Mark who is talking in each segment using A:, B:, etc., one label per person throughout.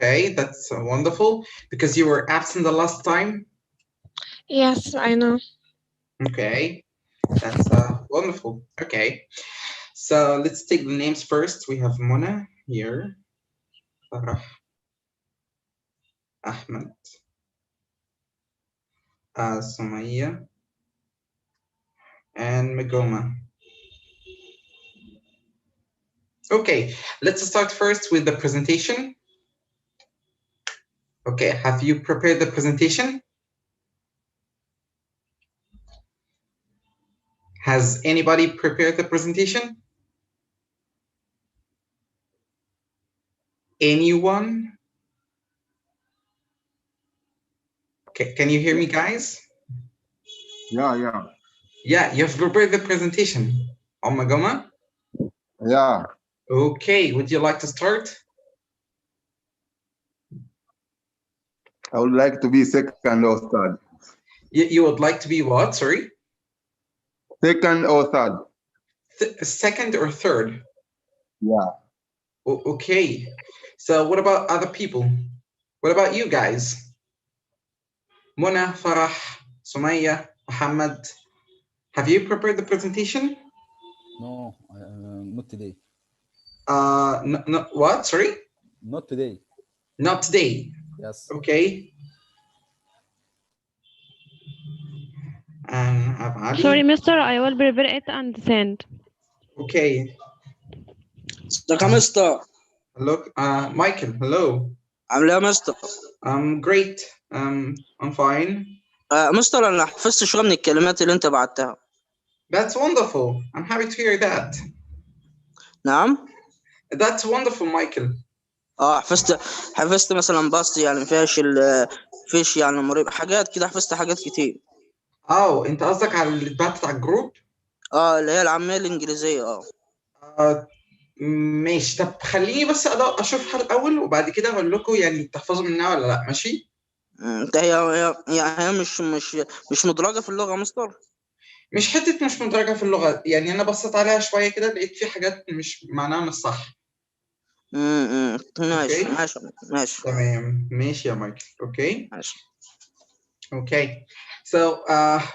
A: Okay, that's wonderful because you were absent the last time.
B: Yes, I know.
A: Okay, that's wonderful. Okay, so let's take the names first. We have Mona here, Farah, Ahmed, Sumaya, and Magoma. Okay, let's start first with the presentation. Okay, have you prepared the presentation? Has anybody prepared the presentation? Anyone? Okay, can you hear me, guys?
C: Yeah.
A: Yeah, you've prepared the presentation. Magoma?
C: Yeah.
A: Okay, would you like to start?
C: I would like to be second or third.
A: You would like to be what? Sorry?
C: Second or third.
A: Second or third?
C: Yeah.
A: Okay. So what about other people? What about you guys? Mona, Farah, Sumaya, Muhammad. Have you prepared the presentation?
D: No, not today.
A: No, what? Sorry?
D: Not today.
A: Not today.
D: Yes.
A: Okay. Ali?
B: Sorry, mister, I will prepare it and send.
A: Okay.
E: مستر.
A: Hello, Michael. Hello.
E: عامل ايه يا مستر؟
A: I'm great. I'm fine.
E: مستر انا حفظت شويه من الكلمات اللي انت بعتها.
A: That's wonderful. I'm happy to hear that.
E: نعم؟
A: That's wonderful, Michael.
E: حفظت مثلا باص يعني فيش يعني مريب حاجات كده، حفظت حاجات كتير.
A: انت قصدك على اللي اتبعتت على الجروب؟
E: اللي هي العاميه الانجليزيه.
A: ماشي. طب خليني بس اشوفها الاول وبعد كده اقول لكم يعني تحفظوا منها ولا لا. ماشي؟
E: هي مش مدرجه في اللغه يا مستر؟
A: مش حته مش مدرجه في اللغه، يعني انا بصيت عليها شويه كده لقيت في حاجات مش معناها مش صح.
E: ماشي
A: تمام. ماشي يا مايكل. اوكي.
E: ماشي.
A: Okay. So,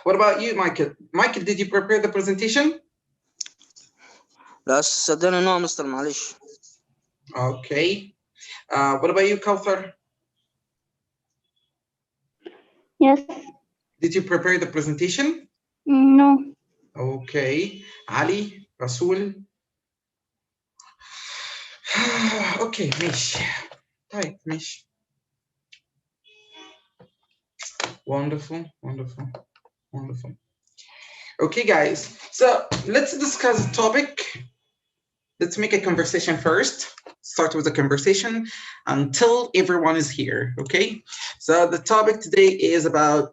A: what about you, Michael? Michael, did you prepare the presentation?
E: لا صدقني نوع مستر معلش.
A: Okay. What about you, Kauthar?
F: Yes.
A: Did you prepare the presentation?
F: No.
A: Okay. Ali, Rasul. Okay, ماشي. طيب ماشي. Wonderful. Okay, guys. So let's discuss the topic. Let's make a conversation first. Start with a conversation until everyone is here. Okay. So the topic today is about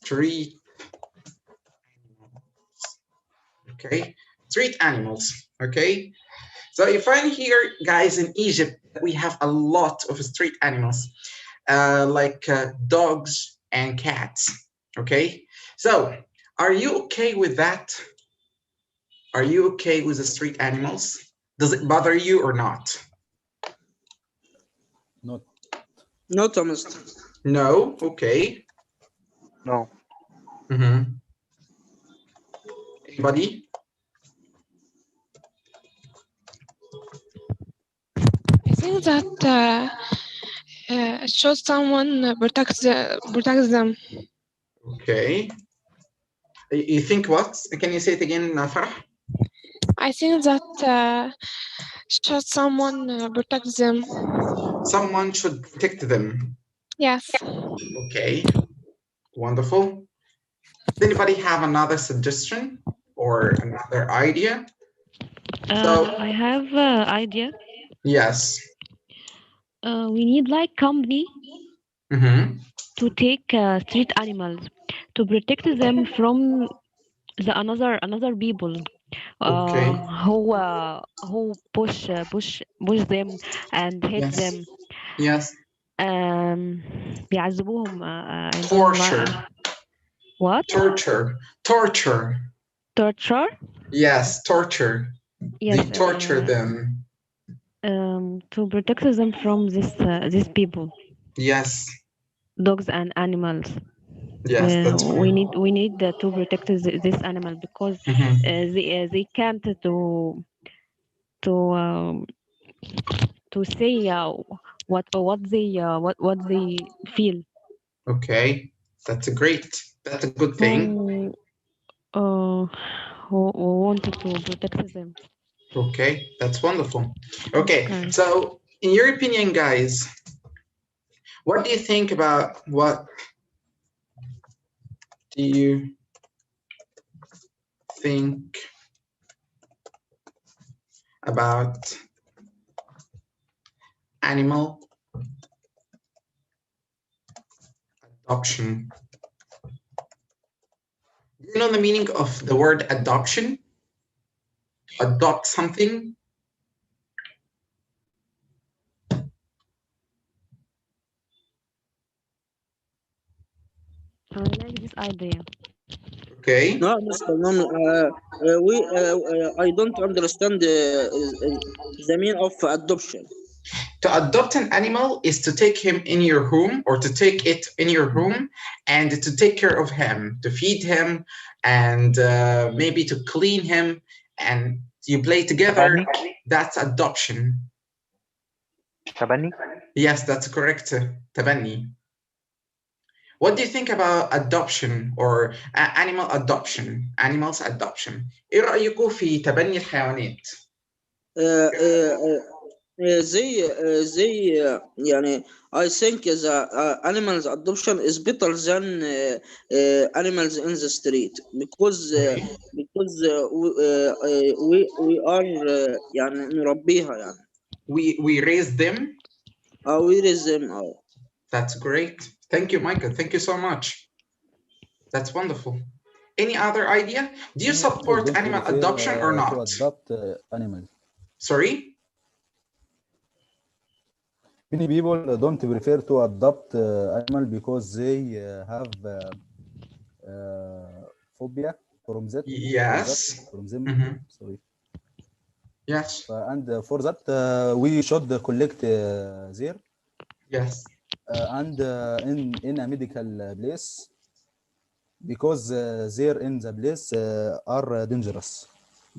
A: street. Okay. Street animals. Okay. So you find here, guys, in Egypt, we have a lot of street animals, like dogs and cats. Okay. So are you okay with that? Are you okay with the street animals? Does it bother you or not?
D: Not.
E: No, Thomas.
A: No. Okay.
C: No.
A: Anybody?
B: I think that it shows someone protects them.
A: Okay. You think what? Can you say it again, Farah?
B: I think that should someone protect them.
A: Someone should protect them.
B: Yes.
A: Okay. Wonderful. Does anybody have another suggestion or another idea?
G: I have an idea.
A: Yes.
G: We need like company to take street animals to protect them from the another people who push them and hit them.
A: Yes.
G: بيعذبوهم.
A: Torture.
G: What?
A: Torture.
G: Torture?
A: Yes, torture.
G: Yes,
A: They torture them.
G: to protect them from these people,
A: Yes,
G: dogs and animals.
A: yes, that's
G: We
A: correct.
G: need to protect this animal because
A: Mhm.
G: they can't to um, to say what they feel.
A: Okay, that's a great, that's a good thing.
G: Who uh who wanted to protect them.
A: Okay, that's wonderful. Okay,
G: Okay.
A: so in your opinion, guys, what do you think about what do you think about animal adoption? Do you know the meaning of the word adoption? To adopt something?
G: I like this idea.
A: Okay.
E: No, Mr. Mom, I don't understand the meaning of adoption.
A: To adopt an animal is to take him in your home or to take it in your home and to take care of him, to feed him and maybe to clean him and you play together.
H: تبني
A: That's adoption.
H: تبني
A: Yes, that's correct. تبني. What do you think about adoption or animal adoption? Animals adoption. ايه رأيكم في تبني الحيوانات؟
E: يعني I think the animals adoption is better than animals in the street because we are يعني نربيها يعني
A: We raise them.
E: we raise them out.
A: That's great. Thank you, Michael. Thank you so much. That's wonderful. Any other idea? Do you
D: Many people
A: support
D: don't
A: animal
D: prefer
A: adoption or
D: to
A: not?
D: adopt animal.
A: Sorry?
D: Many people don't prefer to adopt animal because they have phobia
A: Yes.
D: from them.
A: Mhm.
D: Sorry.
A: Yes.
D: And for that, we should collect there
A: Yes.
D: and in a medical place because there in the place are dangerous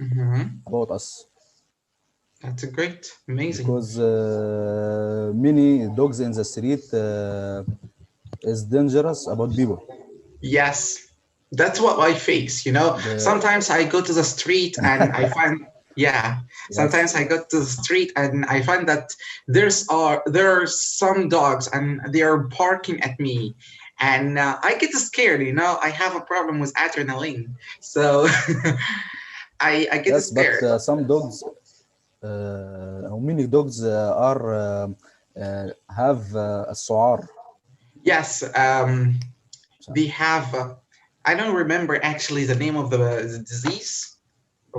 A: Mhm.
D: about us
A: That's a great, amazing.
D: because many dogs in the street is dangerous about people.
A: Yes. That's what I face, you know.
D: The,
A: Sometimes I go to the street and I find, yeah. Sometimes
D: yes,
A: I go to the street and I find that there are some dogs and they are barking at me, and I get scared. You know, I have a problem with adrenaline, so I get
D: yes, but
A: scared.
D: some dogs, many dogs are have السعار.
A: Yes, they have. I don't remember actually the name of the disease.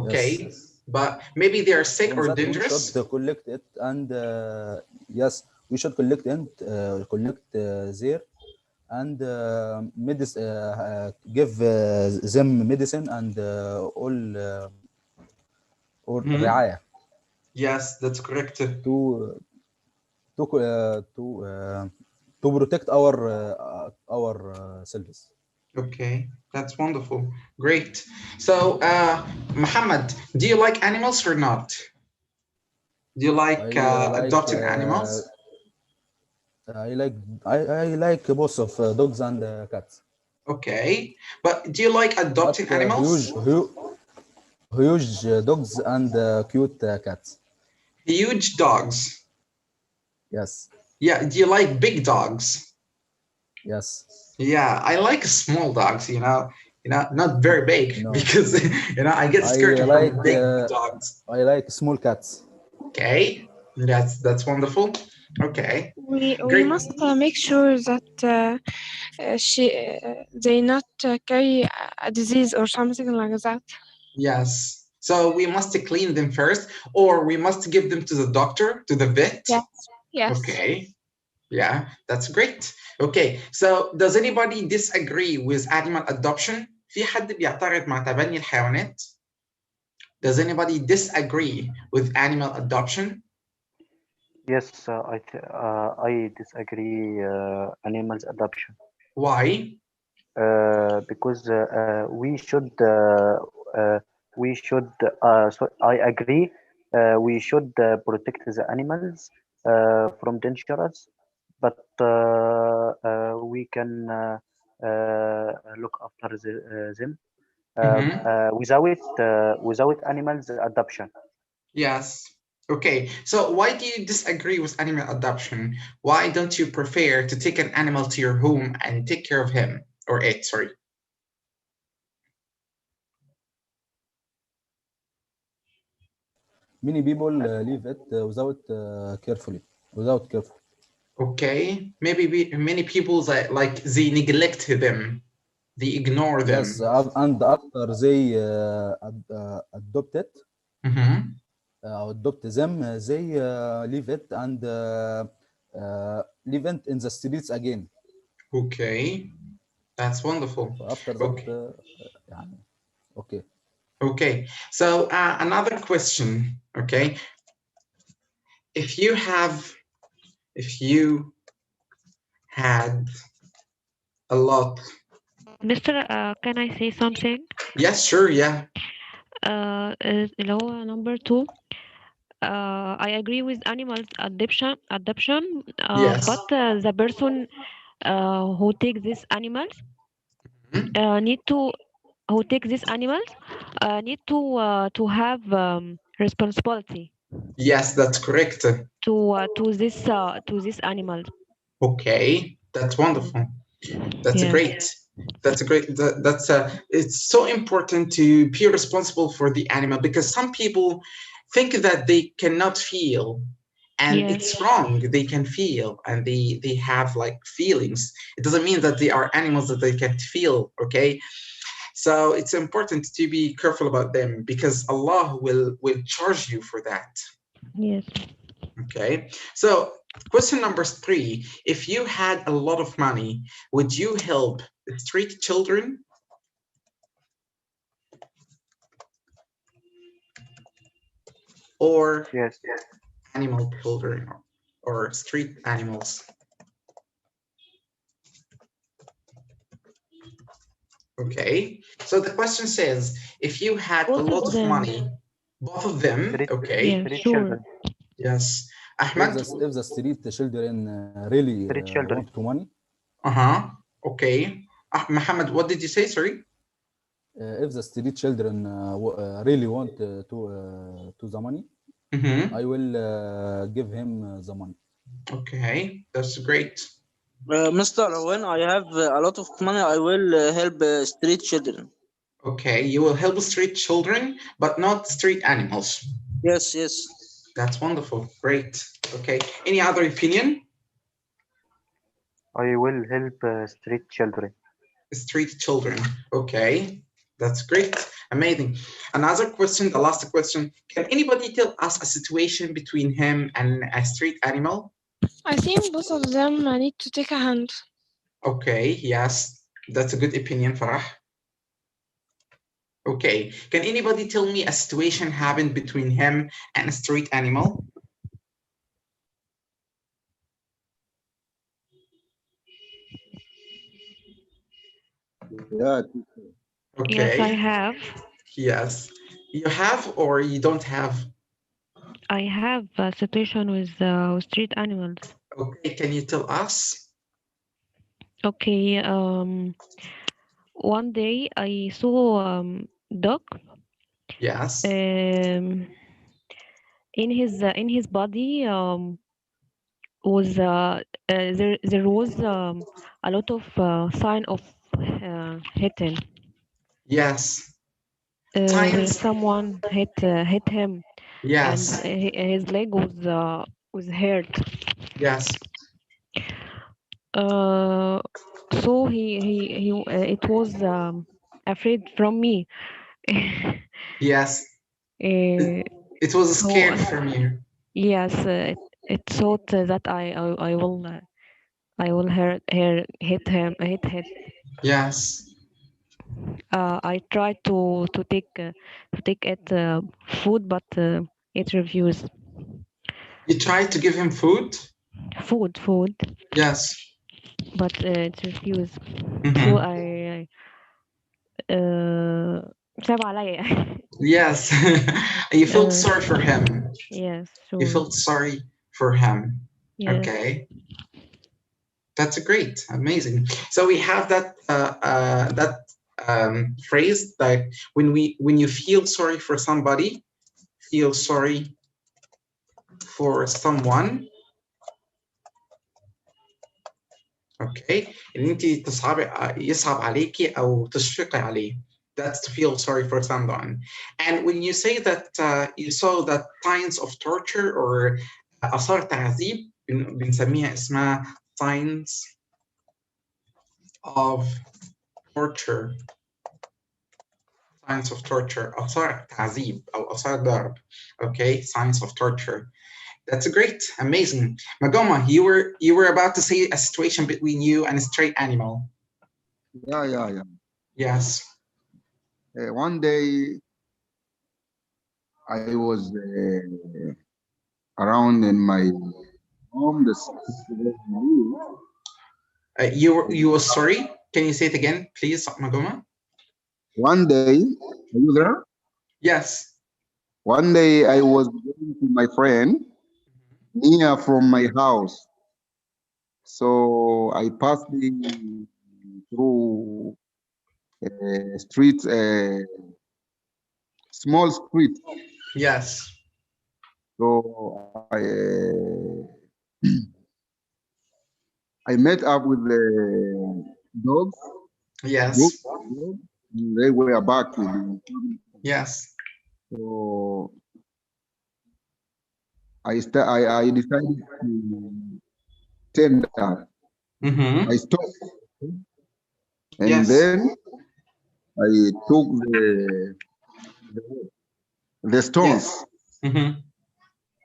A: Okay,
D: Yes.
A: but maybe they are sick
D: From
A: or
D: that we
A: dangerous.
D: should collect it and yes, we should collect and collect there and give them medicine and all or
A: Mhm.
D: رعاية
A: Yes, that's correct.
D: to to protect our selves.
A: Okay, that's wonderful. Great. So, Muhammad, do you like animals or not? Do you
D: I
A: like
D: like
A: adopting animals?
D: I like I like both of dogs and cats,
A: Okay, but do you like
D: but
A: adopting animals?
D: huge dogs and cute cats.
A: Huge dogs.
D: Yes,
A: Yeah, do you like big dogs?
D: yes,
A: Yeah, I like small dogs, not very big
D: no.
A: because I get
D: I
A: scared from
D: like
A: big dogs.
D: small cats.
A: Okay, that's wonderful. Okay,
B: We
A: great.
B: must make sure that they not carry a disease or something like that.
A: Yes. So we must clean them first, or we must give them to the doctor, to the vet.
B: Yes. Yes.
A: Okay. Yeah, that's great. Okay. So does anybody disagree with animal adoption? في حد بيعترض مع تبني الحيوانات؟ Does anybody disagree with animal adoption?
H: Yes, I disagree. Animals adoption.
A: Why?
H: Because uh, we should. So I agree. We should protect the animals from dangerous, but we can look after them
A: Mhm.
H: without animals adoption.
A: Yes. Okay. So why do you disagree with animal adoption? Why don't you prefer to take an animal to your home and take care of him or it? Sorry.
D: Many people leave it without careful.
A: Okay. Maybe many people that like they neglect them, they ignore them.
D: Yes, and after they adopt it,
A: Mhm.
D: adopt them, they leave it and leave it in the streets again.
A: Okay. That's wonderful.
D: So after that,
A: Okay.
D: يعني, okay.
A: Okay. So another question. Okay. If you had a lot.
G: Mr. Can I say something?
A: Yes, sure. Yeah.
G: اللي هو number 2. I agree with animals adoption,
A: Yes.
G: but the person who takes these animals
A: Mhm.
G: need to who take these animals need to have responsibility
A: Yes, that's correct.
G: to this animal.
A: Okay, that's wonderful. That's
G: Yes.
A: great. That's a great. That's it's so important to be responsible for the animal because some people think that they cannot feel, and
G: Yes.
A: it's wrong. They can feel, and they have like feelings. It doesn't mean that they are animals that they can't feel. Okay, so it's important to be careful about them because Allah will charge you for that.
G: Yes.
A: Okay, so question number 3: if you had a lot of money, would you help street children or
H: Yes.
A: animal children or street animals? Okay, so the question says if you had a
G: Both
A: lot
G: of
A: of
G: them.
A: money, both of them.
H: Street,
A: Okay.
G: Yeah,
H: street
G: sure.
H: children.
A: Yes,
D: If
A: Ahmed.
D: the street children really
H: Street children.
D: want to money,
A: Uh-huh. Okay. Muhammad, what did you say? Sorry.
D: if the street children really want to the money,
A: Mm-hmm.
D: I will give him the money.
A: Okay, that's great.
E: Mr. When I have a lot of money, I will help street children.
A: Okay, you will help street children, but not street animals.
E: Yes, yes.
A: That's wonderful. Great. Okay. Any other opinion?
H: I will help street children.
A: Street children. Okay. That's great. Amazing. Another question, the last question. Can anybody tell us a situation between him and a street animal?
B: I think both of them need to take a hand.
A: Okay. Yes. That's a good opinion, Farah. Okay. Can anybody tell me a situation happened between him and a street animal?
C: Yeah.
A: Okay.
G: Yes, I have.
A: Yes. You have or you don't have?
G: I have a situation with street animals.
A: Okay. Can you tell us?
G: Okay. One day I saw dog.
A: Yes.
G: In his body was there was a lot of sign of hitting.
A: Yes.
G: There's
A: Signs.
G: someone hit him, and
A: Yes.
G: his leg was hurt.
A: Yes.
G: So he it was afraid from me.
A: Yes.
G: Uh,
A: It was
G: so
A: scared from you.
G: yes, it thought that I will hit him.
A: Yes.
G: I tried to take it food, but it refused.
A: You tried to give him food?
G: Food,
A: Yes.
G: but it refused.
A: Mhm.
G: So I صعب عليا.
A: Yes. You felt
G: Uh,
A: sorry for him.
G: yes,
A: You
G: sure.
A: felt sorry for him.
G: Yes.
A: Okay. That's great, amazing. So we have that phrase that when you feel sorry for somebody, feel sorry for someone. Okay. ان انت يصعب عليكي او تشفقي عليه. That's to feel sorry for someone. And when you say that you saw that signs of torture or آثار تعذيب بنسميها اسمها signs of torture. Signs of torture. آثار تعذيب أو آثار ضرب. Okay, signs of torture. That's great, amazing. Magoma, you were about to say a situation between you and a stray animal.
C: Yeah.
A: Yes.
C: One day I was around in my home.
A: You were sorry. Can you say it again, please, Magoma?
C: One day, are you there?
A: Yes.
C: One day I was going to my friend near from my house. So I passed through a street, small street.
A: Yes.
C: So I met up with the dogs.
A: Yes.
C: They were barking.
A: Yes.
C: So I decided to tender.
A: Mm-hmm.
C: I stopped, and
A: Yes.
C: then I took the stones.
A: Yes. Mm-hmm.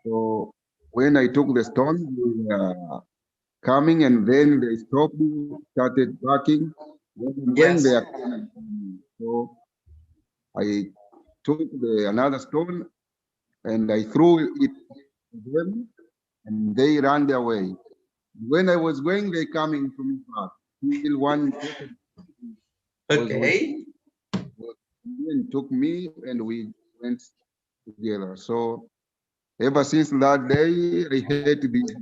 C: So when I took the stones, they were coming, and then they stopped, started barking. When
A: Yes.
C: they are coming, so I took another stone and I threw it to them, and they ran their way. When I was going, they coming to me back. Till one person was with
A: Okay.
C: me and took me, and we went together. So ever since that day, I hate these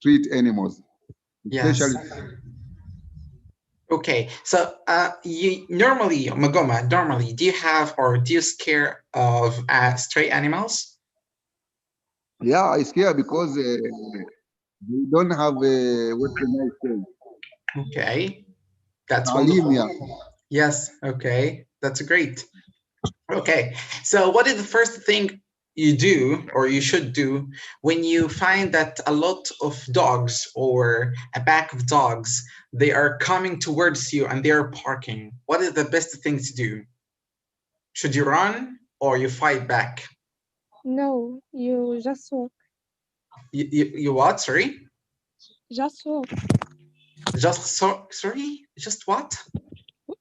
C: street animals, especially.
A: Yes. Okay. So you normally, Magoma, normally do you have or do you scare of stray animals?
C: Yeah, I scare because they don't have what can I say?
A: Okay. That's
C: Talim,
A: wonderful.
C: yeah.
A: Yes. Okay. That's great. Okay. So what is the first thing you do or you should do when you find that a lot of dogs or a pack of dogs, they are coming towards you and they are parking? What is the best thing to do? Should you run or you fight back?
B: No, you just walk.
A: You what? Sorry?
B: Just walk.
A: Sorry? Just what?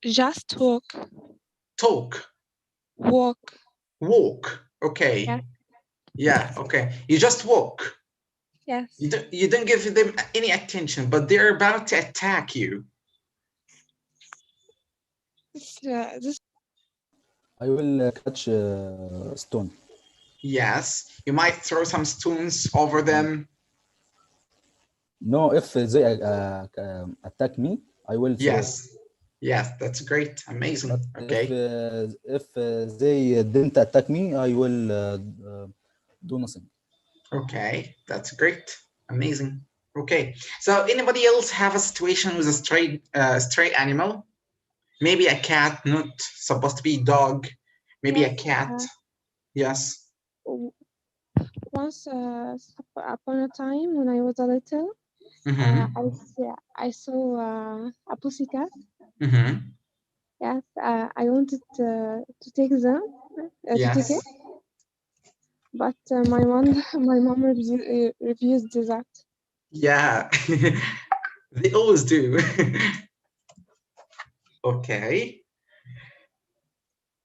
B: Just walk.
A: Talk.
B: Walk.
A: Walk. Okay.
B: Yeah.
A: Yeah. Okay. You just walk.
B: Yes.
A: You don't give them any attention, but they're about to attack you.
B: This
D: I will catch stone.
A: Yes. You might throw some stones over them.
D: No, if they attack me, I will throw.
A: Yes. Yes, that's great. Amazing.
D: But
A: Okay.
D: if they didn't attack me, I will do nothing.
A: Okay. That's great. Amazing. Okay. So anybody else have a situation with a stray animal? Maybe a cat, not supposed to be dog. Maybe a cat. Yes.
B: once upon a time when I was a little,
A: Mm-hmm.
B: I saw a pussycat.
A: Mm-hmm.
B: Yes, I wanted to take them, to take
A: Yes.
B: it, but my mom refused that.
A: Yeah. They always do. Okay.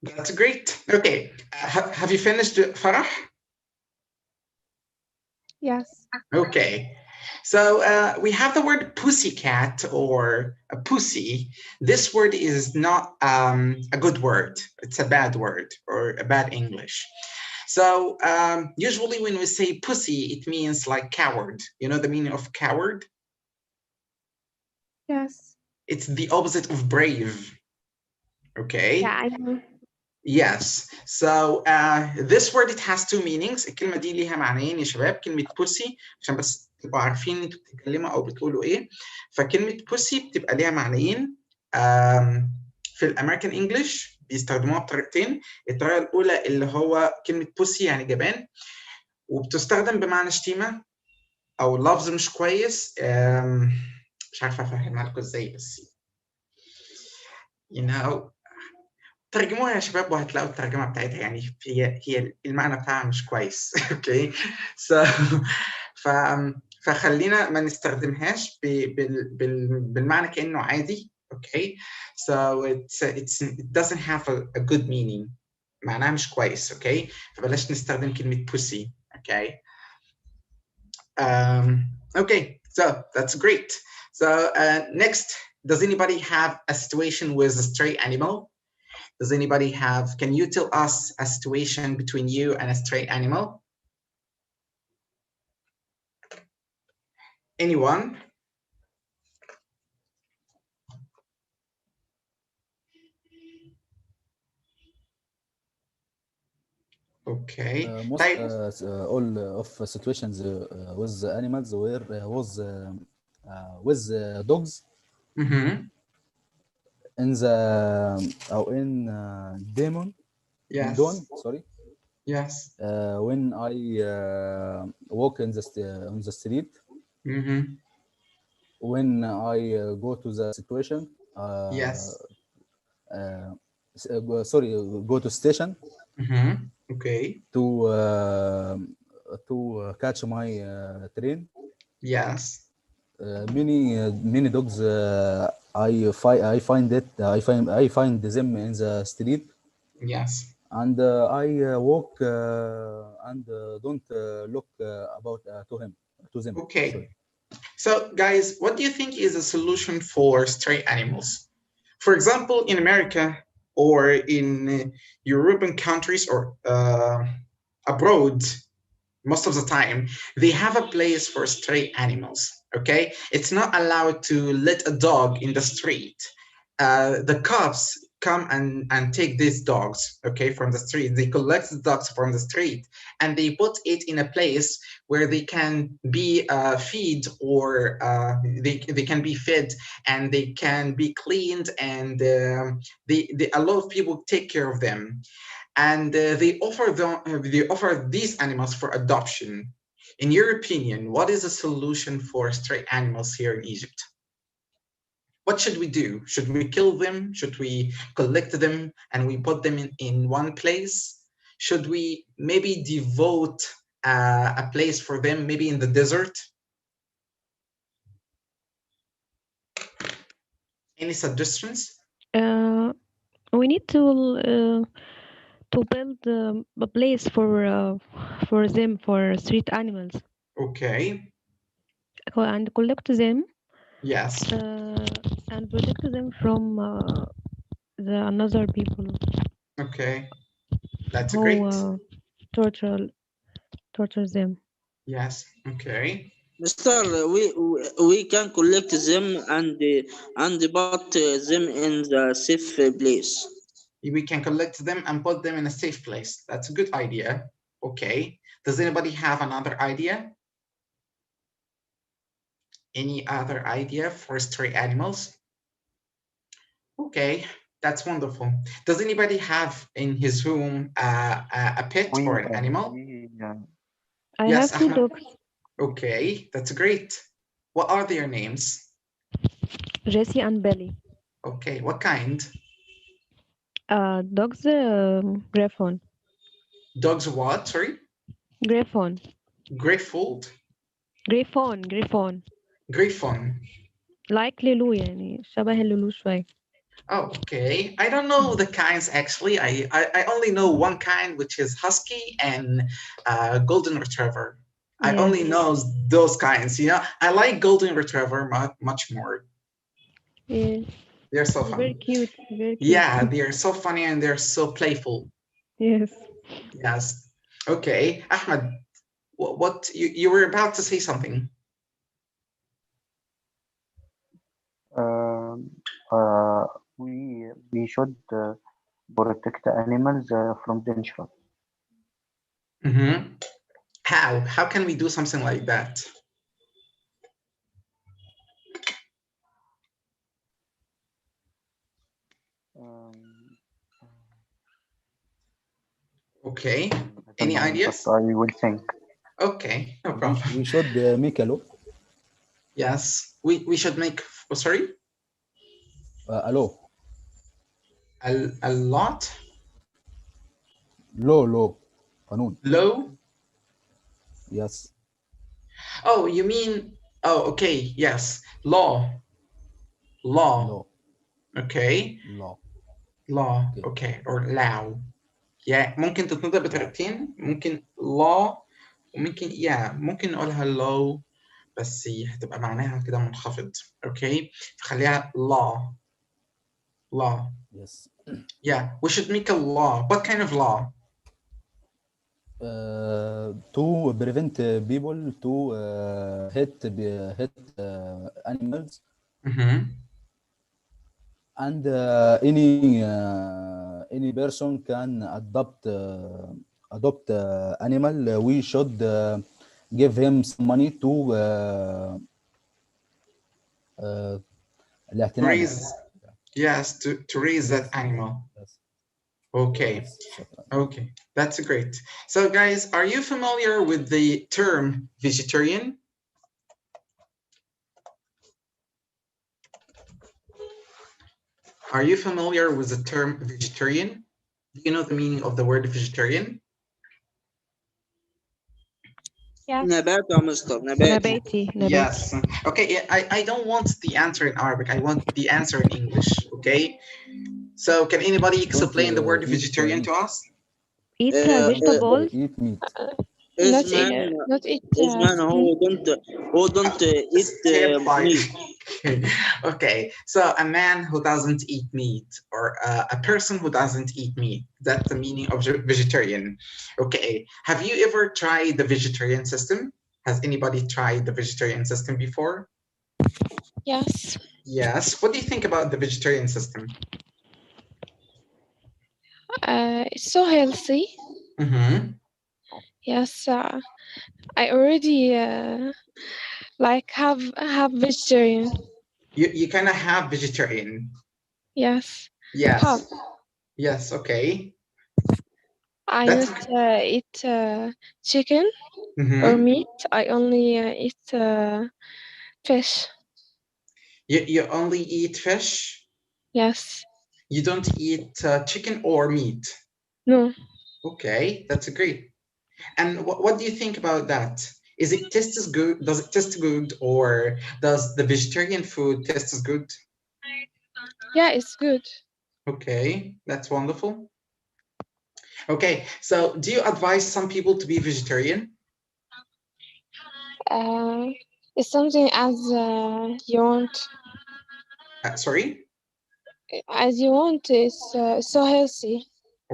A: That's great. Okay. Have you finished, Farah?
B: Yes.
A: Okay. So we have the word pussycat or a pussy. This word is not a good word. It's a bad word or a bad English. So usually when we say pussy, it means like coward. You know the meaning of coward?
B: Yes.
A: It's the opposite of brave. Okay.
B: Yeah, I know.
A: Yes. So this word it has two meanings. الكلمة دي ليها معنيين يا شباب. كلمة pussy عشان بس تبقوا عارفين انتوا بتتكلموا او بتقولوا ايه. فكلمة pussy بتبقى ليها معنيين. في الامريكان انجلش بيستخدموها بطريقتين. الطريقة الأولى اللي هو كلمة pussy يعني جبان، وبتستخدم بمعنى شتيمة أو لفظ مش كويس. مش عارفة أفهمها لكم ازاي بس you know ترجموها يا شباب وهتلاقوا الترجمة بتاعتها يعني هي المعنى بتاعها مش كويس. اوكي ف فخلينا ما نستخدمهاش بالمعنى كأنه عادي. اوكي so it doesn't have a good meaning. معناها مش كويس. اوكي فبلاش نستخدم كلمة pussy. اوكي okay so that's great. So next, does anybody have a situation with a stray animal? Does anybody have, can you tell us a situation between you and a stray animal? Anyone? Okay.
D: most
A: طيب.
D: all of situations with animals where was with dogs
A: Mm-hmm.
D: in the or in demon in
A: Yes.
D: dawn, sorry.
A: Yes.
D: When I walk in on the street,
A: Mm-hmm.
D: when I go to the situation,
A: Yes.
D: sorry, go to station
A: Mm-hmm. Okay.
D: to catch my train.
A: Yes.
D: Many dogs I find them in the street,
A: Yes.
D: and I walk and don't look about to them.
A: Okay.
D: Sorry.
A: So guys, what do you think is a solution for stray animals? For example, in America or in European countries or abroad, most of the time, they have a place for stray animals. Okay, it's not allowed to let a dog in the street. The cops come and take these dogs, okay, from the street. They collect the dogs from the street and they put it in a place where they can be feed or they can be fed and they can be cleaned and a lot of people take care of them. And they offer these animals for adoption. In your opinion, what is a solution for stray animals here in Egypt? What should we do? Should we kill them? Should we collect them and we put them in one place? Should we maybe devote a place for them, maybe in the desert? Any suggestions?
G: We need to build a place for them, for street animals,
A: Okay.
G: and collect them
A: Yes.
G: and protect them from the another people
A: Okay. That's
G: who
A: great.
G: torture them.
A: Yes. Okay.
E: Mister, we can collect them and put them in the safe place.
A: We can collect them and put them in a safe place. That's a good idea. Okay. Does anybody have another idea? Any other idea for stray animals? Okay, that's wonderful. Does anybody have in his room a pet or an animal?
G: I
A: Yes,
G: have two
A: Ahmed.
G: dogs,
A: Okay, that's great. What are their names?
G: Jessie and Belly.
A: Okay, what kind?
G: Dogs, Griffon.
A: Dogs what? Sorry?
G: Griffon.
A: Greyfold?
G: Griffon.
A: Griffon.
G: like لولو، يعني شبه اللولو شوية.
A: Oh, okay. I don't know the kinds actually. I only know one kind, which is husky and golden retriever. I only
G: Yes.
A: know those kinds. You know, I like golden retriever much more.
G: Yes.
A: They're so
G: Very
A: fun.
G: cute. Very cute.
A: Yeah, they're so funny and they're so playful.
G: Yes.
A: Yes. Okay, Ahmed, what you were about to say something?
H: Um, we should protect animals from danger.
A: Mm-hmm. How can we do something like that?
H: Um,
A: Okay.
H: I don't
A: Any
H: know, but
A: ideas?
H: I will think.
A: Okay, no
D: We
A: problem.
D: should make a law.
A: Yes, we should make. Oh, sorry,
D: A law.
A: a lot
D: Law. قانون.
A: low.
D: Yes.
A: Oh, you mean? Oh, okay. Yes, law.
D: Law.
A: Okay,
D: Law.
A: law.
D: Okay.
A: Okay, or law. Yeah, ممكن تتنطق
D: Law.
A: بطريقتين. ممكن law وممكن ممكن نقولها low بس هتبقى معناها كده منخفض. اوكي، فخليها law.
D: Yes.
A: Yeah, we should make a law. What kind of law?
D: To prevent people to hit animals,
A: Mm-hmm.
D: and any person can adopt animal. We should give him some money to الاعتناء به.
A: Raise, yes, to raise that
D: Yes.
A: animal.
D: Yes.
A: Okay.
D: Yes. شكرا.
A: Okay, that's great. So, guys, are you familiar with the term vegetarian? Are you familiar with the term vegetarian? Do you know the meaning of the word vegetarian?
B: Yes.
E: نبات يا مستر نبات.
G: نباتي.
A: Yes. Okay, I don't want the answer in Arabic. I want the answer in English. Okay. So, can anybody
D: Don't
A: explain the word
D: eat
A: vegetarian
D: meat.
A: to us?
G: Eat
E: Uh,
G: vegetables.
D: Eat meat.
B: Not
E: Isman
B: eat. Not eat.
E: Isman who don't eat
A: Skip like.
E: meat.
A: Okay, so a man who doesn't eat meat, or a person who doesn't eat meat. That's the meaning of vegetarian. Okay, have you ever tried the vegetarian system? Has anybody tried the vegetarian system before?
B: Yes.
A: Yes. What do you think about the vegetarian system?
B: It's so healthy.
A: Mm-hmm.
B: Yes. I already like have vegetarian.
A: You kind of have vegetarian.
B: Yes.
A: Yes.
B: Half.
A: Yes. Okay.
B: I
A: That's
B: not eat chicken
A: mm-hmm.
B: or meat. I only eat fish.
A: You only eat fish.
B: Yes.
A: You don't eat chicken or meat.
B: No.
A: Okay, that's great. And what do you think about that? Is it taste as good? Does it taste good, or does the vegetarian food taste as good?
B: Yeah, it's good.
A: Okay, that's wonderful. Okay, so do you advise some people to be vegetarian?
B: It's something as you want.
A: Sorry?
B: As you want. It's so healthy.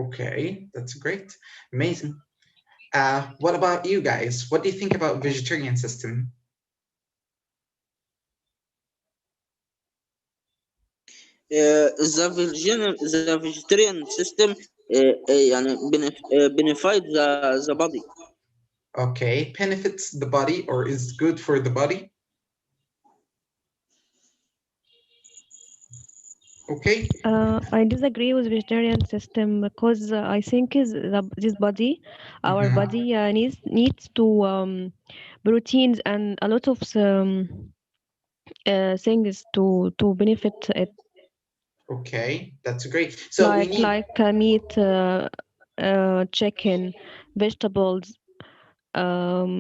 A: Okay, that's great. Amazing. What about you guys? What do you think about vegetarian system?
E: The vegetarian system يعني benefit the body.
A: Okay, benefits the body or is good for the body? Okay.
G: I disagree with vegetarian system because I think this body, our
A: Mhm.
G: body needs to proteins and a lot of things to benefit it,
A: Okay, that's great. So we need
G: like meat, chicken, vegetables, um,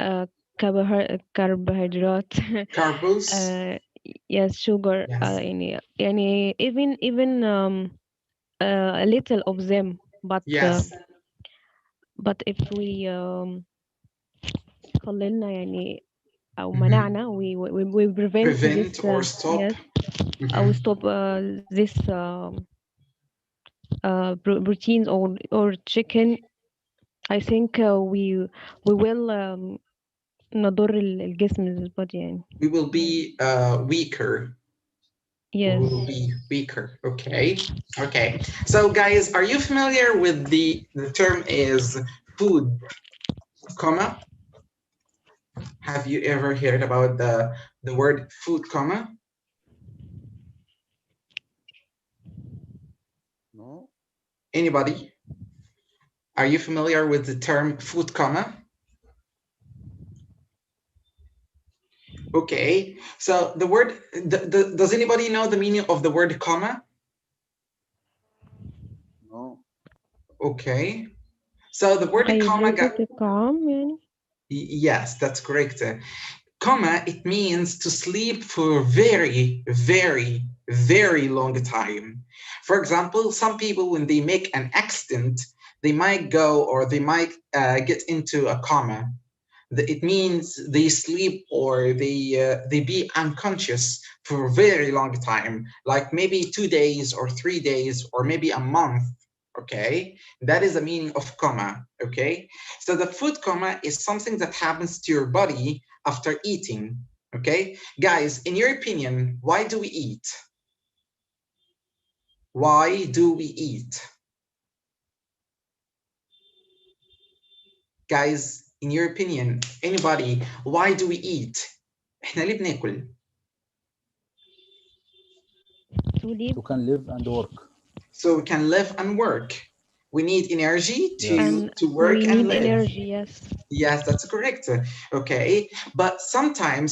G: uh, carbohydrate.
A: carbs.
G: yes, sugar.
A: Yes.
G: يعني even a little of them,
A: Yes.
G: but if we قللنا يعني أو
A: Mhm.
G: منعنا we prevent
A: Prevent
G: this
A: or stop.
G: yes
A: Mhm.
G: أو stop this proteins or chicken. I think we will نضر الجسم البودي يعني.
A: We will be weaker. We
G: Yes.
A: will be weaker. Okay. Okay. So guys, are you familiar with the term is food, comma? Have you ever heard about the word food, comma?
C: No.
A: Anybody? Are you familiar with the term food, comma? Okay. So the word, does anybody know the meaning of the word comma?
C: No.
A: Okay. So the word comma,
G: hydrated الطعام يعني.
A: yes, that's correct. Comma, it means to sleep for very, very, very long time. For example, some people, when they make an accident, they might go or they might get into a coma. It means they sleep or they be unconscious for a very long time, like maybe 2 days or 3 days or maybe a month. Okay, that is the meaning of coma. Okay, so the food coma is something that happens to your body after eating. Okay, guys, in your opinion, why do we eat? Why do we eat? Guys, in your opinion, anybody, why do we eat? احنا ليه بناكل؟
G: To live
D: You can live and work.
A: So we can live and work. We need energy
D: Yes.
A: to work
G: we
A: and
G: need
A: live.
G: energy. Yes.
A: Yes, that's correct. Okay, but sometimes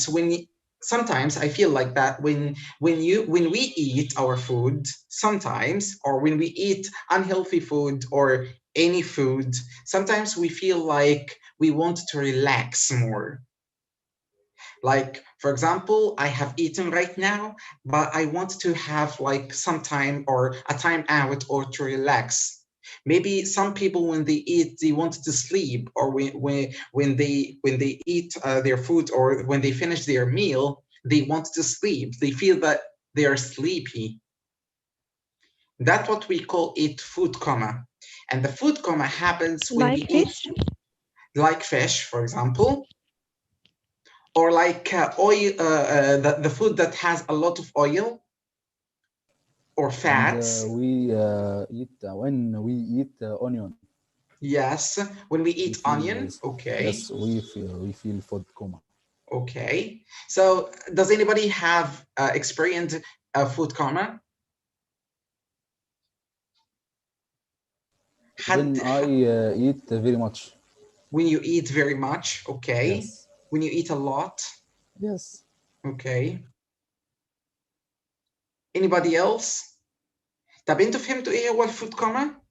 A: sometimes I feel like that when we eat our food, sometimes, or when we eat unhealthy food or any food, sometimes we feel like we want to relax more. Like, for example, I have eaten right now, but I want to have like some time or a time out or to relax. Maybe some people, when they eat, they want to sleep, or when they eat their food or when they finish their meal, they want to sleep. They feel that they are sleepy. That's what we call it food coma. And the food coma happens when we
G: Like fish.
A: eat, like fish, for example, or like oil, the food that has a lot of oil or
D: And
A: fats.
D: we eat when we eat onion.
A: Yes, when we
D: We
A: eat
D: feel
A: onion. Okay,
D: yes, we feel food coma.
A: okay. So does anybody have experienced a food coma?
D: When
A: Had
D: I eat very much.
A: when you eat very much, okay.
D: Yes.
A: When you eat a lot,
D: Yes.
A: okay. Anybody else? طب انتوا فهمتوا ايه هو الفود كوما؟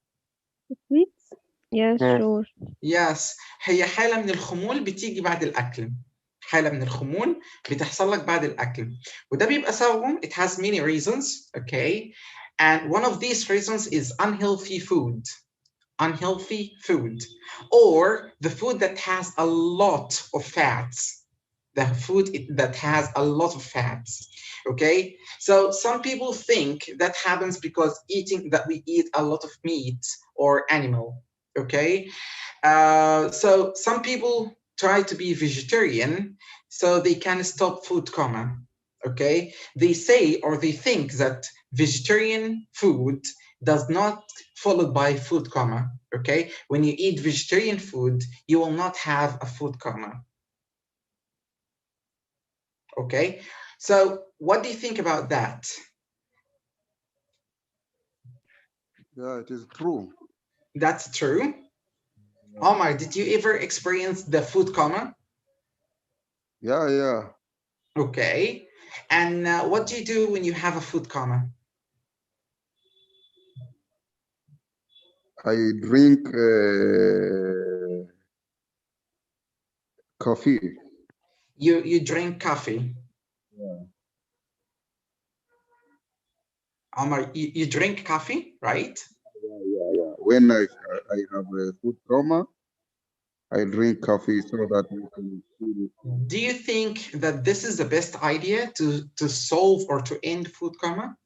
B: Sweets.
G: Yes,
H: Yes.
G: sure.
A: يس، هي حالة من الخمول بتيجي بعد الأكل. حالة من الخمول بتحصل لك بعد الأكل، وده بيبقى سببه it has many reasons, okay? And one of these reasons is unhealthy food. Unhealthy food, or the food that has a lot of fats. The food that has a lot of fats. Okay, so some people think that happens because we eat a lot of meat or animal. Okay, so some people try to be vegetarian so they can stop food coma. Okay, they say or they think that vegetarian food does not followed by food coma. Okay, when you eat vegetarian food, you will not have a food coma. Okay, so what do you think about that?
C: Yeah, it is true.
A: That's true. Omar, did you ever experience the food coma?
C: Yeah, yeah.
A: Okay, and what do you do when you have a food coma?
C: I drink coffee.
A: You drink coffee.
C: Yeah.
A: Omar, you drink coffee, right?
C: Yeah. When I have a food trauma, I drink coffee so that I can feel it.
A: Do you think that this is the best idea to solve or to end food coma?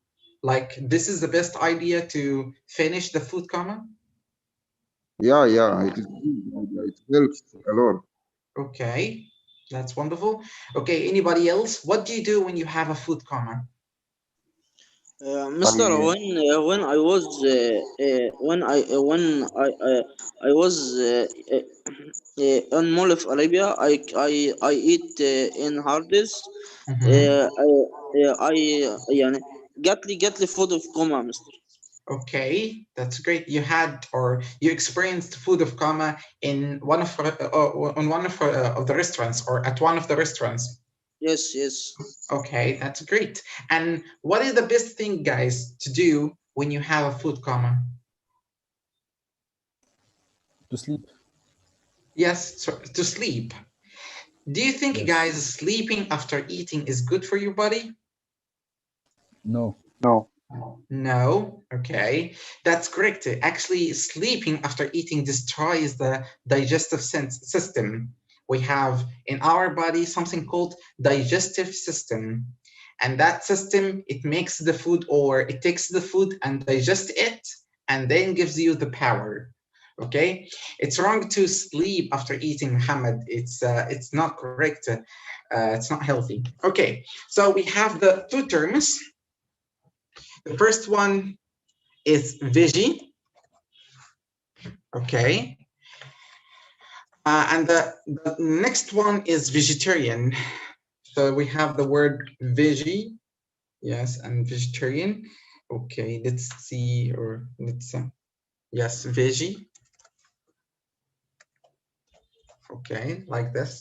A: Like this is the best idea to finish the food coma?
C: Yeah, it is good. It helps a lot.
A: Okay, that's wonderful. Okay, anybody else? What do you do when you have a food coma?
E: Mr.
H: I
E: When I was when I was in Mall of Arabia, I eat in Hardee's.
A: Mhm.
E: I يعني جات لي food of coma, Mr.
A: Okay, that's great. You had or you experienced food of coma in one of on one of the restaurants or at one of the restaurants.
E: Yes.
A: Okay, that's great. And what is the best thing, guys, to do when you have a food coma?
D: To sleep.
A: Yes, so to sleep. Do you think,
D: Yes.
A: guys, sleeping after eating is good for your body?
D: No.
H: no.
A: No. Okay, that's correct. Actually, sleeping after eating destroys the digestive system. We have in our body something called digestive system. And that system, it makes the food or it takes the food and digests it and then gives you the power. Okay, it's wrong to sleep after eating, Muhammad. It's not correct. It's not healthy. Okay, so we have the two terms. The first one is veggie. Okay, and the next one is vegetarian. So we have the word veggie, yes, and vegetarian. Okay, let's see, or let's yes, veggie. Okay, like this.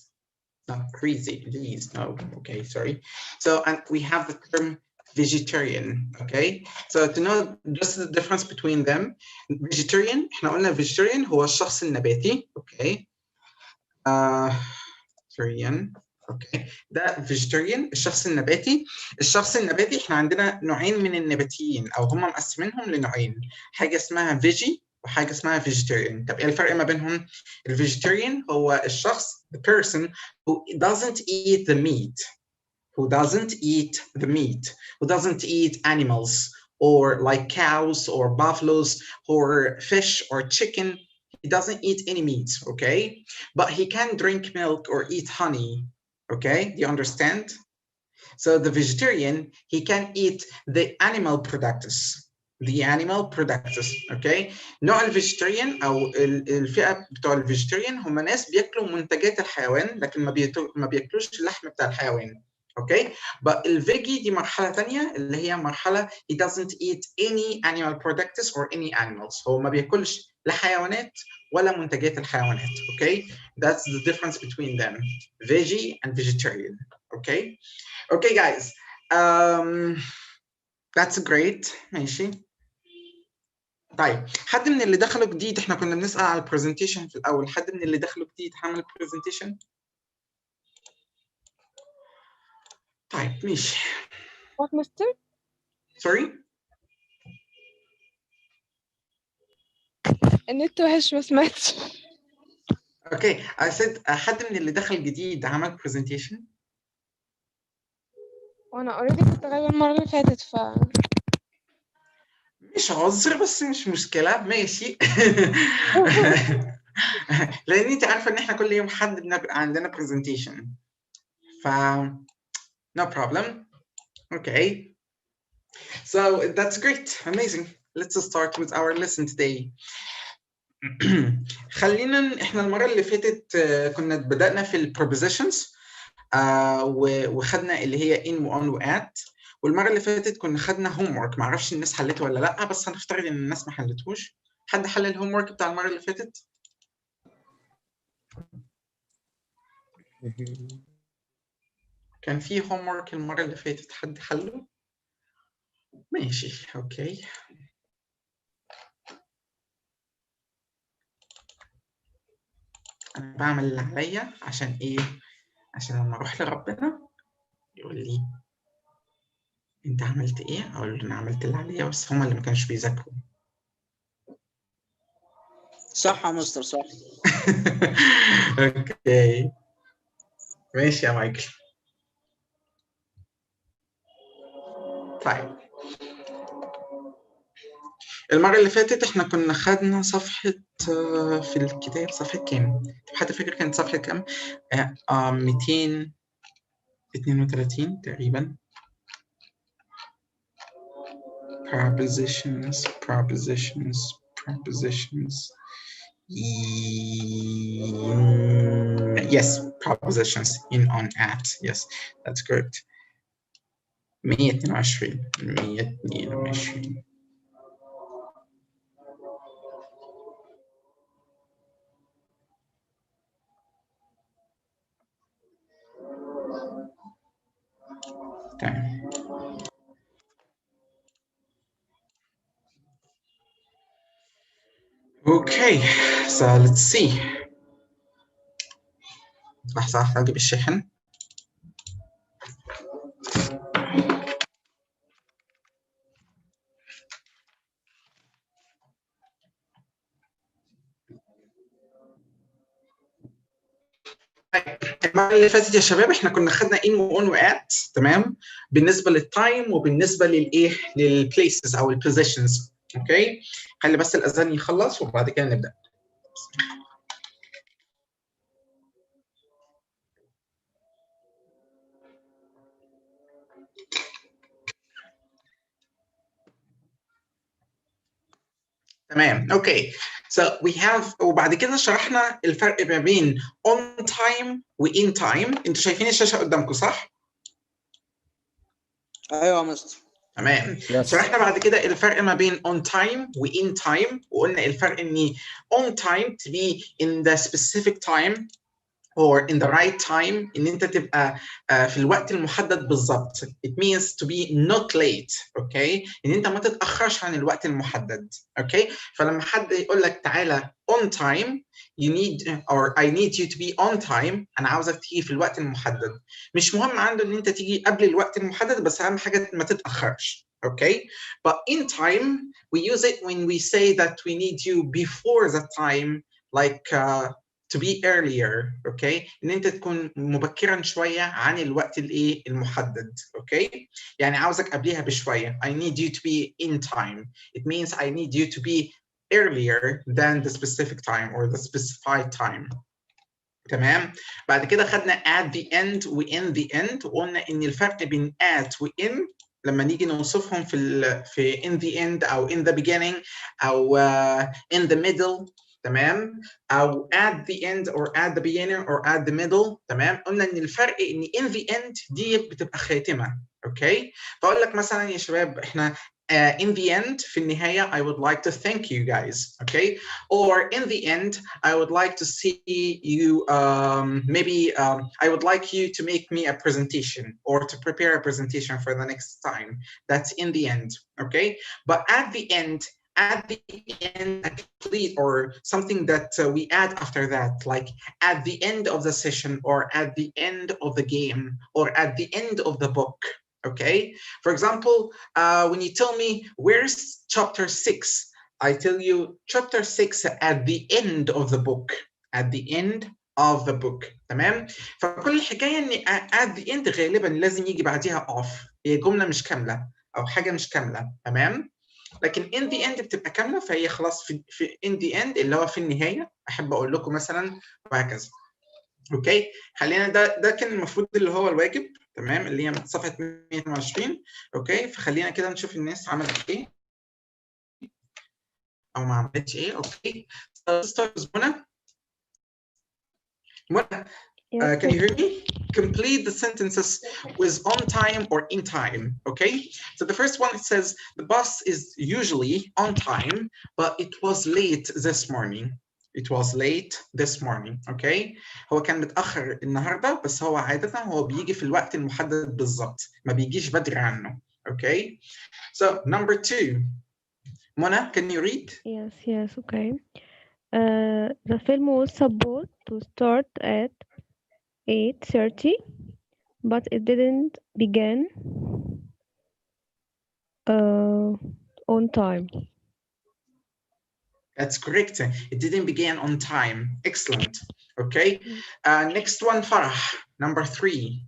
A: Not crazy, please. No. Okay, sorry. So and we have the term vegetarian. Okay, so to know just the difference between them, vegetarian. احنا قلنا vegetarian هو الشخص النباتي. Okay. vegetarian. اوكي، ده فيجيتيريان الشخص النباتي. الشخص النباتي احنا عندنا نوعين من النباتيين او هم مقسمينهم لنوعين، حاجه اسمها فيجي وحاجه اسمها فيجيتيريان. طب ايه الفرق ما بينهم؟ الفيجيتيريان هو الشخص the person who doesn't eat the meat, who doesn't eat animals or like cows or buffaloes or fish or chicken. He doesn't eat any meat, okay? But he can drink milk or eat honey, okay? Do you understand? So the vegetarian, he can eat the animal products. Okay. نوع الفيجيتيريان او الفئه بتوع الفيجيتيريان هم ناس بياكلوا منتجات الحيوان لكن ما بياكلوش اللحم بتاع الحيوان. اوكي، but الفيجي دي مرحله ثانيه اللي هي مرحله he doesn't eat any animal products or any animals. هو ما بياكلش لا حيوانات ولا منتجات الحيوانات. اوكي، that's the difference between them, veggie and vegetarian. Okay guys, that's great. ماشي. طيب حد من اللي دخلوا جديد، احنا كنا بنسأل على البرزنتيشن في الاول، حد من اللي دخلوا جديد عمل البرزنتيشن؟ طيب ماشي.
B: What, mister?
A: Sorry.
B: النت وحش ما سمعتش.
A: Okay, I said حد من اللي دخل جديد عمل presentation؟
B: وانا already كنت غايبة المرة اللي فاتت
A: مش عذر بس مش مشكلة، ماشي. لأن أنت عارفة إن إحنا كل يوم حد بنبقى عندنا presentation. ف no problem. Okay. So that's great, amazing. Let's start with our lesson today. خلينا احنا المره اللي فاتت كنا بدأنا في البروبوزيشنز وخدنا اللي هي in وon وات، والمره اللي فاتت كنا خدنا هوم ورك. ما اعرفش الناس حلته ولا لا، بس هنفترض ان الناس ما حلتهوش. حد حل الهوم ورك بتاع المره اللي فاتت؟ كان في هوم ورك المره اللي فاتت، حد حله؟ ماشي اوكي. انا بعمل اللي عليا عشان ايه؟ عشان لما اروح لربنا يقول لي انت عملت ايه؟ اقول له انا عملت اللي عليا بس هما اللي ما كانوش بيذاكروا.
E: صح يا مستر صح.
A: اوكي ماشي يا مايكل. طيب المرة اللي فاتت احنا كنا خدنا صفحة في الكتاب صفحة كام؟ حد فاكر كانت صفحة كام؟ 232 تقريبا. Prepositions. Yes, prepositions in, on, at. Yes, that's correct. 122. تمام. Okay, so let's see. لحظة أجيب الشاحن. المرة اللي فاتت يا شباب احنا كنا خدنا in و on و at تمام بالنسبة للتايم وبالنسبة للايه للبليسز أو البوزيشنز. اوكي خلي بس الأذان يخلص وبعد كده نبدأ. تمام اوكي so we have وبعد كده شرحنا الفرق ما بين on time و in time. انتوا شايفين الشاشة قدامكم صح؟
E: ايوه يا مستر.
A: تمام
D: Yes.
A: شرحنا بعد كده الفرق ما بين on time و in time وقلنا الفرق ان on time to be in the specific time or in the right time ان انت تبقى في الوقت المحدد بالظبط. It means to be not late. اوكي ان انت ما تتاخرش عن الوقت المحدد. اوكي فلما حد يقول لك تعالى on time you need or I need you to be on time انا عاوزك تيجي في الوقت المحدد. مش مهم عنده ان انت تيجي قبل الوقت المحدد بس اهم حاجه ما تتاخرش. اوكي but in time we use it when we say that we need you before the time like to be earlier. اوكي ان انت تكون مبكرا شويه عن الوقت الايه المحدد. اوكي يعني عاوزك قبلها بشويه. I need you to be in time. It means I need you to be earlier than the specific time or the specified time. تمام بعد كده خدنا at the end و in the end وقلنا ان الفرق بين at و in لما نيجي نوصفهم في in the end او in the beginning او in the middle تمام او at the end or at the beginning or at the middle. تمام قلنا ان الفرق ان in the end دي بتبقى خاتمه. اوكي فاقول لك مثلا يا شباب احنا in the end في النهايه I would like to thank you guys. Okay or in the end I would like to see you maybe I would like you to make me a presentation or to prepare a presentation for the next time. That's in the end. Okay but at the end a complete or something that we add after that like at the end of the session or at the end of the game or at the end of the book. Okay for example when you tell me where's chapter 6 I tell you chapter 6 at the end of the book. At the end of the book. تمام فكل الحكايه ان at the end غالبا لازم يجي بعديها off. هي جمله مش كامله او حاجه مش كامله. تمام لكن in the end بتبقى كامله فهي خلاص في in the end اللي هو في النهايه احب اقول لكم مثلا وهكذا. اوكي خلينا ده كان المفروض اللي هو الواجب. تمام اللي هي صفحه 122. اوكي فخلينا كده نشوف الناس عملت ايه او ما عملتش ايه. اوكي منى
B: Yes,
A: can you hear me? Complete the sentences with on time or in time. Okay so the first one it says the bus is usually on time but it was late this morning. It was late this morning. Okay هو كان متأخر النهارده بس هو عادة هو بيجي في الوقت المحدد بالظبط ما بيجيش بدري عنه. Okay so number 2 Mona can you read?
G: Yes, okay. The film was supposed to start at 8:30, but it didn't begin On time.
A: That's correct. It didn't begin on time. Excellent. Okay. Next one, Farah, number 3.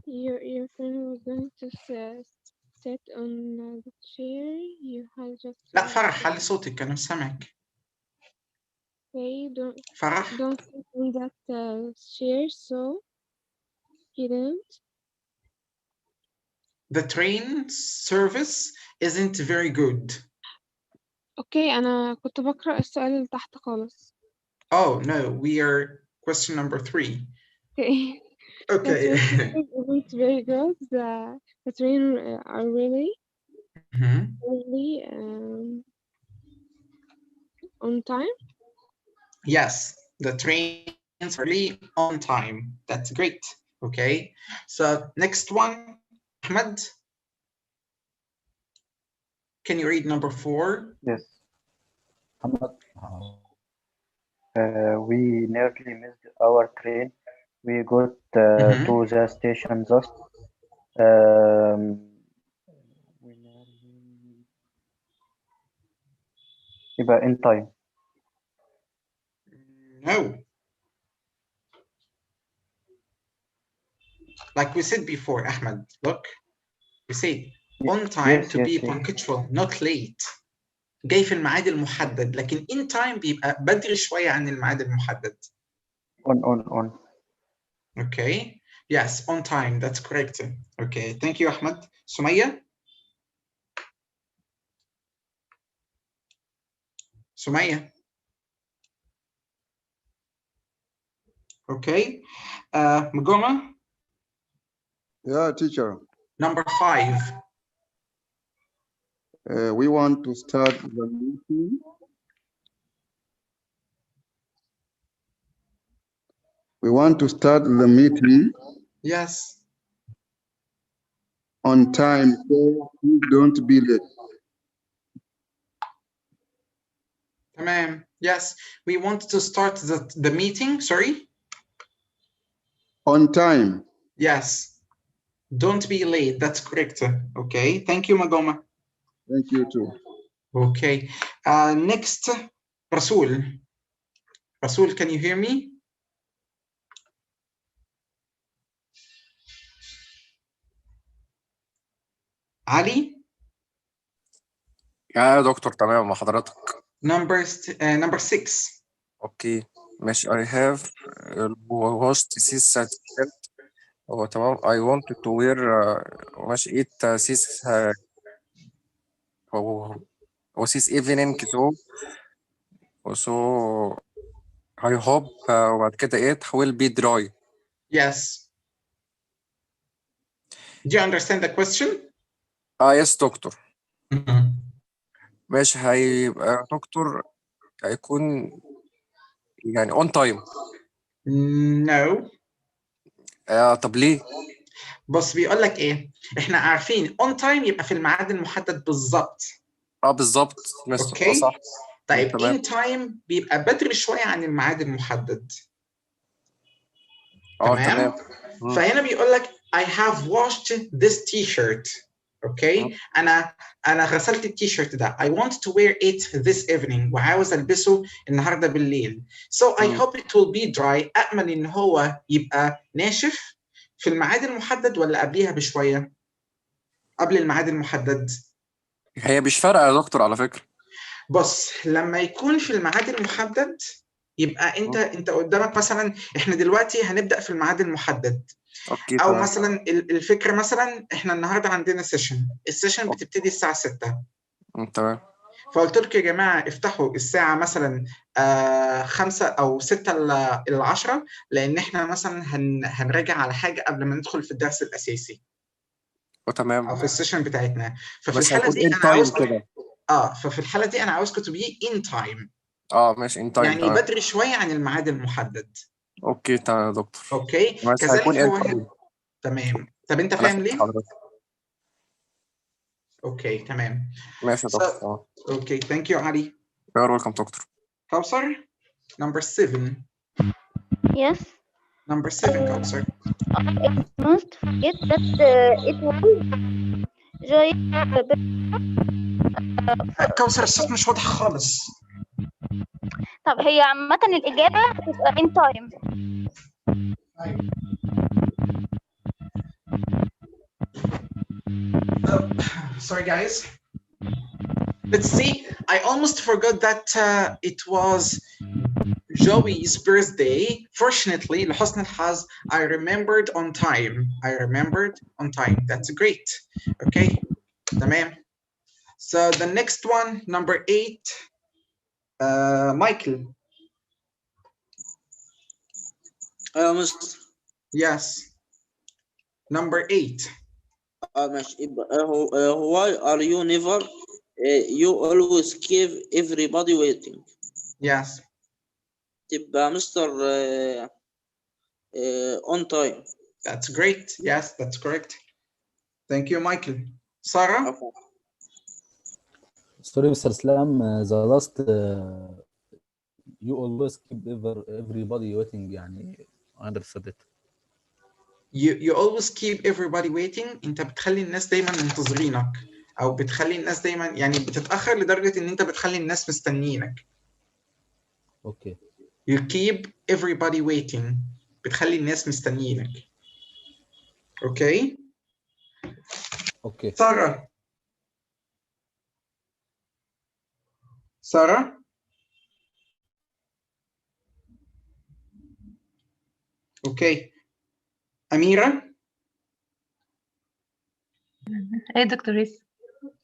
B: Your friend was going to sit on the chair. You had just
A: لا فرح علي صوتك أنا سامعك.
B: say
A: فرح.
B: don't sit on that chair, so he didn't.
A: The train service isn't very good.
B: اوكي أنا كنت بقرأ السؤال اللي تحت خالص.
A: Oh no, we are question number 3.
B: Okay.
A: Okay.
B: The train isn't very good. The train are really on time.
A: Yes, the trains are really on time. That's great. Okay. So next one, Ahmed. Can you read number 4?
H: Yes. We nearly missed our train. We got to the station just. يبقى in time.
A: No. Like we said before, Ahmed, look. We said on time to be punctual, not late. جاي في الميعاد المحدد، لكن in time بيبقى بدري شوية عن الميعاد المحدد.
H: On.
A: Okay. Yes, on time. That's correct. Okay. Thank you, Ahmed. Sumaya? Sumaya? Okay. Magoma?
C: Yeah, teacher.
A: Number 5.
C: We want to start the meeting. We want to start the meeting.
A: Yes.
C: On time, so please don't be late.
A: Tamam. Yes. We want to start the meeting. Sorry?
C: On time.
A: Yes. Don't be late. That's correct. Okay. Thank you, Magoma.
C: Thank you too.
A: Okay. Next, Rasul. Rasul, can you hear me? Ali?
I: يا دكتور تمام مع حضرتك.
A: Number 6.
I: اوكي ماشي. I have watched this certificate. هو تمام. I wanted to wear ماشي eat this هو this evening so I hope وبعد كده it will be dry.
A: Yes. Do you understand the question?
I: yes دكتور. ماشي. هيبقى دكتور هيكون يعني on time.
A: No.
I: طب ليه؟
A: بص بيقول لك ايه؟ احنا عارفين on time يبقى في الميعاد المحدد بالظبط.
I: بالظبط مستر.
A: اوكي.
I: صح.
A: طيب
I: تمام.
A: in time بيبقى بدري شويه عن الميعاد المحدد.
I: تمام.
A: فهنا بيقول لك I have washed this t-shirt. اوكي. انا غسلت التيشيرت ده. I want to wear it this evening. وعاوز البسه النهارده بالليل. So I hope it will be dry. أأمل إن هو يبقى ناشف في الميعاد المحدد ولا قبليها بشوية؟ قبل الميعاد المحدد.
I: هي مش فارقة يا دكتور على فكرة.
A: بص لما يكون في الميعاد المحدد يبقى انت قدامك مثلا احنا دلوقتي هنبدأ في الميعاد المحدد.
I: اوكي.
A: او
I: تمام.
A: مثلا الفكرة مثلا احنا النهارده عندنا سيشن. السيشن بتبتدي الساعة 6.
I: تمام.
A: فقلت لكم يا جماعة افتحوا الساعة مثلا 5 أو 6 إلى 10 لأن إحنا مثلا هنراجع على حاجة قبل ما ندخل في الدرس الأساسي.
I: تمام.
A: أو في السيشن بتاعتنا. ففي
I: بس
A: الحالة
I: هيكون
A: دي
I: in
A: أنا عاوزكم
I: كده.
A: ففي الحالة دي أنا عاوزكم تبقي in time.
I: ماشي in time.
A: يعني
I: تمام.
A: بدري شوية عن الميعاد المحدد.
I: اوكي تمام يا دكتور.
A: أوكي.
I: بس
A: كذلك
I: هيكون
A: هو
I: in time.
A: تمام. طب أنت
I: أنا
A: فاهم
I: فهمت
A: ليه؟
I: حضرتك.
A: أوكي تمام.
I: ماشي يا دكتور.
A: Okay, thank you, Ali.
I: You're welcome, doctor.
A: Kausar, number 7.
F: Yes.
A: Number 7, Kausar.
F: I must forget that it was giant.
A: كوثر الصوت مش واضح خالص.
F: طب هي عامة الإجابة هتبقى in time.
A: Sorry guys. Let's see. I almost forgot that it was Joey's birthday. Fortunately, لحسن الحظ, I remembered on time. I remembered on time. That's great. Okay. تمام. So the next one, number 8. Michael.
E: مستر.
A: Yes. Number 8.
E: ماشي يبقى why are you never you always keep everybody waiting.
A: Yes.
E: تبقى مستر on time.
A: That's great. Yes, that's correct. Thank you, Michael. Sarah?
D: Sorry, Mr. Islam. The last you always keep everybody waiting. يعني I understood it.
A: You always keep everybody waiting. انت بتخلي الناس دايما منتظرينك او بتخلي الناس دايما يعني بتتاخر لدرجه ان انت بتخلي الناس مستنيينك.
D: Okay.
A: You keep everybody waiting. بتخلي الناس مستنيينك. Okay.
D: Okay.
A: Sarah. Sarah? Okay. Amira?
J: Hey, Dr. Reese.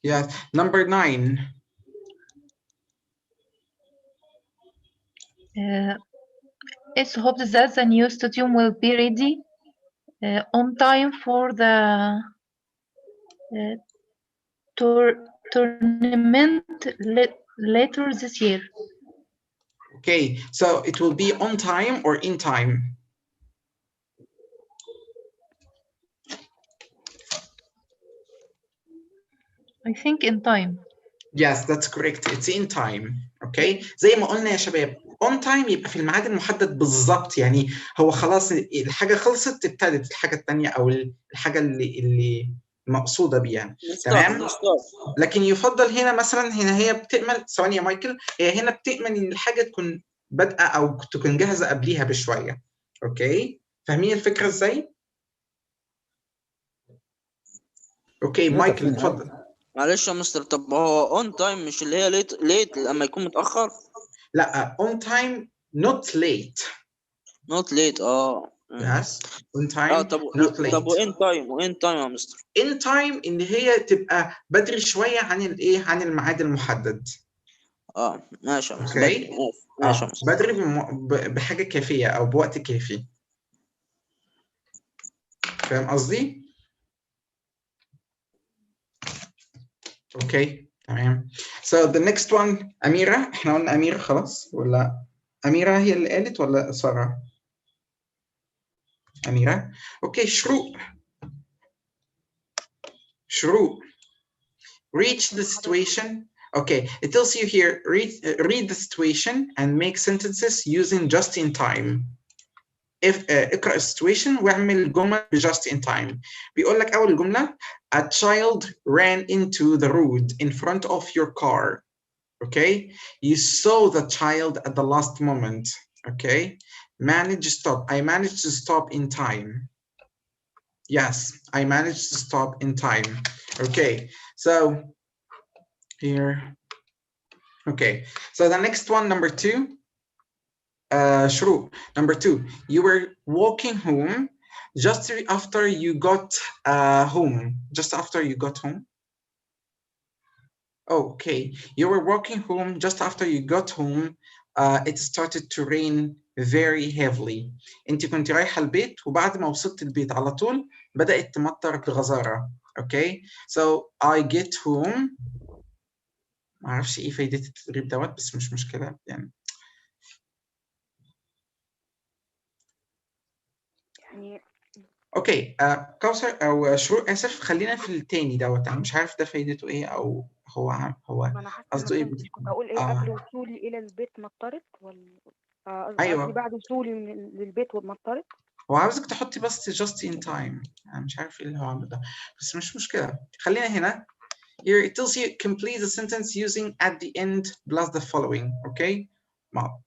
A: Yes. Number 9.
J: It's hoped that the new stadium will be ready on time for the tournament later this year.
A: Okay. So it will be on time or in time?
J: I think in time.
A: Yes, that's correct. It's in time. Okay. زي ما قلنا يا شباب, on time يبقى في الميعاد المحدد بالظبط. يعني هو خلاص الحاجة خلصت, ابتدت الحاجة التانية أو الحاجة اللي مقصودة بيها. تمام. لكن يفضل هنا مثلا, هنا هي بتأمل, ثواني يا مايكل, هي هنا بتأمل إن الحاجة تكون بادئة أو تكون جاهزة قبليها بشوية. أوكي. فاهمين الفكرة إزاي؟ أوكي مايكل اتفضل.
E: معلش يا مستر, طب هو on time مش اللي هي late لما يكون متأخر؟
A: لا, on time not late.
E: not late.
A: Yes, on time not late.
E: طب وin time يا مستر؟
A: in time ان هي تبقى بدري شويه عن الايه, عن الميعاد المحدد.
E: ماشي يا مستر.
A: اوكي.
E: ماشي يا مستر.
A: بدري بحاجه كافيه او بوقت كافي. فاهم قصدي؟ اوكي تمام. So the next one, أميرة. احنا قلنا أميرة خلاص ولا أميرة هي اللي قالت ولا سارة؟ أميرة. اوكي. شروق. شروق. Reach the situation. Okay, it tells you here, read the situation and make sentences using just in time. If اقرأ السيتويشن واعمل جمل just in time. بيقول لك أول جملة, a child ran into the road in front of your car. Okay, you saw the child at the last moment. Okay, I managed to stop in time. Yes, I managed to stop in time. Okay, so here. Okay, so the next one, number 2. Shuru, number 2. You were walking home just after you got home. Just after you got home. Okay, you were walking home just after you got home. It started to rain very heavily. انت كنت رايحة البيت وبعد ما وصلت البيت على طول بدأت تمطر بغزارة. Okay, so I get home. ما اعرفش ايه فايدة التدريب دوت, بس مش مشكلة يعني. اوكي. كوثر او شروق, اسف, خلينا في التاني دوت. انا مش عارف ده فايدته ايه او هو قصده ايه.
K: كنت اقول ايه قبل وصولي الى البيت مطرت ولا قصدي
A: ايوه
K: بعد وصولي للبيت ومطرت.
A: هو عاوزك تحطي بس just in time. أنا مش عارف إيه اللي هو عامله ده، بس مش مشكلة. خلينا هنا. Here it tells you complete the sentence using at the end plus the following. Okay. ما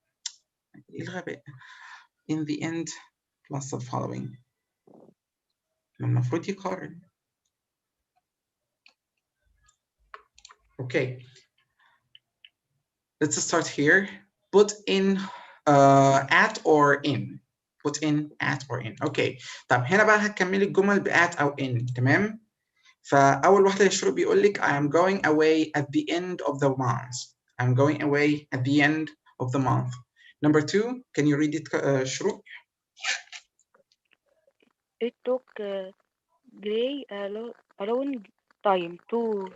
A: إيه الغباء. In the end plus the following. المفروض يقارن. Okay. Let's start here. Put in at or in. Put in at or in. Okay. طب هنا بقى هتكملي الجمل ب at أو in. تمام؟ فأول واحدة يا شروق بيقول لك I am going away at the end of the month. I'm going away at the end of the month. Number 2, can you read it, شروق?
G: It took Gray a long time to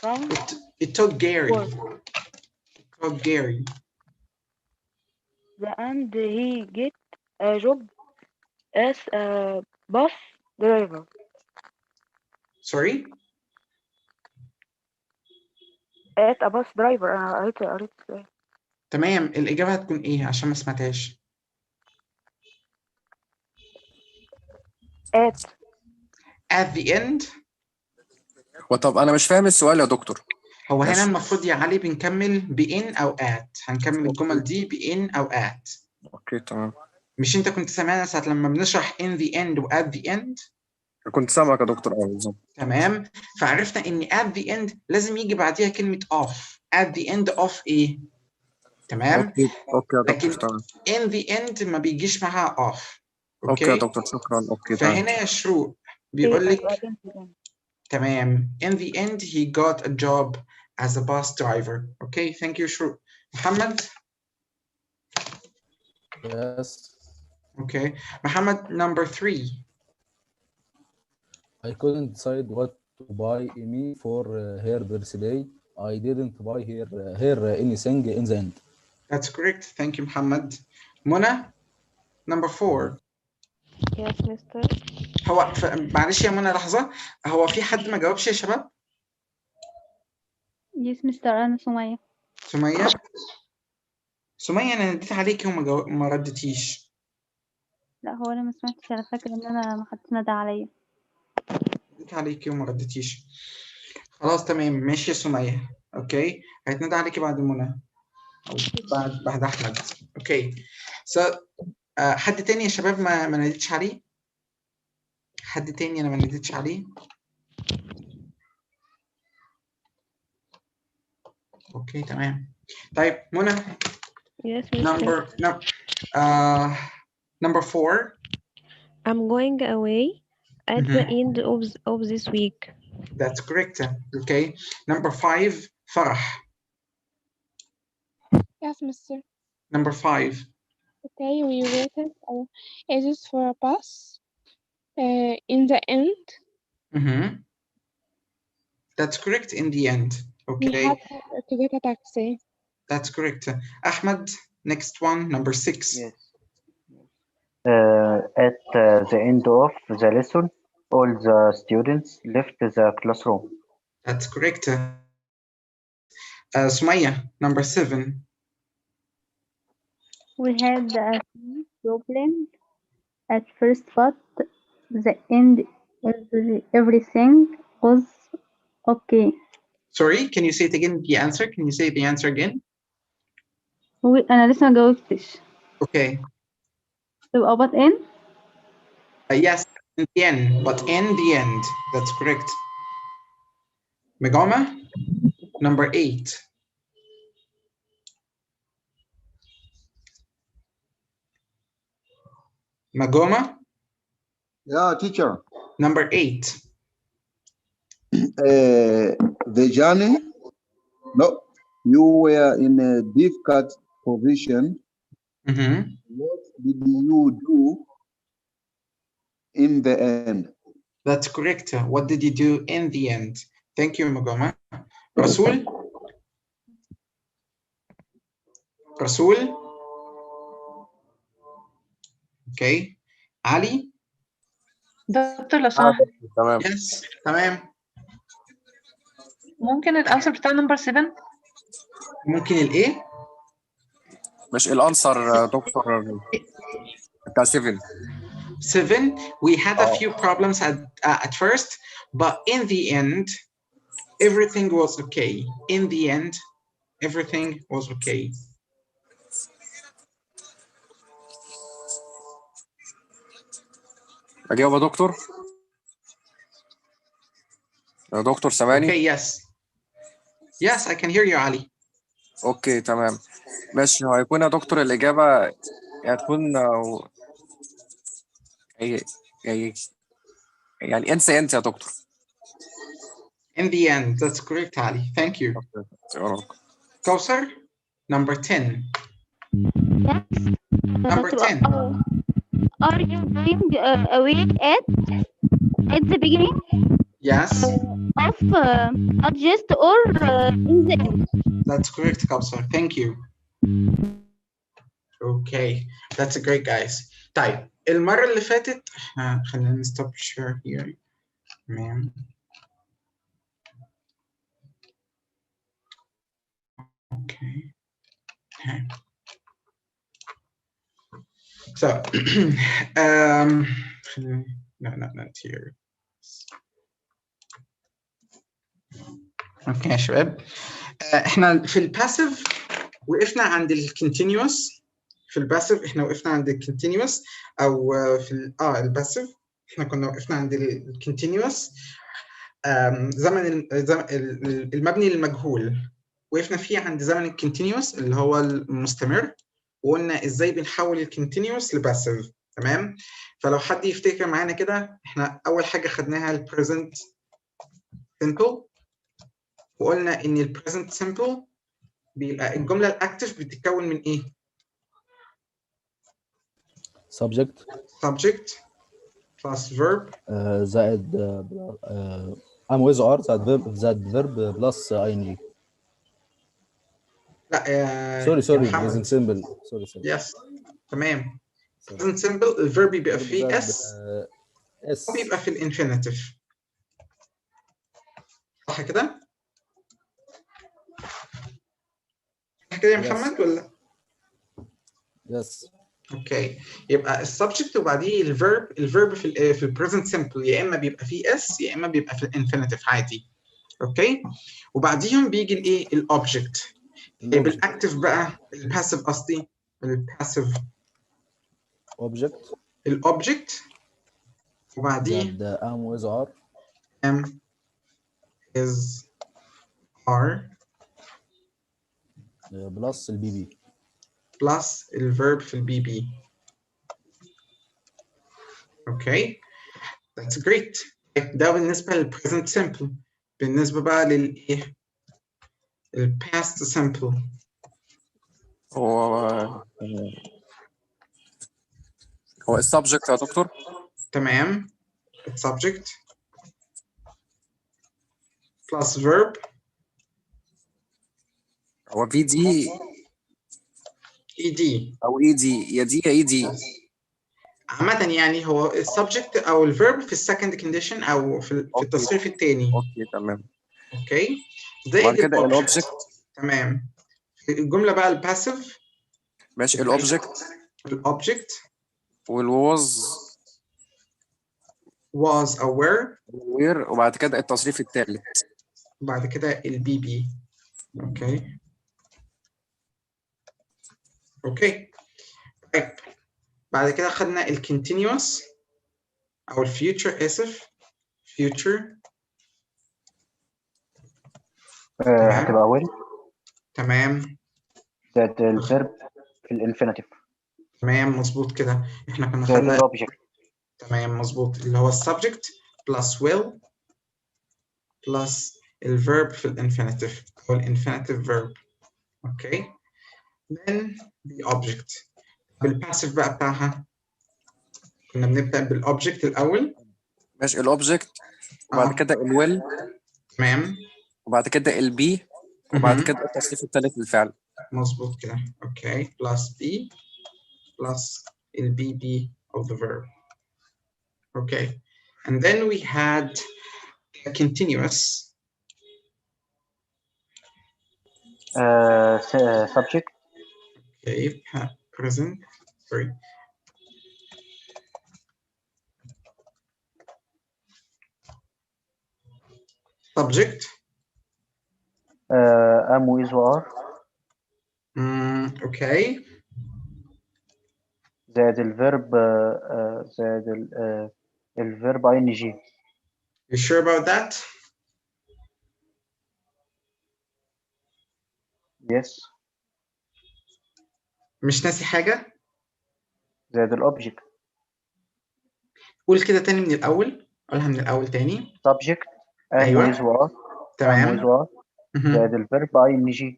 G: find
A: It took Gary.
G: work.
A: It took Gary.
G: And he get a job as a bus driver.
A: Sorry?
G: At a bus driver. أنا قريت
A: تمام، الإجابة هتكون إيه عشان ما سمعتهاش؟ At the end.
I: وطب أنا مش فاهم السؤال يا دكتور.
A: هو هنا المفروض يا علي بنكمل بإن أو at. هنكمل الجمل دي بإن أو at.
I: أوكي تمام.
A: مش أنت كنت سامعنا ساعة لما بنشرح in the end و at the end؟
I: كنت سامعك يا دكتور. بالظبط.
A: تمام، فعرفنا إن at the end لازم يجي بعديها كلمة of. At the end of إيه؟ تمام؟
I: أوكي يا دكتور.
A: لكن
I: تمام.
A: in the end ما بيجيش معاها of.
I: أوكي يا دكتور، شكرا. أوكي تمام.
A: فهنا يا شروق بيقول لك تمام. In the end he got a job as a bus driver. Okay, thank you شروق. محمد.
D: Yes.
A: Okay, Muhammad, number 3.
D: I couldn't decide what to buy me for her birthday. I didn't buy her anything in the end.
A: That's correct. Thank you, Muhammad. Mona, number 4.
B: Yes, mister.
A: هو معلش يا منى لحظة، هو في حد ما جاوبش يا شباب؟
F: Yes, mister. أنا سمية.
A: سمية أنا نديت عليكي وما ردتيش.
F: لا هو أنا ما سمعتش، أنا فاكرة إن أنا ما حدش ندى عليا.
A: نديت عليكي وما ردتيش. خلاص تمام ماشي يا سمية. أوكي، هيتندى عليكي بعد منى أو بعد أحمد. أوكي. حد تاني يا شباب ما ناديتش عليه؟ حد تاني أنا ما ناديتش عليه؟ أوكي تمام. طيب منى.
G: Yes,
A: number 4.
G: I'm going away at the end of this week.
A: That's correct. Okay. Number 5, Farah.
B: Yes, mister.
A: Number 5.
B: Okay, we waited ages for a bus. In the end.
A: That's correct. In the end. Okay.
B: We had to get a taxi.
A: That's correct. Ahmed, next one, number 6.
H: Yes. At the end of the lesson, all the students left the classroom.
A: That's correct. Sumaya, number 7.
F: We had a problem at first, but the end everything was okay.
A: Sorry, can you say it again? The answer? Can you say the answer again?
F: أنا لسه ما جاوبتش.
A: Okay.
F: تبقى but in?
A: Yes, in the end, but in the end. That's correct. Megama, number 8. Magoma?
C: Yeah, teacher.
A: Number 8.
C: The journey. No, you were in a difficult position. What did you do in the end?
A: That's correct. What did you do in the end? Thank you, Magoma. Rasul? Rasul? Okay. Ali?
J: دكتور لو سمحت.
I: تمام.
A: Yes, تمام.
J: ممكن الانسر بتاع نمبر 7؟
A: ممكن الايه؟
I: مش الانسر دكتور بتاع 7.
A: 7, we had a few problems at first, but in the end, everything was okay. In the end, everything was okay.
I: اجاوب يا دكتور؟ يا دكتور سامعني؟
A: Okay, yes. Yes, I can hear you, Ali.
I: اوكي تمام ماشي. هيكون يا دكتور الاجابه هتكون يعني يعني انسى انت يا دكتور.
A: In the end, that's correct, Ali. Thank you. Kausar, number 10.
F: Yes.
A: Number 10.
F: Are you going away at the beginning?
A: Yes.
F: Of not just or in the end?
A: That's correct, Kausar. Thank you. Okay, that's a great, guys. طيب المرة اللي فاتت خلينا stop share here. تمام. Okay. So, no, not here. اوكي يا شباب، احنا في الباسيف وقفنا عند الكونتينوس. في الباسيف احنا وقفنا عند الكونتينوس، او في الباسيف احنا كنا وقفنا عند الكونتينوس، زمن المبني للمجهول وقفنا فيه عند زمن الكونتينوس اللي هو المستمر، وقلنا ازاي بنحول الكونتينوس لباسيف. تمام. فلو حد يفتكر معانا كده، احنا اول حاجه خدناها البريزنت سمبل، وقلنا ان البريزنت سمبل بيبقى الجمله الاكتف بتتكون من ايه؟
D: subject
A: plus verb
D: زائد am with or زائد verb plus ing.
A: لا
D: سوري
A: محمد.
D: present simple. سوري
A: يس تمام. present simple الفيرب بيبقى فيه اس وبيبقى في الانفينيتيف، صح كده؟ صح كده يا محمد ولا؟
D: يس.
A: اوكي، يبقى السبجكت وبعديه الفيرب في البريزنت سمبل يا اما بيبقى فيه اس يا اما بيبقى في الانفينيتيف عادي. اوكي، وبعديهم بيجي الايه؟ الاوبجكت. طيب الاكتف بقى، الباسيف قصدي، الباسيف
D: object
A: الاوبجكت وبعديه
D: am with or
A: am is are
D: بلس البي بي
A: بلس الفيرب في البي بي. اوكي، that's great. ده بالنسبه للبريزنت سمبل. بالنسبه بقى للايه؟ الباست سمبل.
I: هو السبجكت يا دكتور؟
A: تمام. subject plus verb.
I: هو في دي
A: ed
I: او اي دي، يا دي يا اي دي.
A: عامة يعني هو السبجكت او الفيرب في السكند كونديشن او في التصريف الثاني.
I: اوكي تمام.
A: اوكي، زائد
I: كده الاوبجكت.
A: تمام. الجملة بقى الباسيف
I: ماشي. الاوبجكت والواز
A: was aware
I: وبعد كده التصريف الثالث،
A: بعد كده البي بي. اوكي اوكي طيب بعد كده خدنا الكونتينوس او الفيوتشر، اسف فيوتشر.
H: هتبقى ويل
A: تمام.
H: زائد الفيرب في الانفينيتيف.
A: تمام مظبوط كده. احنا كنا
H: زائد
A: خدنا
H: الاوبجكت.
A: تمام مظبوط، اللي هو السبجكت plus will plus الفيرب في الانفينيتيف او الانفينيتيف فيرب. اوكي، then the object. بالباسيف بقى بتاعها كنا بنبدأ بالاوبجكت الاول.
I: ماشي. الاوبجكت وبعد كده الويل.
A: تمام.
I: وبعد كده البي وبعد كده التصريف الثالث للفعل.
A: مظبوط كده. اوكي، plus b plus البي بي of the verb. Okay, and then we had a continuous
H: subject.
A: Okay, present. Sorry. subject.
H: am و is و are.
A: Okay.
H: زائد الفيرب زائد الفيرب ing.
A: You sure about that?
H: Yes.
A: مش ناسي حاجة؟
H: زائد الأوبجكت.
A: قول كده تاني من الأول، قولها من الأول تاني.
H: subject am
A: أيوه
H: و is و are. am و
A: تمام.
H: is و are. زائد الفيرب ing.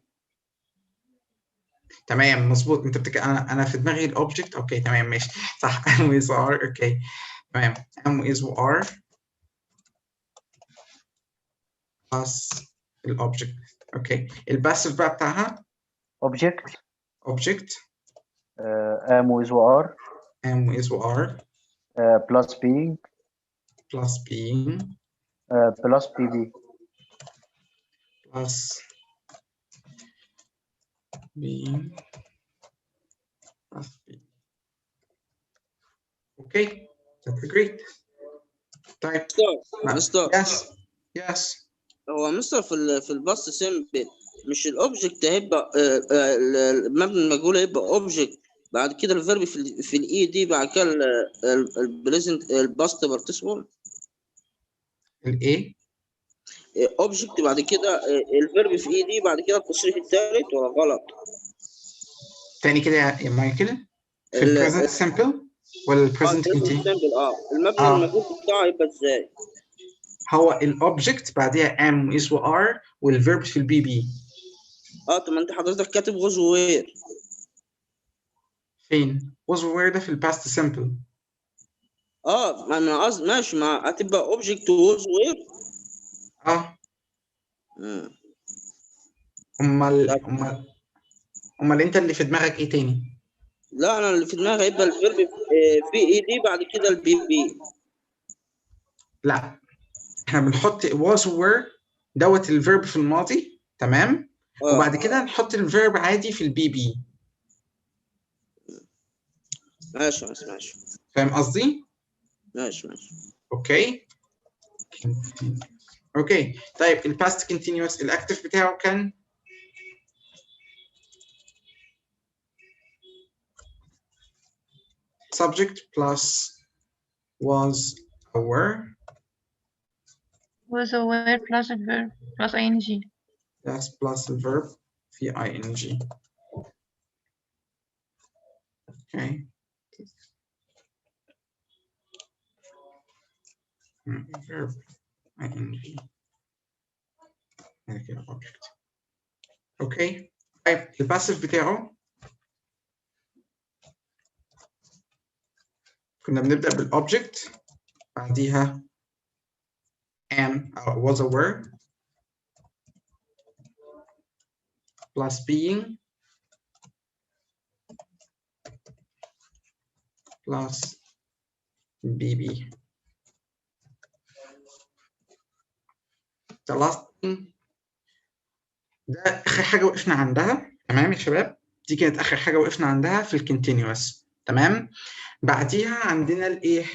A: تمام مظبوط. انت انا في دماغي الاوبجكت. اوكي تمام ماشي صح. am is are. اوكي تمام. am is are plus الاوبجكت. اوكي الباسف بقى بتاعها
H: object
A: object
H: am و is و are.
A: am is are
H: plus being
A: plus being
H: plus bb.
A: plus being plus being. Okay that's great. طيب
E: مستر
A: yes yes.
E: هو مستر في الباست سيمبل مش الاوبجكت هيبقى المبني المجهول هيبقى اوبجكت، بعد كده الفيرب في الاي دي، بعد كده البريزنت الباست بارتيسيبل
A: الايه
E: اوبجكت، بعد كده الفيرب في اي دي، بعد كده التصريف الثالث، ولا غلط؟
A: تاني كده يا مايكل. في البريزنت سيمبل ولا البريزنت
E: سيمبل المبني المجهول بتاعه هيبقى ازاي؟
A: هو الاوبجكت بعديها am is و are والفيرب في البي بي.
E: طب ما انت حضرتك كاتب was وير.
A: فين was where ده في الباست سيمبل.
E: ما انا قصدي ماشي، ما هتبقى اوبجكت was وير.
A: امال انت اللي في دماغك ايه تاني؟
E: لا انا اللي في دماغي هيبقى الفيرب في اي دي، بعد كده البي بي.
A: لا احنا بنحط was were دوت الفيرب في الماضي تمام. وبعد كده نحط الفيرب عادي في البي بي.
E: ماشي.
A: فاهم قصدي؟
E: ماشي.
A: اوكي اوكي. طيب الباست continuous الاكتف بتاعه كان subject plus was aware
J: was aware plus a verb plus ing.
A: yes plus الفيرب في ing. اوكي verb ing كده object. اوكي طيب الباسف بتاعه كنا بنبدأ بالobject بعديها am أو was aware plus being plus bb. the last thing ده آخر حاجة وقفنا عندها تمام يا شباب. دي كانت آخر حاجة وقفنا عندها في الكونتينوس تمام. بعديها عندنا الايه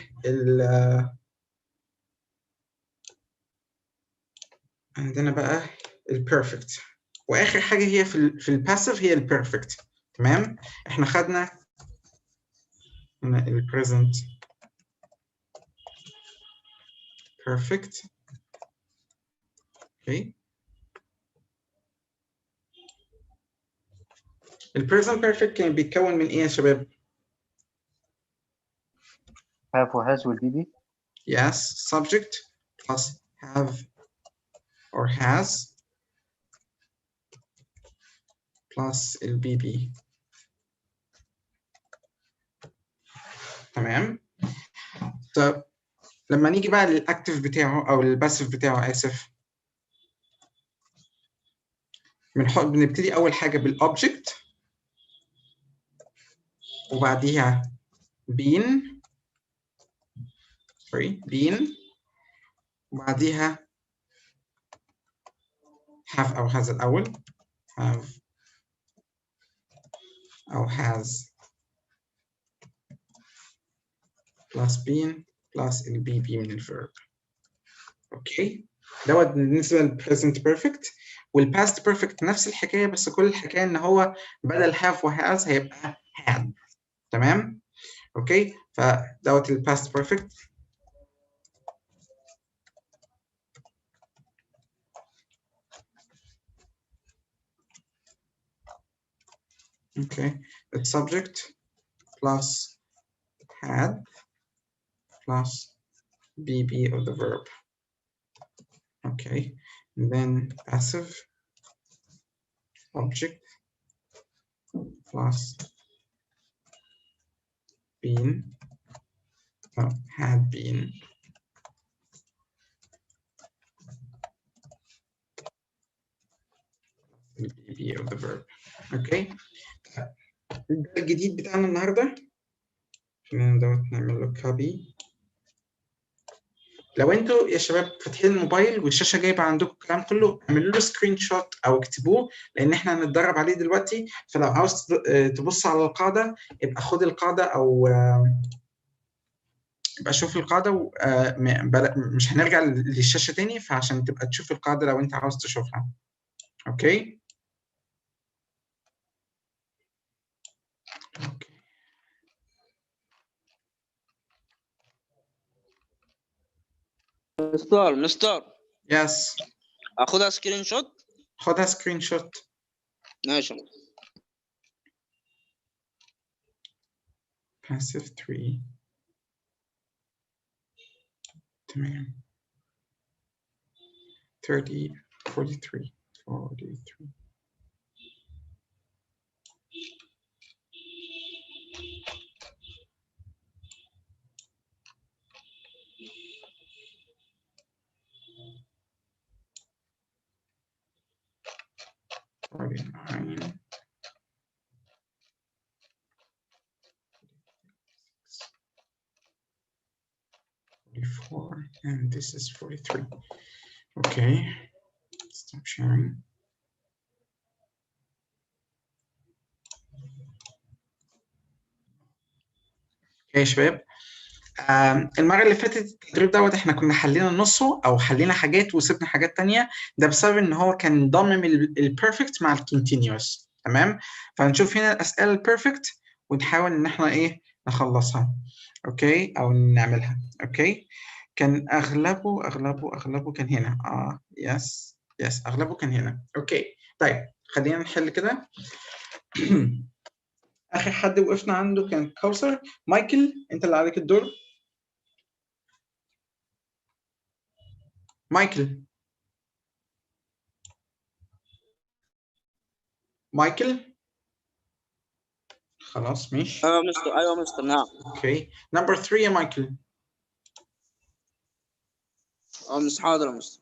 A: عندنا بقى البيرفكت. واخر حاجه هي في الباسيف هي البيرفكت تمام. احنا خدنا هنا البريزنت بيرفكت. اوكي البريزنت بيرفكت كان بيتكون من ايه يا شباب؟
H: have و has والبي بي.
A: yes subject plus have or has plus البي بي تمام. طب لما نيجي بقى للاكتف بتاعه او الباسيف بتاعه اسف، بنبتدي اول حاجه بالاوبجكت وبعديها been وبعديها have أو has الأول have أو has plus been plus ال be من الverb. أوكي دوت بالنسبه للبريزنت بيرفكت. والباست بيرفكت نفس الحكايه، بس كل الحكايه ان هو بدل have وهاز هيبقى had. تمام؟ اوكي، فدوت الباست بيرفكت. Okay, the subject plus had plus BB of the verb. Okay, and then passive object plus been, had been, BB of the verb. Okay, ده الجديد بتاعنا النهارده. خلينا دوت نعمل له كوبي. لو انتوا يا شباب فاتحين الموبايل والشاشه جايبه عندكم الكلام كله، اعملوا له سكرين شوت او اكتبوه، لان احنا هنتدرب عليه دلوقتي. فلو عاوز تبص على القاعده، يبقى خد القاعده او يبقى شوف القاعده، مش هنرجع للشاشه تاني، فعشان تبقى تشوف القاعده لو انت عاوز تشوفها. اوكي.
E: مستر
A: يس.
E: اخدها سكرين شوت.
A: خدها سكرين شوت.
E: ماشي.
A: passive 3. تمام. 30 43 43. And this is 43. Okay, stop sharing. يا شباب، المرة اللي فاتت التدريب دوت احنا كنا حلينا نصه او حلينا حاجات وسبنا حاجات تانية. ده بسبب ان هو كان ضامم البيرفكت مع الكونتينيوس. تمام، فهنشوف هنا الاسئله البيرفكت ونحاول ان احنا ايه نخلصها. اوكي، او نعملها. اوكي، كان اغلبه كان هنا. يس اغلبه كان هنا. اوكي، طيب خلينا نحل كده. اخر حد وقفنا عنده كان كوثر. مايكل، انت اللي عليك الدور. مايكل. خلاص ماشي.
E: ايوه مستر، ايوه مستر، نعم.
A: اوكي، نمبر 3 يا مايكل.
E: مش حاضر يا مستر.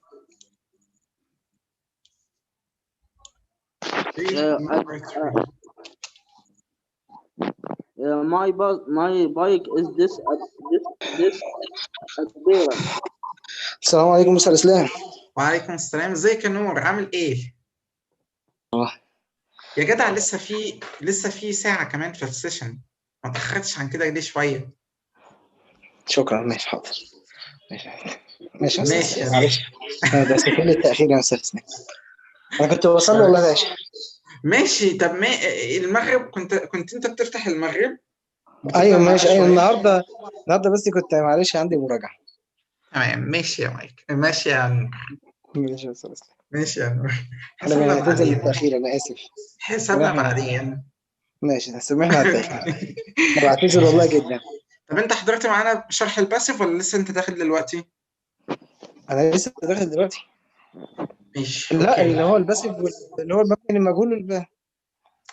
E: my bike is this
K: السلام عليكم مستر اسلام.
A: وعليكم السلام، ازيك يا نور، عامل ايه؟ يا جدع لسه في ساعة كمان في السيشن، ما تأخرتش عن كده ليه شوية؟
K: شكرا، ماشي حاضر. ماشي
A: ماشي يا
K: معلش، ده سكين التأخير يا مستر اسلام، انا كنت بصلي والله يا باشا.
A: ماشي، طب ما المغرب كنت انت بتفتح المغرب؟
K: ايوه ماشي، ايوه النهارده بس كنت معلش عندي مراجعة.
A: تمام، ماشي يا مايك، ماشي يا نور.
K: ماشي يا مستر اسلام.
A: ماشي يا نور،
K: حسابنا هتنزل بالتأخير، انا اسف.
A: حسابنا بعدين.
K: ماشي، سامحنا على التأخير. انا بعتذر والله جدا.
A: طب انت حضرت معانا شرح الباسيف ولا لسه انت داخل دلوقتي؟
K: انا لسه داخل دلوقتي.
A: ماشي.
K: لا
A: أوكي.
K: اللي هو الباسيف اللي هو المبني المجهول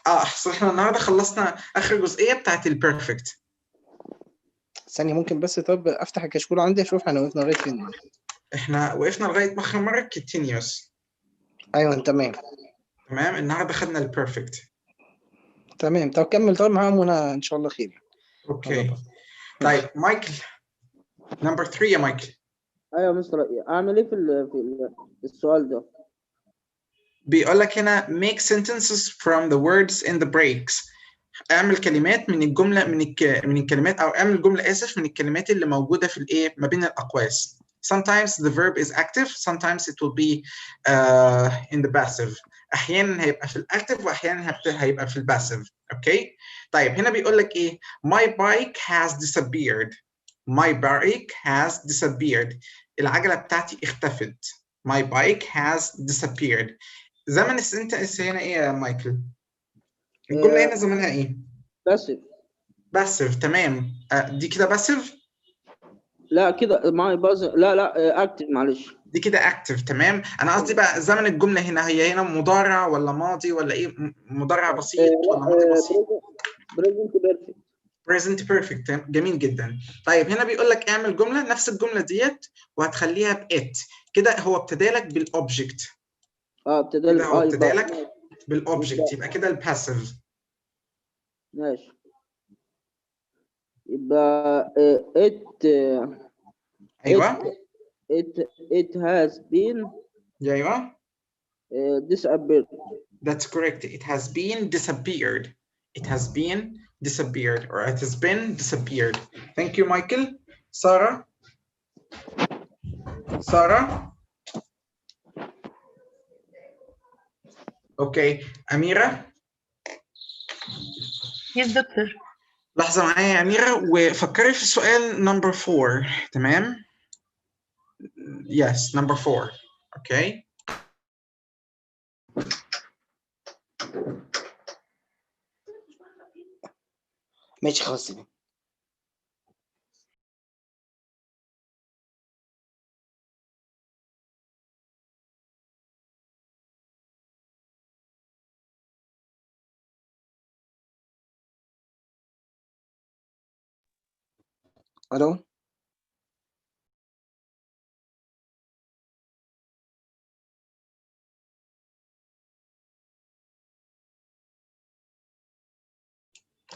A: اصل احنا النهارده خلصنا اخر جزئيه بتاعت البيرفكت.
K: ثانية ممكن بس، طب افتح الكشكول عندي اشوف احنا وقفنا لغاية فين.
A: احنا وقفنا لغايه اخر مره كونتينيوس.
K: ايوه تمام.
A: النهارده خدنا البيرفكت.
K: تمام، طب كمل طول معاهم وانا ان شاء الله خير.
A: اوكي. طيب مايكل، نمبر 3 يا مايكل.
E: ايوه مستر، اعمل ايه في السؤال ده؟
A: بيقول لك هنا make sentences from the words in the breaks. اعمل كلمات من الجمله من الكلمات، او اعمل جمله، اسف، من الكلمات اللي موجوده في الايه ما بين الاقواس. sometimes the verb is active, sometimes it will be in the passive. احيانا هيبقى في الاكتف واحيانا هيبقى في الباسيف. اوكي طيب هنا بيقول لك ايه؟ my bike has disappeared. my bike has disappeared. العجله بتاعتي اختفت. my bike has disappeared. زمن السنتنس هنا ايه يا مايكل؟ الجمله هنا زمنها ايه؟
E: باسيف.
A: باسيف تمام. دي كده باسيف؟
E: لا كده معي لا اكتف معلش.
A: دي كده اكتف تمام. انا قصدي بقى زمن الجمله هنا هي هنا مضارع ولا ماضي ولا ايه؟ مضارع بسيط ولا ماضي بسيط؟
E: بريزنت بيرفكت.
A: present perfect جميل جدا. طيب هنا بيقول لك اعمل جمله نفس الجمله ديت وهتخليها ب it. كده هو ابتدى لك بالاوبجكت.
E: ابتدى
A: كده هو ابتدى
E: يبقى
A: لك بالاوبجكت يبقى كده الباسيف.
E: ماشي. يبقى it
A: ايوه
E: it has been
A: ايوه
E: disappeared.
A: that's correct. it has been disappeared. it has been disappeared or it has been disappeared. Thank you Michael. Sarah. اوكي أميرة.
J: Yes, doctor.
A: لحظة معايا يا أميرة وفكري في السؤال نمبر 4 تمام؟ Yes number 4 اوكي.
K: ماشي خلاص. الو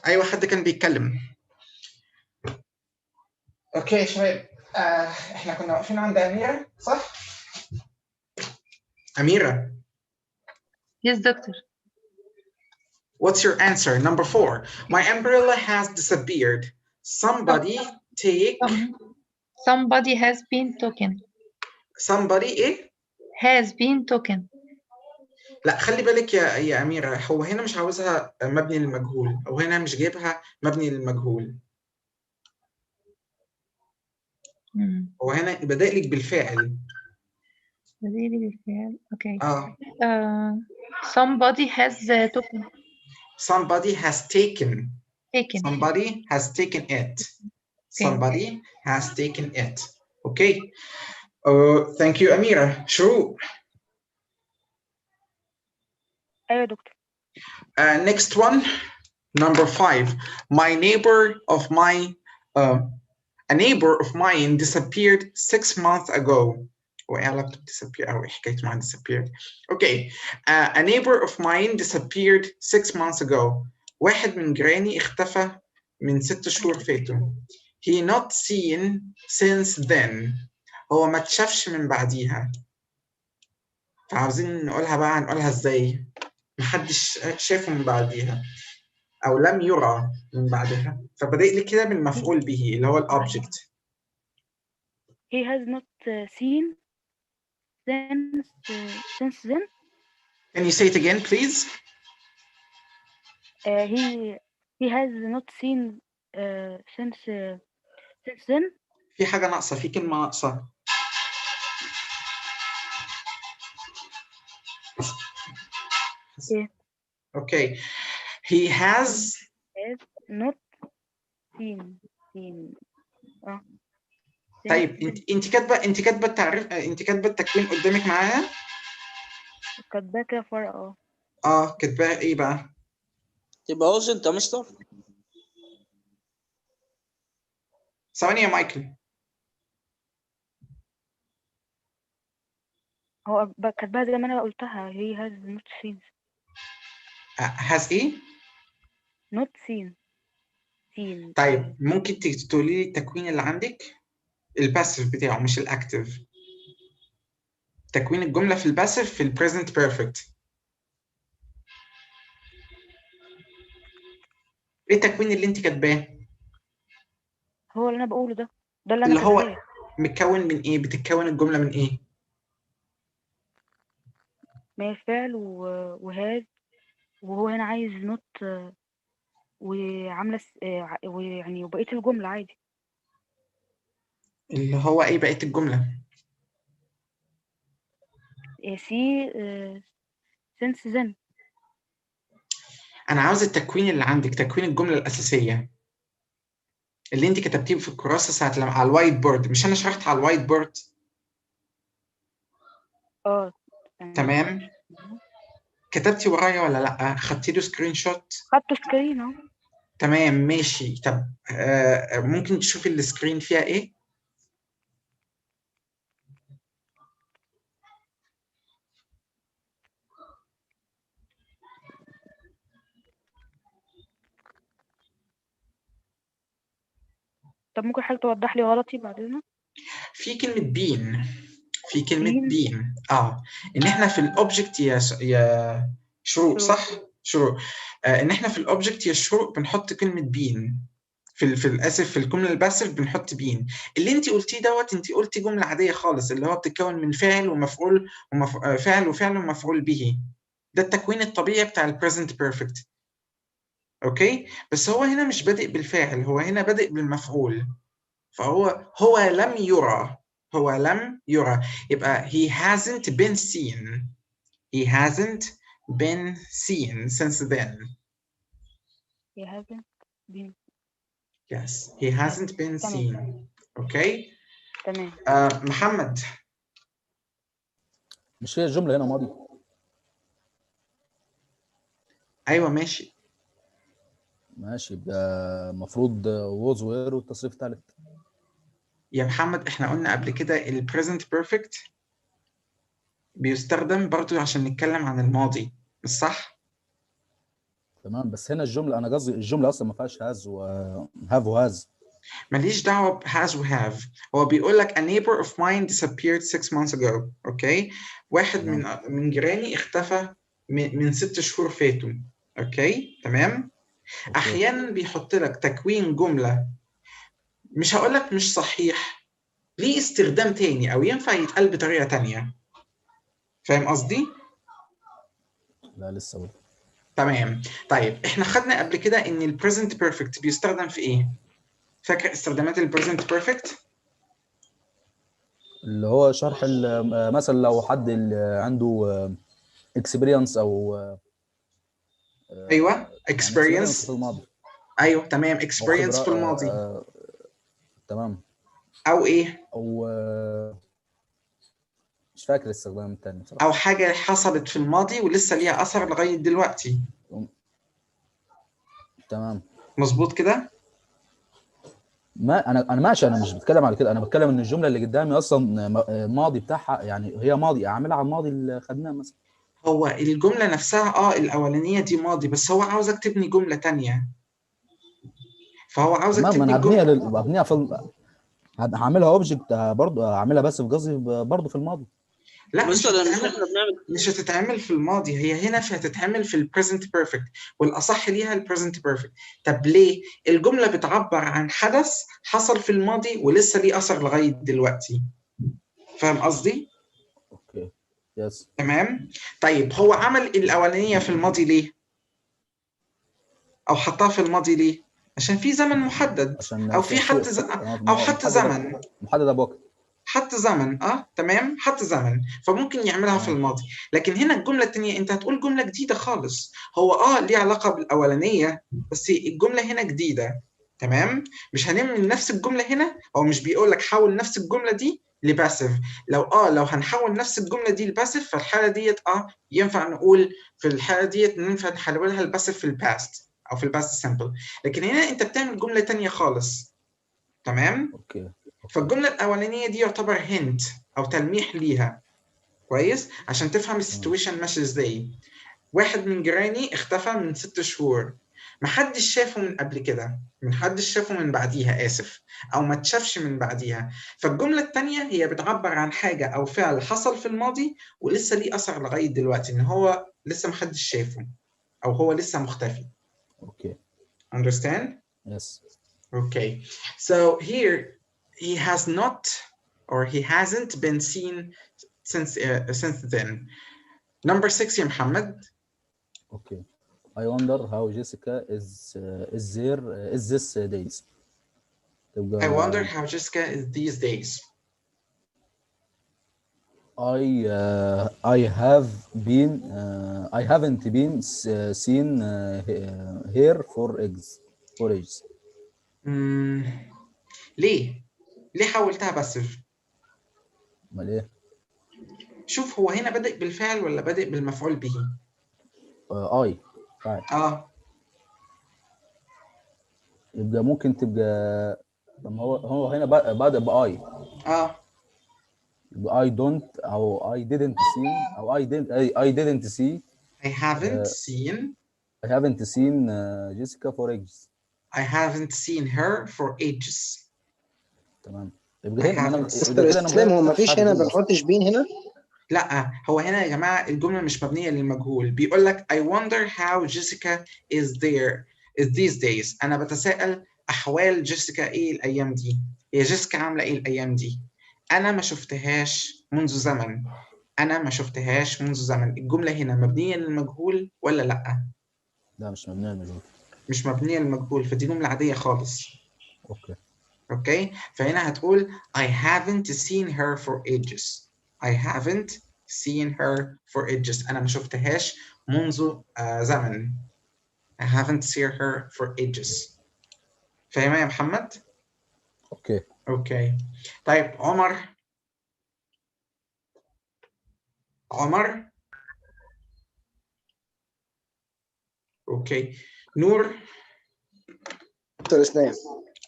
A: ايوه حد كان بيتكلم. اوكي يا شباب احنا كنا واقفين عند اميره صح؟ اميره.
J: Yes, doctor.
A: What's your answer? Number 4. My umbrella has disappeared. Somebody take.
J: Somebody has been taken.
A: Somebody ايه؟
J: Has been taken.
A: لا خلي بالك يا أميرة، هو هنا مش عاوزها مبني للمجهول، أو هنا مش جايبها مبني للمجهول. هو هنا بدأ لك بالفاعل.
J: بدأ لي بالفعل. Okay.
A: آه.
J: Somebody has taken.
A: Somebody has taken.
J: Taken.
A: Somebody has taken it.
J: Okay.
A: Somebody has taken it. Okay. Thank you أميرة. شروق.
F: أيوة يا دكتور.
A: Next one, number 5. My neighbor of mine, a neighbor of mine disappeared 6 months ago. وإيه علاقة disappear أو إيه حكاية مع disappeared؟ Okay. A neighbor of mine disappeared 6 months ago. واحد من جيراني اختفى من 6 شهور فاتوا. He not seen since then. هو ما اتشافش من بعديها. فعاوزين نقولها ازاي؟ محدش شافه من بعديها او لم يرى من بعدها، فبدأ لي كده بالمفعول به اللي هو الاوبجكت.
F: He has not seen since then.
A: Can you say it again please?
F: He has not seen since then.
A: في حاجة ناقصة، في كلمة ناقصة. Okay. He has
F: not seen.
A: طيب انت كاتبه التعريف، انت كاتبه التكوين قدامك معاها؟
F: كاتباه كده في ورقة.
A: كاتباها ايه بقى؟
E: تبقى وصلت يا مستر.
A: ثواني يا مايكل.
F: هو كاتباها زي ما انا قلتها. he has not seen.
A: has ايه؟
F: not seen.
A: طيب ممكن تقولي لي التكوين اللي عندك؟ الباسيف بتاعه مش الاكتيف. تكوين الجملة في الباسيف في البريزنت بيرفكت. ايه التكوين اللي انت كاتباه؟
F: هو اللي انا بقوله ده اللي انا
A: اللي هو
F: كاتباه.
A: متكون من ايه؟ بتتكون الجمله من ايه؟
L: ما فعل وهاز، وهو هنا عايز نوت وعامله ويعني وبقيه الجمله عادي.
A: اللي هو ايه بقيه الجمله؟
L: سي since then.
A: انا عاوز التكوين اللي عندك، تكوين الجمله الاساسيه اللي انت كتبتيه في الكراسه ساعه لما على الوايت بورد. مش انا شرحت على الوايت بورد؟ تمام. كتبتي ورايا ولا لا؟ خدتي له سكرين شوت؟
L: خدته سكرين اهو.
A: تمام ماشي. طب ممكن تشوفي السكرين فيها ايه؟
L: طب ممكن حضرتك توضح لي غلطي بعدين؟
A: في كلمه بين، في كلمه بين ان احنا في الاوبجكت يا شروق، صح؟ شروق. ان احنا في الاوبجكت يا شروق بنحط كلمه بين، اسف، في الجمله الباسف بنحط بين. اللي انت قلتيه دوت، انت قلتي جمله عاديه خالص اللي هو بتتكون من فاعل ومفعول فاعل وفعل ومفعول به. ده التكوين الطبيعي بتاع البريزنت بيرفكت. اوكي، بس هو هنا مش بادئ بالفاعل، هو هنا بادئ بالمفعول. فهو لم يرى، هو لم يرى. يبقى he hasn't been seen. He hasn't been seen since then.
L: He hasn't been.
A: Yes, he hasn't been seen. Okay.
L: تمام.
A: محمد.
D: مش هي الجملة هنا ماضي؟
A: ايوه ماشي.
D: ماشي، يبقى المفروض was were والتصريف الثالث.
A: يا محمد احنا قلنا قبل كده البريزنت بيرفكت بيستخدم برضو عشان نتكلم عن الماضي، مش صح؟
D: تمام، بس هنا الجملة أنا قصدي الجملة أصلا ما فيهاش هاز وهاف وهاز.
A: ماليش دعوة ب has و have. هو بيقول لك a neighbor of mine disappeared 6 months ago. اوكي، واحد من جيراني اختفى من 6 شهور فاتوا. اوكي تمام. احيانا بيحط لك تكوين جملة، مش هقول لك مش صحيح، ليه استخدام تاني او ينفع يتقال بطريقة تانية. فاهم قصدي؟
D: لا لسه بقى.
A: تمام. طيب احنا خدنا قبل كده ان البريزنت بيرفكت بيستخدم في ايه؟ فاكر استخدامات البريزنت بيرفكت؟
D: اللي هو شرح مثلا لو حد عنده اكسبيرينس او
A: ايوه
D: اكسبيرينس في
A: experience.
D: الماضي.
A: ايوه تمام،
D: او
A: experience
D: خبرة
A: في الماضي.
D: تمام.
A: او ايه؟
D: او مش فاكر الاستخدام الثاني بصراحة.
A: او حاجه حصلت في الماضي ولسه ليها اثر لغايه دلوقتي.
D: تمام
A: مظبوط كده؟
D: ما انا ماشي، انا مش بتكلم على كده، انا بتكلم ان الجمله اللي قدامي اصلا الماضي بتاعها، يعني هي ماضي اعملها على الماضي اللي خدناه مثلا.
A: هو الجمله نفسها الاولانيه دي ماضي، بس هو عاوزك تبني جمله تانية. فهو عاوزك
D: تمام، ما
A: تبني
D: انا
A: الجمله.
D: هبنيها هعملها اوبجكت برضه، هعملها بس في قصدي برضه في الماضي.
A: لا
E: مثلا مش احنا بنعمل،
A: مش هتتعمل في الماضي، هي هنا هتتعمل في البريزنت بيرفكت، والاصح ليها البريزنت بيرفكت. طب ليه؟ الجمله بتعبر عن حدث حصل في الماضي ولسه ليه اثر لغايه دلوقتي. فاهم قصدي؟
D: اوكي يس.
A: تمام. طيب هو عمل الاولانيه في الماضي ليه؟ او حطها في الماضي ليه؟ عشان في زمن محدد،
D: عشان
A: او في حط او حط زمن
D: محدده بوقت.
A: حط زمن تمام، حط زمن، فممكن يعملها في الماضي. لكن هنا الجمله الثانيه انت هتقول جمله جديده خالص. هو ليه علاقه بالاولانيه، بس الجمله هنا جديده. تمام، مش هنعمل نفس الجمله هنا. هو مش بيقول لك حول نفس الجمله دي لباسف. لو هنحول نفس الجمله دي لباسف، فالحاله ديت ينفع نقول في الحاله ديت ينفع نحولها لباسف في الباست او في الباست سمبل. لكن هنا انت بتعمل جمله ثانيه خالص. تمام.
D: اوكي.
A: فالجمله الاولانيه دي يعتبر هنت او تلميح ليها، كويس، عشان تفهم السيتويشن ماشي ازاي. واحد من جيراني اختفى من 6 شهور، محدش شافه من قبل كده، محدش شافه من بعديها، اسف، او ما اتشافش من بعديها. فالجمله الثانيه هي بتعبر عن حاجه او فعل حصل في الماضي ولسه ليه اثر لغايه دلوقتي، ان هو لسه محدش شافه او هو لسه مختفي.
D: اوكي.
A: Understand?
D: Yes.
A: Okay. So here he has not or he hasn't been seen since then. Number 6 يا محمد.
D: Okay. I wonder how Jessica is there is this days.
A: I wonder how Jessica is these days.
D: I haven't been seen here for ages.
A: ليه حولتها باسيف؟
D: امال ايه؟
A: شوف هو هنا بادئ بالفعل ولا بادئ بالمفعول به؟
D: فعل. يبقى ممكن تبقى، طب هو هنا بادئ باي. يبقى I don't أو I didn't see أو I didn't see.
A: I haven't seen.
D: I haven't seen Jessica for ages.
A: I haven't seen her for ages.
D: تمام. يبقى هنا
K: مستر اسلام هو ما فيش هنا بنحطش بين هنا؟
A: لا هو هنا يا جماعه الجمله مش مبنيه للمجهول، بيقول لك I wonder how Jessica is these days. انا بتساءل احوال جيسيكا ايه الايام دي؟ هي جيسيكا عامله ايه الايام دي؟ انا ما شفتهاش منذ زمن. الجمله هنا مبنيه للمجهول ولا لا؟
D: لا مش مبنيه للمجهول.
A: مش مبنيه للمجهول، فدي جمله عاديه خالص. اوكي فهنا هتقول I haven't seen her for ages. I haven't seen her for ages. أنا ما شفتهاش منذ زمن. I haven't seen her for ages. فاهمة يا محمد؟ اوكي طيب عمر. اوكي نور.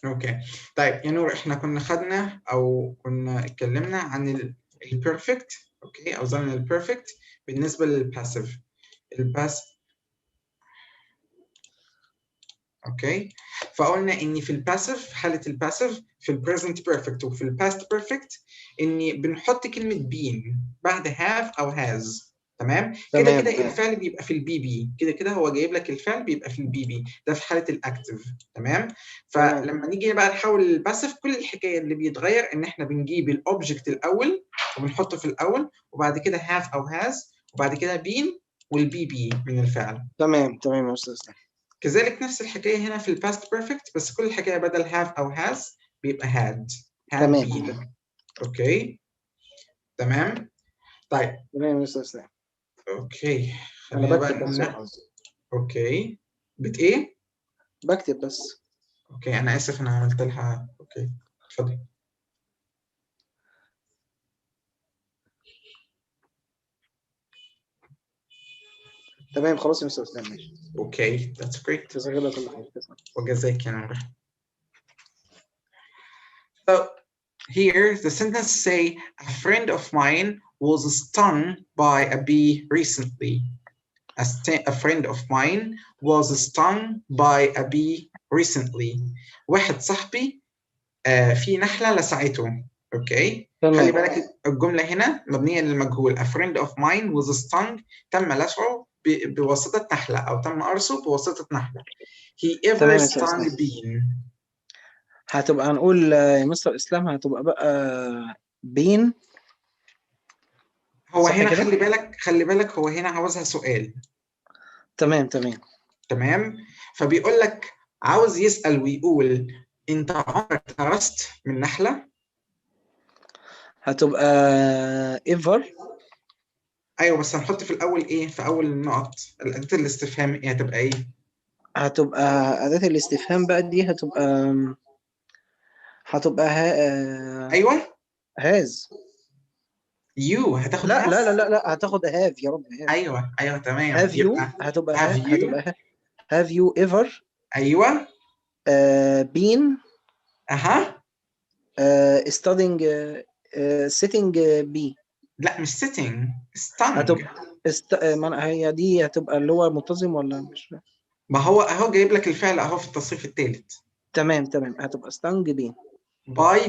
A: اوكي طيب يا نور، احنا كنا خدنا او كنا اتكلمنا عن البيرفكت، اوكي، او زمن البيرفكت بالنسبه للباسيف. اوكي فقلنا ان في الباسيف، في حاله الباسيف في البريزنت بيرفكت وفي الباست بيرفكت، اني بنحط كلمه بين بعد هاف او هاز. تمام كده الفعل بيبقى في البي بي، كده هو جايب لك الفعل بيبقى في البي بي، ده في حاله الاكتف. تمام فلما نيجي بقى نحول للباسيف، كل الحكايه اللي بيتغير ان احنا بنجيب الاوبجكت الاول وبنحطه في الاول، وبعد كده هاف او هاز، وبعد كده بين والبي بي من الفعل.
K: تمام يا استاذ.
A: كذلك نفس الحكايه هنا في الباست بيرفكت، بس كل الحكايه بدل هاف او هاز بيبقى هاد بين. اوكي تمام طيب.
K: تمام يا استاذ.
A: اوكي
K: انا بكتب بس.
A: اوكي ايه؟
K: بكتب بس.
A: اوكي انا اسف انا عملت لها. اوكي اتفضل.
K: تمام خلاص يا مستر اسلام ماشي.
A: اوكي that's great.
K: جزاك الله كل خير.
A: وجزاك يا نور. So here the sentence say a friend of mine was stung by a bee recently. A friend of mine was stung by a bee recently. واحد صاحبي في نحلة لسعته. اوكي خلي بالك الجملة هنا مبنية للمجهول. A friend of mine was stung تم لسعه بواسطة نحلة، أو تم قرصه بواسطة نحلة. He ever stung bee.
K: هتبقى هنقول يا مستر اسلام هتبقى بقى بين.
A: هو هنا خلي بالك هو هنا عاوزها سؤال. تمام فبيقول لك عاوز يسأل ويقول انت عمرك اتقرصت من نحلة؟
K: هتبقى ever.
A: ايوه بس هنحط في الاول ايه؟ في اول النقط أداة الاستفهام ايه هتبقى ايه؟
K: هتبقى أداة الاستفهام بقى دي هتبقى
A: ايوه
K: هاز.
A: يو هتاخد
K: لا لا لا لا هتاخد هاف يا رب.
A: ايوه تمام.
K: هاف يو هتبقى هاف يو ايفر.
A: ايوه
K: بين studying sitting بي.
A: لا مش sitting stung.
K: هي دي هتبقى اللي هو منتظم ولا مش؟
A: ما هو اهو جايب لك الفعل اهو في التصريف الثالث.
K: تمام هتبقى stung بين
A: by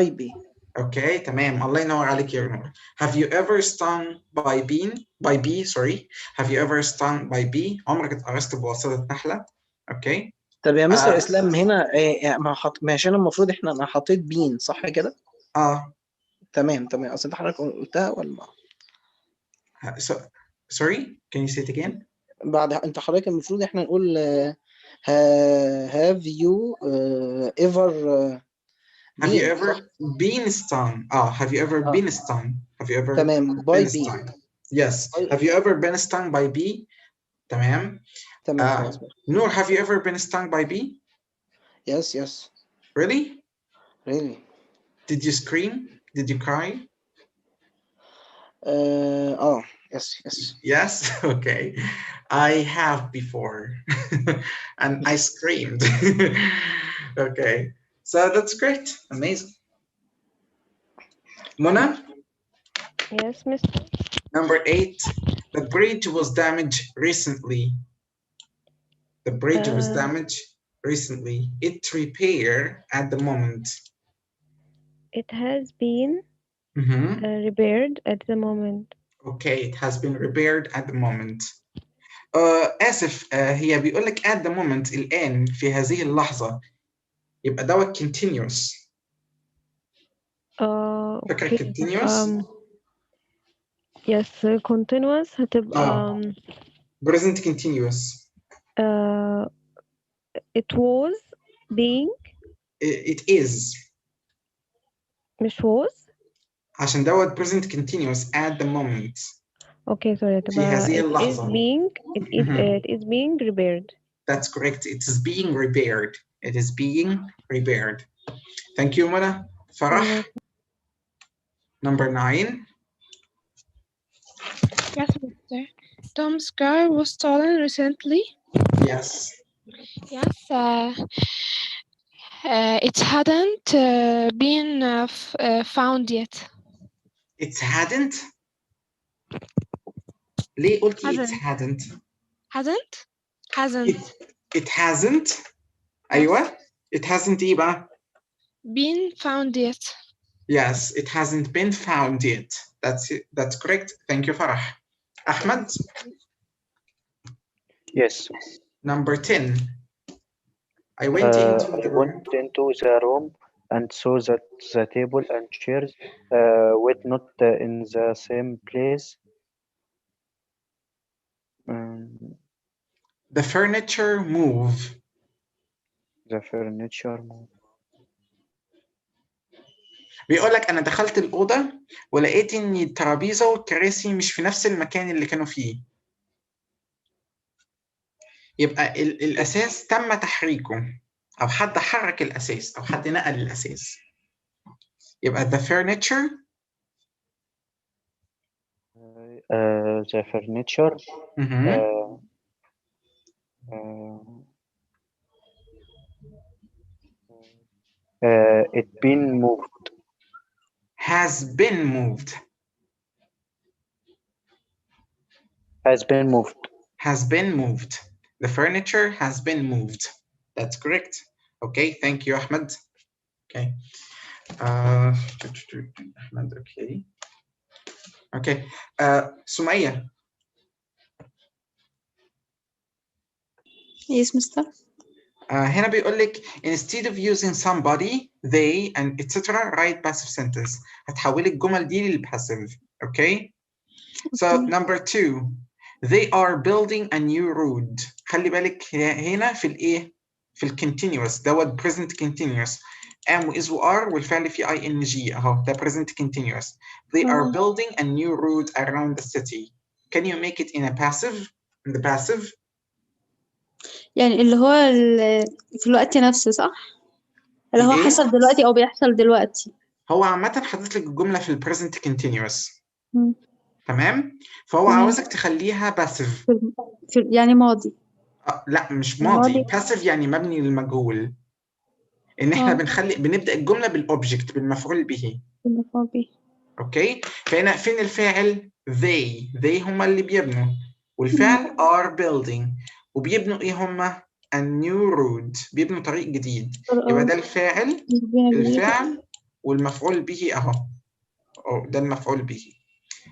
A: bee. اوكي تمام الله ينور عليك يا نور. Have you ever stung by bee sorry. Have you ever stung by bee؟ عمرك اتقرصت بواسطة نحلة؟ اوكي
K: طب يا مستر اسلام هنا ماشي، انا المفروض انا حطيت بين صح كده؟ تمام اصل انت حضرتك قلتها ولا
A: sorry can you say it again
K: بعد انت حضرتك المفروض احنا نقول have you ever
A: have you
K: been
A: ever
K: صح؟
A: been stung have you ever been stung have you ever
K: تمام by
A: been
K: bee
A: stung yes have you ever been stung by bee تمام
K: خلاص
A: Noor, have you ever been stung by bee?
K: Yes.
A: Really?
K: Really?
A: Did you scream? Did you cry?
K: Yes.
A: Yes? Okay. I have before. And I screamed. Okay. So that's great. Amazing. Mona?
B: Yes, Mr.
A: Number 8. The bridge was damaged recently. The bridge was damaged recently. It's repair at the moment.
B: It has been repaired at the moment.
A: Okay, it has been repaired at the moment. آسف هي بيقول لك at the moment الآن في هذه اللحظة يبقى دوت continuous. فاكرة
B: okay.
A: continuous؟
B: Yes, continuous هتبقى
A: present continuous.
B: It was being.
A: It is.
B: مش was.
A: عشان دوت present continuous at the moment.
B: Okay, sorry.
A: في هذه اللحظة.
B: It is being repaired.
A: That's correct. It is being repaired. It is being repaired. Thank you, Mona. Farah. Number 9.
B: Yes, Mr. Tom's car was stolen recently.
A: Yes.
B: Yes. It hadn't been found yet.
A: It hadn't? ليه قلتي it hadn't؟
B: Hasn't.
A: It hasn't. أيوة. It hasn't إيه بقى؟
B: Been found yet.
A: Yes, it hasn't been found yet. That's correct. Thank you, Farah. Ahmed?
H: Yes.
A: Number 10. I went into
H: the room and saw that the table and chairs were not in the same place.
A: The furniture moved.
H: The furniture moved.
A: بيقول لك أنا دخلت الأوضة ولقيت إن الترابيزة والكراسي مش في نفس المكان اللي كانوا فيه. يبقى الأساس تم تحريكه أو حد حرك الأساس أو حد نقل الأساس. يبقى the furniture.
H: The furniture. It been moved.
A: Has been moved.
H: Has been moved.
A: Has been moved. The furniture has been moved. That's correct. Okay, thank you, Ahmed. Okay. Ahmed, okay. Okay. Sumaya.
M: Yes, Mr.
A: هنا بيقول لك instead of using somebody, they and etc. write passive sentence. هتحولي الجمل دي للpassive. Okay. So number 2. They are building a new road. خلي بالك هنا في الايه؟ في الكونتينيوس دوت present continuous. am و is و are والفعل في ing اهو ده present continuous. They are building a new road around the city. Can you make it in a passive? In the passive?
M: يعني اللي هو في الوقت نفسه صح؟ اللي هو حصل دلوقتي أو بيحصل دلوقتي.
A: هو عامة حاطط لك الجملة في البريزنت continuous. تمام؟ فهو عاوزك تخليها passive.
M: يعني ماضي.
A: لا مش ماضي. passive يعني مبني للمجهول. ان احنا بنبدأ الجملة بالاوبجكت بالمفعول به.
M: بالمفعول به.
A: اوكي؟ فهنا فين الفاعل؟ they هما اللي بيبنوا والفعل are building وبيبنوا ايه هما؟ a new road بيبنوا طريق جديد. يبقى ده الفاعل الفعل والمفعول به اهو. ده المفعول به.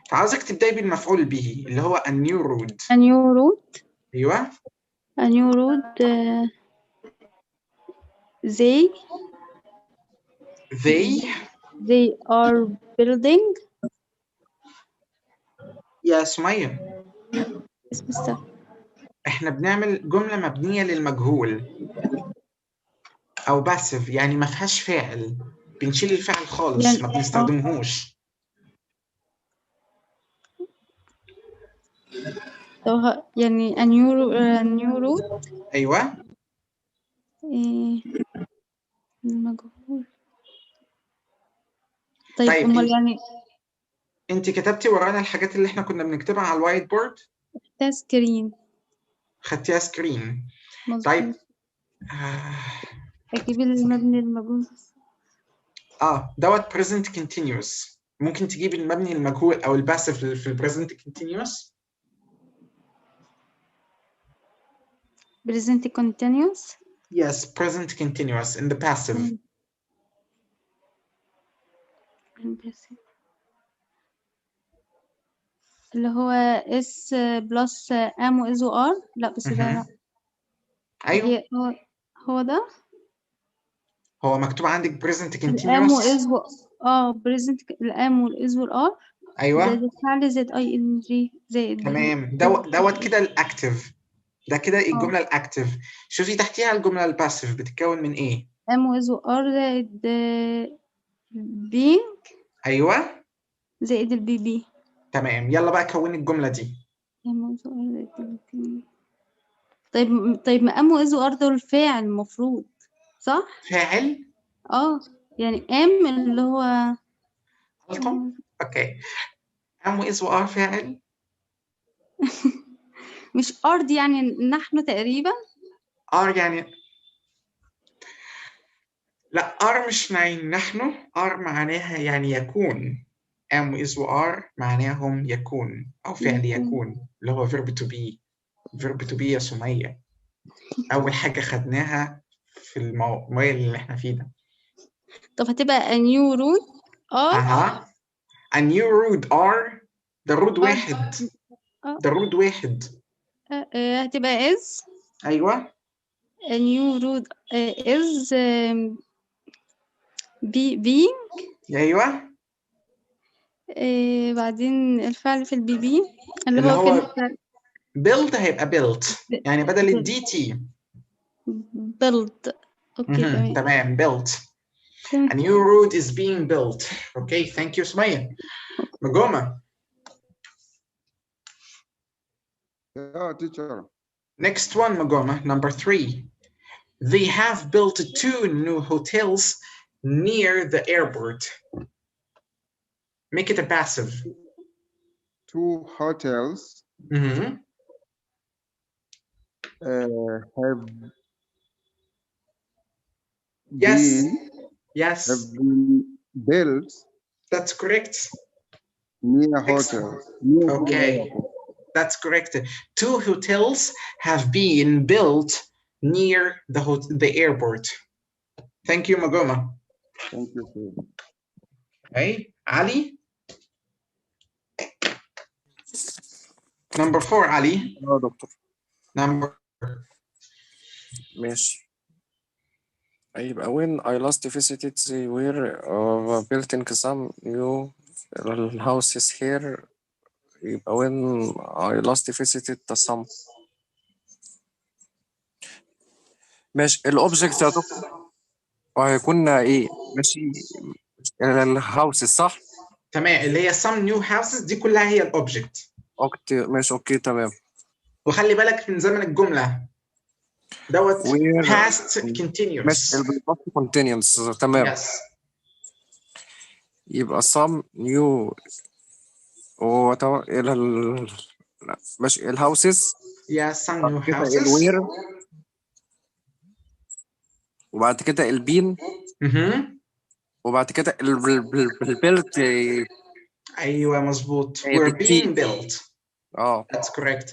A: فعاوزك تبدأي بالمفعول به اللي هو a new road.
M: a new road.
A: ايوه.
M: a new road.
A: they
M: they are building.
A: يا سمية
M: Yes, Mr.
A: احنا بنعمل جملة مبنية للمجهول او باسف، يعني ما فيهاش فاعل، بنشيل الفعل خالص،
M: يعني
A: ما بنستخدمهوش.
M: يعني a new route.
A: ايوه
M: المجهول. طيب
A: طيب
M: امال يعني
A: انت كتبتي ورانا الحاجات اللي احنا كنا بنكتبها على الوايت بورد؟
M: ده سكرين.
A: خدتيها سكرين.
M: مظبوط.
A: طيب
M: اجيب المبني المجهول.
A: دوت present continuous. ممكن تجيب المبني المجهول او الباسف في البريزنت continuous.
M: present continuous.
A: Yes, present continuous in the passive.
M: اللي هو اس بلس ام واز وار. لا بس ده لا.
A: ايوه
M: هو ده.
A: هو مكتوب عندك present
M: الام
A: continuous.
M: واز present الام والاز والار.
A: ايوه
M: زائد الفعل زائد اي ان جي زائد
A: تمام. دوت كده الاكتف، ده كده الجمله الاكتف. شوفي تحتيها الجمله الباسيف بتتكون من ايه؟
M: ام واز وار زائد being.
A: ايوه
M: زائد البي بي.
A: تمام. يلا بقى كوني الجمله دي.
M: طيب ما ام واز وار دول فاعل المفروض صح؟
A: فاعل؟
M: يعني ام اللي هو
A: اوكي. ام واز وار فاعل.
M: مش ار دي يعني نحن تقريبا.
A: ار يعني لا، ار مش نحن. ار معناها يعني يكون. ام واز وار معناهم يكون او فعل يكون اللي هو verb to be. verb to be يا سمية، اول حاجه خدناها في الموضوع اللي احنا فيه ده.
M: طب هتبقى a new route.
A: a new route. are ده رود واحد. ده رود واحد.
M: هتبقى is.
A: ايوه
M: a new route is being.
A: ايوه
M: بعدين الفعل في البي بي اللي
A: اللي
M: هو فين
A: هو build هيبقى built، يعني بدل الدي تي
M: build. اوكي
A: تمام built. A new route is being built. Okay, thank you سمية. مجومة.
C: Yeah, teacher.
A: Next one, Magoma, number 3. They have built 2 new hotels near the airport. Make it a passive.
C: 2 hotels have
A: Yes.
C: have been built.
A: That's correct.
C: Near hotels.
A: Okay, that's correct. 2 hotels have been built near the airport. Thank you, Magoma.
C: Thank you, sir.
A: Okay, Ali. Number 4, Ali.
I: دكتور.
A: Number.
I: ماشي. يبقى when I last visited they were building some new houses here. يبقى when I last visited the some. ماشي. الأوبجكت يا دكتور هيكون ايه؟ ماشي. الهاوسز صح؟
A: تمام، اللي هي some new houses دي كلها هي الأوبجكت.
I: اوكي ماشي اوكي تمام.
A: وخلي بالك من زمن الجملة دوت past continuous.
I: ماشي الباست continuous تمام.
A: Yes.
I: يبقى some new ماشي الهاوسز.
A: Yeah, some new houses.
I: الوير وبعد كده البين. وبعد كده البيلت.
A: ايوه مظبوط. We're being built. That's correct.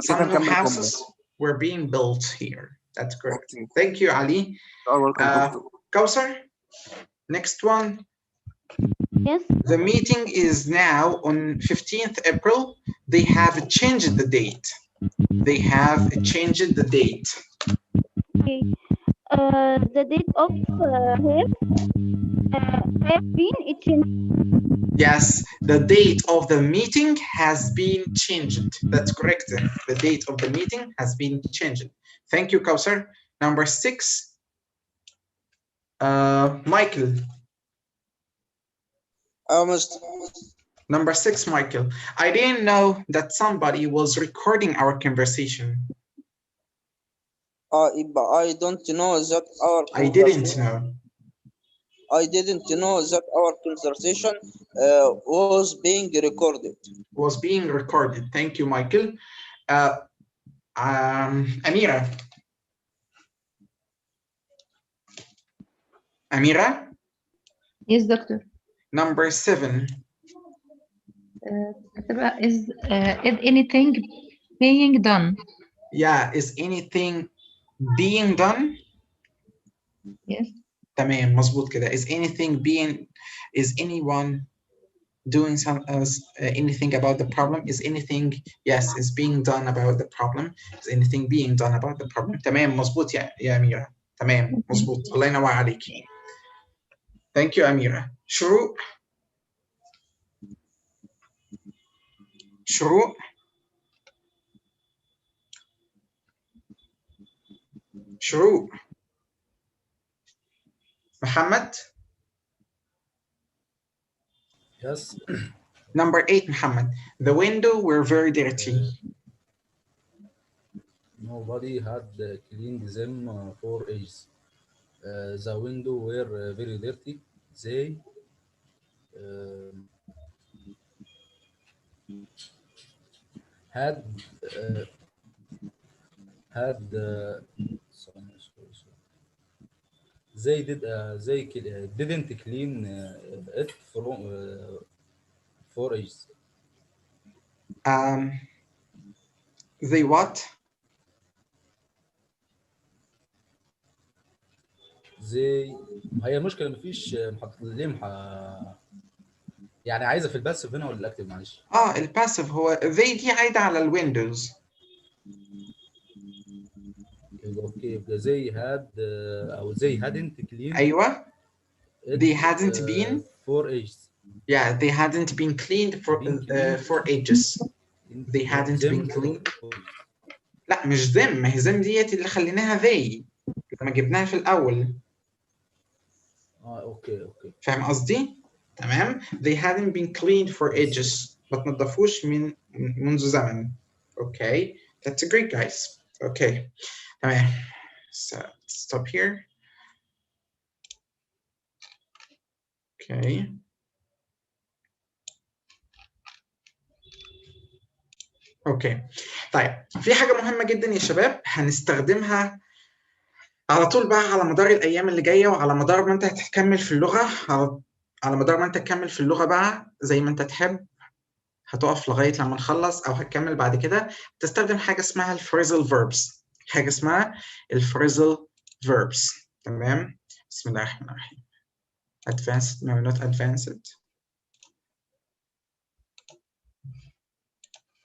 A: Some new houses were being built here. That's correct. Thank you, Ali. Kausar, next one.
F: Yes.
A: The meeting is now on 15th April. They have changed the date. They have changed the date.
F: Okay. The date of here have been changed.
A: Yes, the date of the meeting has been changed. That's correct. The date of the meeting has been changed. Thank you, Kausar. Number 6, Michael. Number 6, Michael. I didn't know that somebody was recording our conversation.
E: I don't know that our
A: I didn't know.
E: I didn't know that our conversation was being recorded.
A: Was being recorded. Thank you, Michael. Amira. Amira?
J: Yes, doctor.
A: Number 7.
J: Is anything being done?
A: Yeah, is anything being done?
J: Yes.
A: تمام مظبوط كده. Is anyone doing anything about the problem? Is anything, yes, is being done about the problem. Is anything being done about the problem? تمام مظبوط يا أميرة. تمام مظبوط. الله ينور عليكي. Thank you, أميرة. شروق. شروق. شروق. محمد.
D: Yes.
A: Number 8, Muhammad. The window were very dirty.
D: Nobody had cleaned them for ages. The window were very dirty. They had sorry. They didn't clean it from for ages.
A: They what?
D: هي المشكله مفيش محط ليه يعني عايزه في الباسف هنا ولا الاكتف معلش؟
A: الباسف هو they دي عايده على الويندوز.
D: اوكي يبقى they had او they hadn't cleaned.
A: ايوه. They hadn't been
D: for ages.
A: Yeah, they hadn't been cleaned for ages. They hadn't been cleaned. لا مش them، ما هي them ديت اللي خليناها they لما جبناها في الأول.
D: اوكي.
A: فاهم قصدي؟ تمام. They hadn't been cleaned for ages. ما تنضفوش منذ زمن. Okay, that's great, guys. Okay, تمام. So stop here. Okay. اوكي طيب، في حاجه مهمه جدا يا شباب هنستخدمها على طول بقى على مدار الايام اللي جايه، وعلى مدار ما انت هتكمل في اللغه، على مدار ما انت تكمل في اللغه بقى زي ما انت تحب، هتقف لغايه لما نخلص او هتكمل بعد كده. تستخدم حاجه اسمها الفريزل فيربس، حاجه اسمها الفريزل فيربس. تمام. بسم الله الرحمن الرحيم. advanced no not advanced.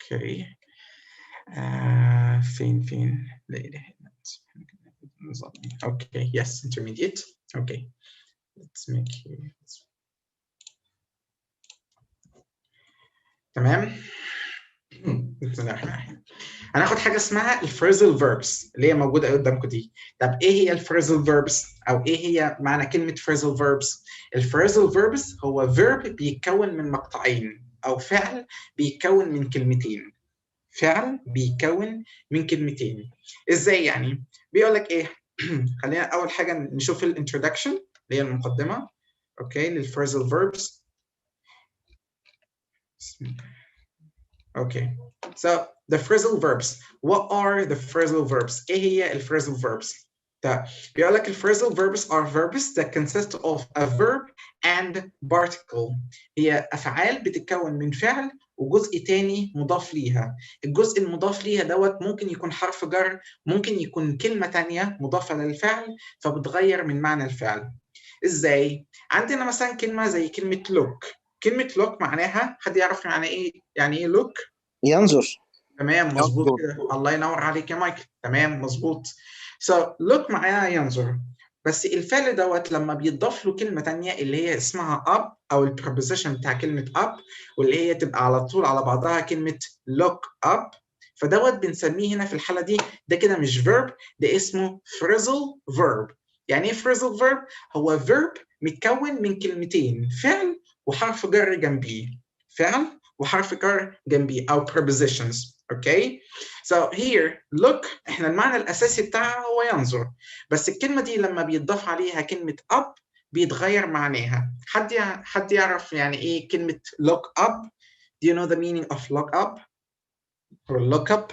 A: اوكي. فين لا اله الا الله. اوكي yes intermediate. اوكي let's make here. تمام. بسم الله الرحمن الرحيم. هناخد حاجه اسمها الفريزل فيربس اللي هي موجوده قدامكم دي. طب ايه هي الفريزل فيربس او ايه هي معنى كلمه فريزل فيربس؟ الفريزل فيربس هو فيرب بيتكون من مقطعين او فعل بيتكون من كلمتين. فعل بيكون من كلمتين. ازاي يعني؟ بيقول لك ايه؟ خلينا اول حاجه نشوف الانترودكشن اللي هي المقدمه. اوكي للفريزل فيربس. Okay, so the phrasal verbs. What are the phrasal verbs? ايه هي الفريزل verbs؟ طيب بيقول لك الفريزل verbs are verbs that consist of a verb and particle. هي افعال بتتكون من فعل وجزء تاني مضاف ليها. الجزء المضاف ليها دوت ممكن يكون حرف جر، ممكن يكون كلمة تانية مضافة للفعل فبتغير من معنى الفعل. ازاي؟ عندنا مثلا كلمة زي كلمة look. كلمة look معناها، حد يعرف معنى ايه؟ يعني ايه look؟
K: ينظر.
A: تمام مظبوط كده. الله ينور عليك يا مايكل. تمام مظبوط. So look معناها ينظر. بس الفعل دوت لما بيضاف له كلمة تانية اللي هي اسمها up أو البروبوزيشن بتاع كلمة up واللي هي تبقى على طول على بعضها كلمة look up، فدوت بنسميه هنا في الحالة دي ده كده مش verb، ده اسمه phrasal verb. يعني إيه phrasal verb؟ هو verb متكون من كلمتين، فعل وحرف جر جنبيه، فعل وحرف جر جنبيه أو prepositions. Okay. So here look احنا المعنى الأساسي بتاعها هو ينظر، بس الكلمة دي لما بيتضاف عليها كلمة up بيتغير معناها. حد يعرف يعني إيه كلمة look up؟ Do you know the meaning of look up or look up?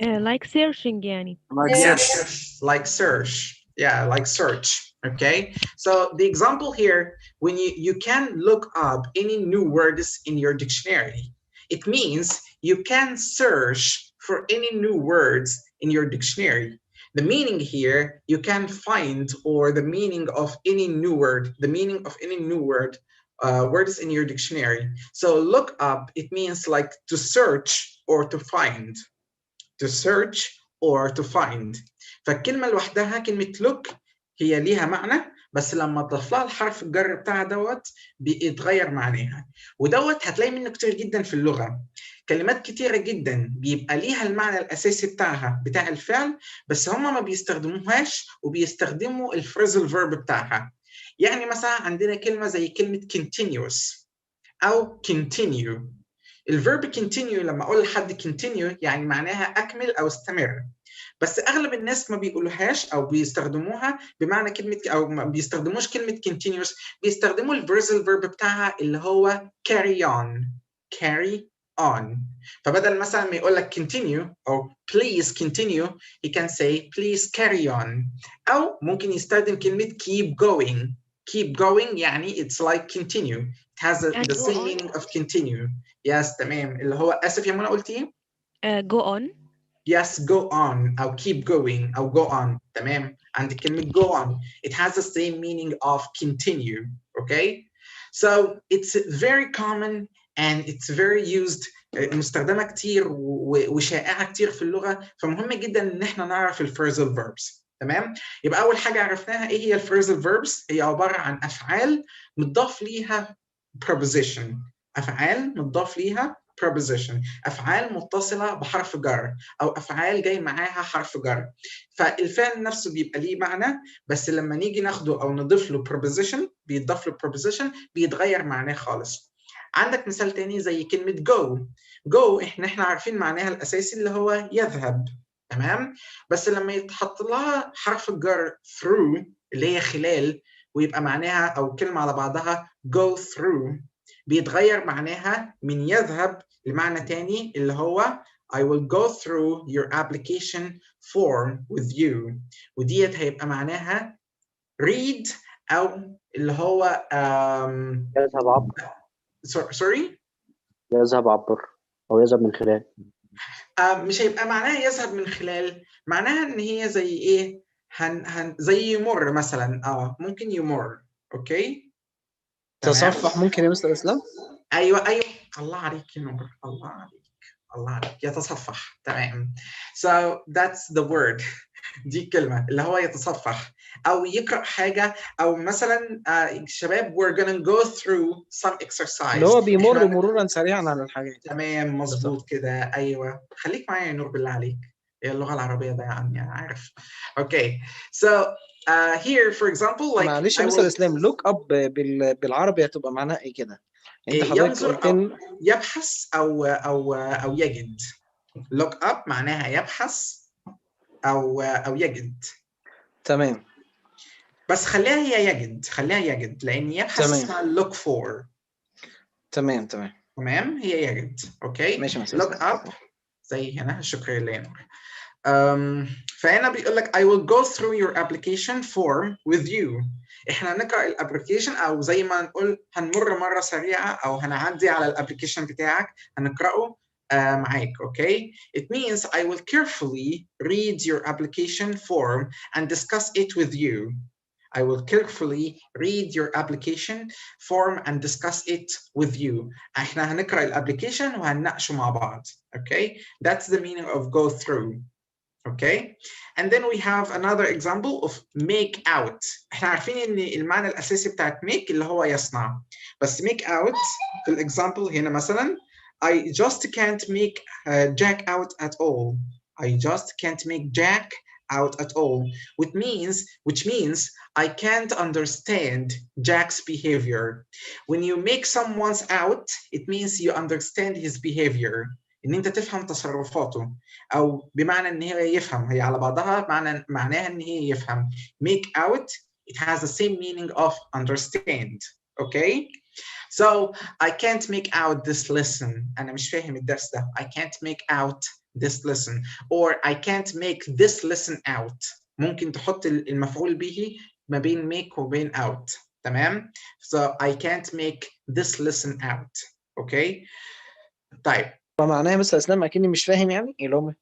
G: like searching يعني.
I: Like
A: Yes, like search. Yeah, like search. Okay. So the example here, when you can look up any new words in your dictionary, it means you can search for any new words in your dictionary. The meaning here, you can find or the meaning of any new word, the meaning of any new word, words in your dictionary. So look up, it means like to search or to find. To search or to find. فالكلمة لوحدها كلمة look هي ليها معنى، بس لما تضاف لها الحرف الجر بتاعها دوت بيتغير معناها. ودوت هتلاقي منه كتير جدا في اللغة. كلمات كتيرة جدا بيبقى ليها المعنى الأساسي بتاعها بتاع الفعل، بس هم ما بيستخدموهاش وبيستخدموا الفريزل فيرب بتاعها. يعني مثلا عندنا كلمة زي كلمة continuous أو continue. الفيرب continue لما اقول لحد continue يعني معناها اكمل او استمر، بس اغلب الناس ما بيقولوهاش او بيستخدموها بمعنى كلمه او ما بيستخدموش كلمه continuous، بيستخدموا الفيرسال فيرب بتاعها اللي هو carry on. carry on. فبدل مثلا ما يقول لك continue او please continue he can say please carry on. او ممكن يستخدم كلمه keep going. keep going يعني it's like continue. It has the same meaning of continue. Yes تمام. اللي هو اسف يا منى قلت ايه؟
G: go on.
A: Yes, go on أو keep going أو go on. تمام. عندك كلمة go on. It has the same meaning of continue. Okay. So it's very common and it's very used. مستخدمة كتير وشائعة كتير في اللغة، فمهم جدا إن احنا نعرف الفريزل verbs. تمام. يبقى أول حاجة عرفناها إيه هي الفريزل verbs؟ هي عبارة عن أفعال متضاف ليها preposition. أفعال متضاف ليها preposition. أفعال متصلة بحرف جر أو أفعال جاي معاها حرف جر. فالفعل نفسه بيبقى ليه معنى، بس لما نيجي ناخده أو نضيف له preposition بيضاف له preposition بيتغير معناه خالص. عندك مثال تاني زي كلمة go. go احنا عارفين معناها الأساسي اللي هو يذهب. تمام. بس لما يتحط لها حرف الجر through اللي هي خلال ويبقى معناها أو كلمة على بعضها go through بيتغير معناها من يذهب لمعنى تاني اللي هو I will go through your application form with you. وديت هيبقى معناها read أو اللي هو
H: يذهب عبر.
A: sorry؟
H: يذهب عبر أو يذهب من خلال.
A: مش هيبقى معناها يذهب من خلال، معناها إن هي زي إيه؟ زي يمر مثلا. ممكن يمر. أوكي؟
K: تصفح ممكن يا مستر اسلام؟
A: ايوه الله عليك يا نور، الله عليك يتصفح. تمام. So that's the word. دي الكلمة اللي هو يتصفح أو يقرأ حاجة أو مثلا شباب we're gonna go through some exercise.
K: اللي هو بيمر مرورا سريعا على الحاجات.
A: تمام مظبوط كده. أيوه خليك معايا يا نور بالله عليك، هي اللغة العربية ده عني أنا عارف. Okay. So here for example like
K: معلش يا مستر اسلام look up بالعربي هتبقى معناها ايه كده؟ انت حضرتك قلت
A: أو يبحث أو يجد. look up معناها يبحث أو يجد.
K: تمام.
A: بس خليها هي يجد، خليها يجد لأن يبحث اسمها look for.
K: تمام
A: هي يجد. أوكي.
K: ماشي
A: look up زي هنا. شكرا لك. فهنا بيقول لك I will go through your application form with you. احنا نقرأ الابلكيشن او زي ما نقول هنمر مرة سريعة او هنعدي على الابلكيشن بتاعك هنقرأه معاك. Okay. It means I will carefully read your application form and discuss it with you. I will carefully read your application form and discuss it with you. احنا هنقرأ الابلكيشن وهنناقشه مع بعض. Okay. That's the meaning of go through. Okay, and then we have another example of make out. احنا عارفين ان المعنى الاساسي بتاعت make اللي هو يصنع، بس make out في الاكزامبل هنا مثلا I just can't make Jack out at all. I just can't make Jack out at all, which means I can't understand Jack's behavior. When you make someone's out, it means you understand his behavior. ان انت تفهم تصرفاته، او بمعنى ان هي يفهم، هي على بعضها معناها ان هي يفهم. make out it has the same meaning of understand. Okay, so I can't make out this lesson. انا مش فاهم الدرس ده. I can't make out this lesson or I can't make this lesson out. ممكن تحط المفعول به ما بين make وبين out. تمام؟ so I can't make this lesson out. Okay, طيب
K: فمعناها مثل اسلام اكني مش فاهم يعني اللي هم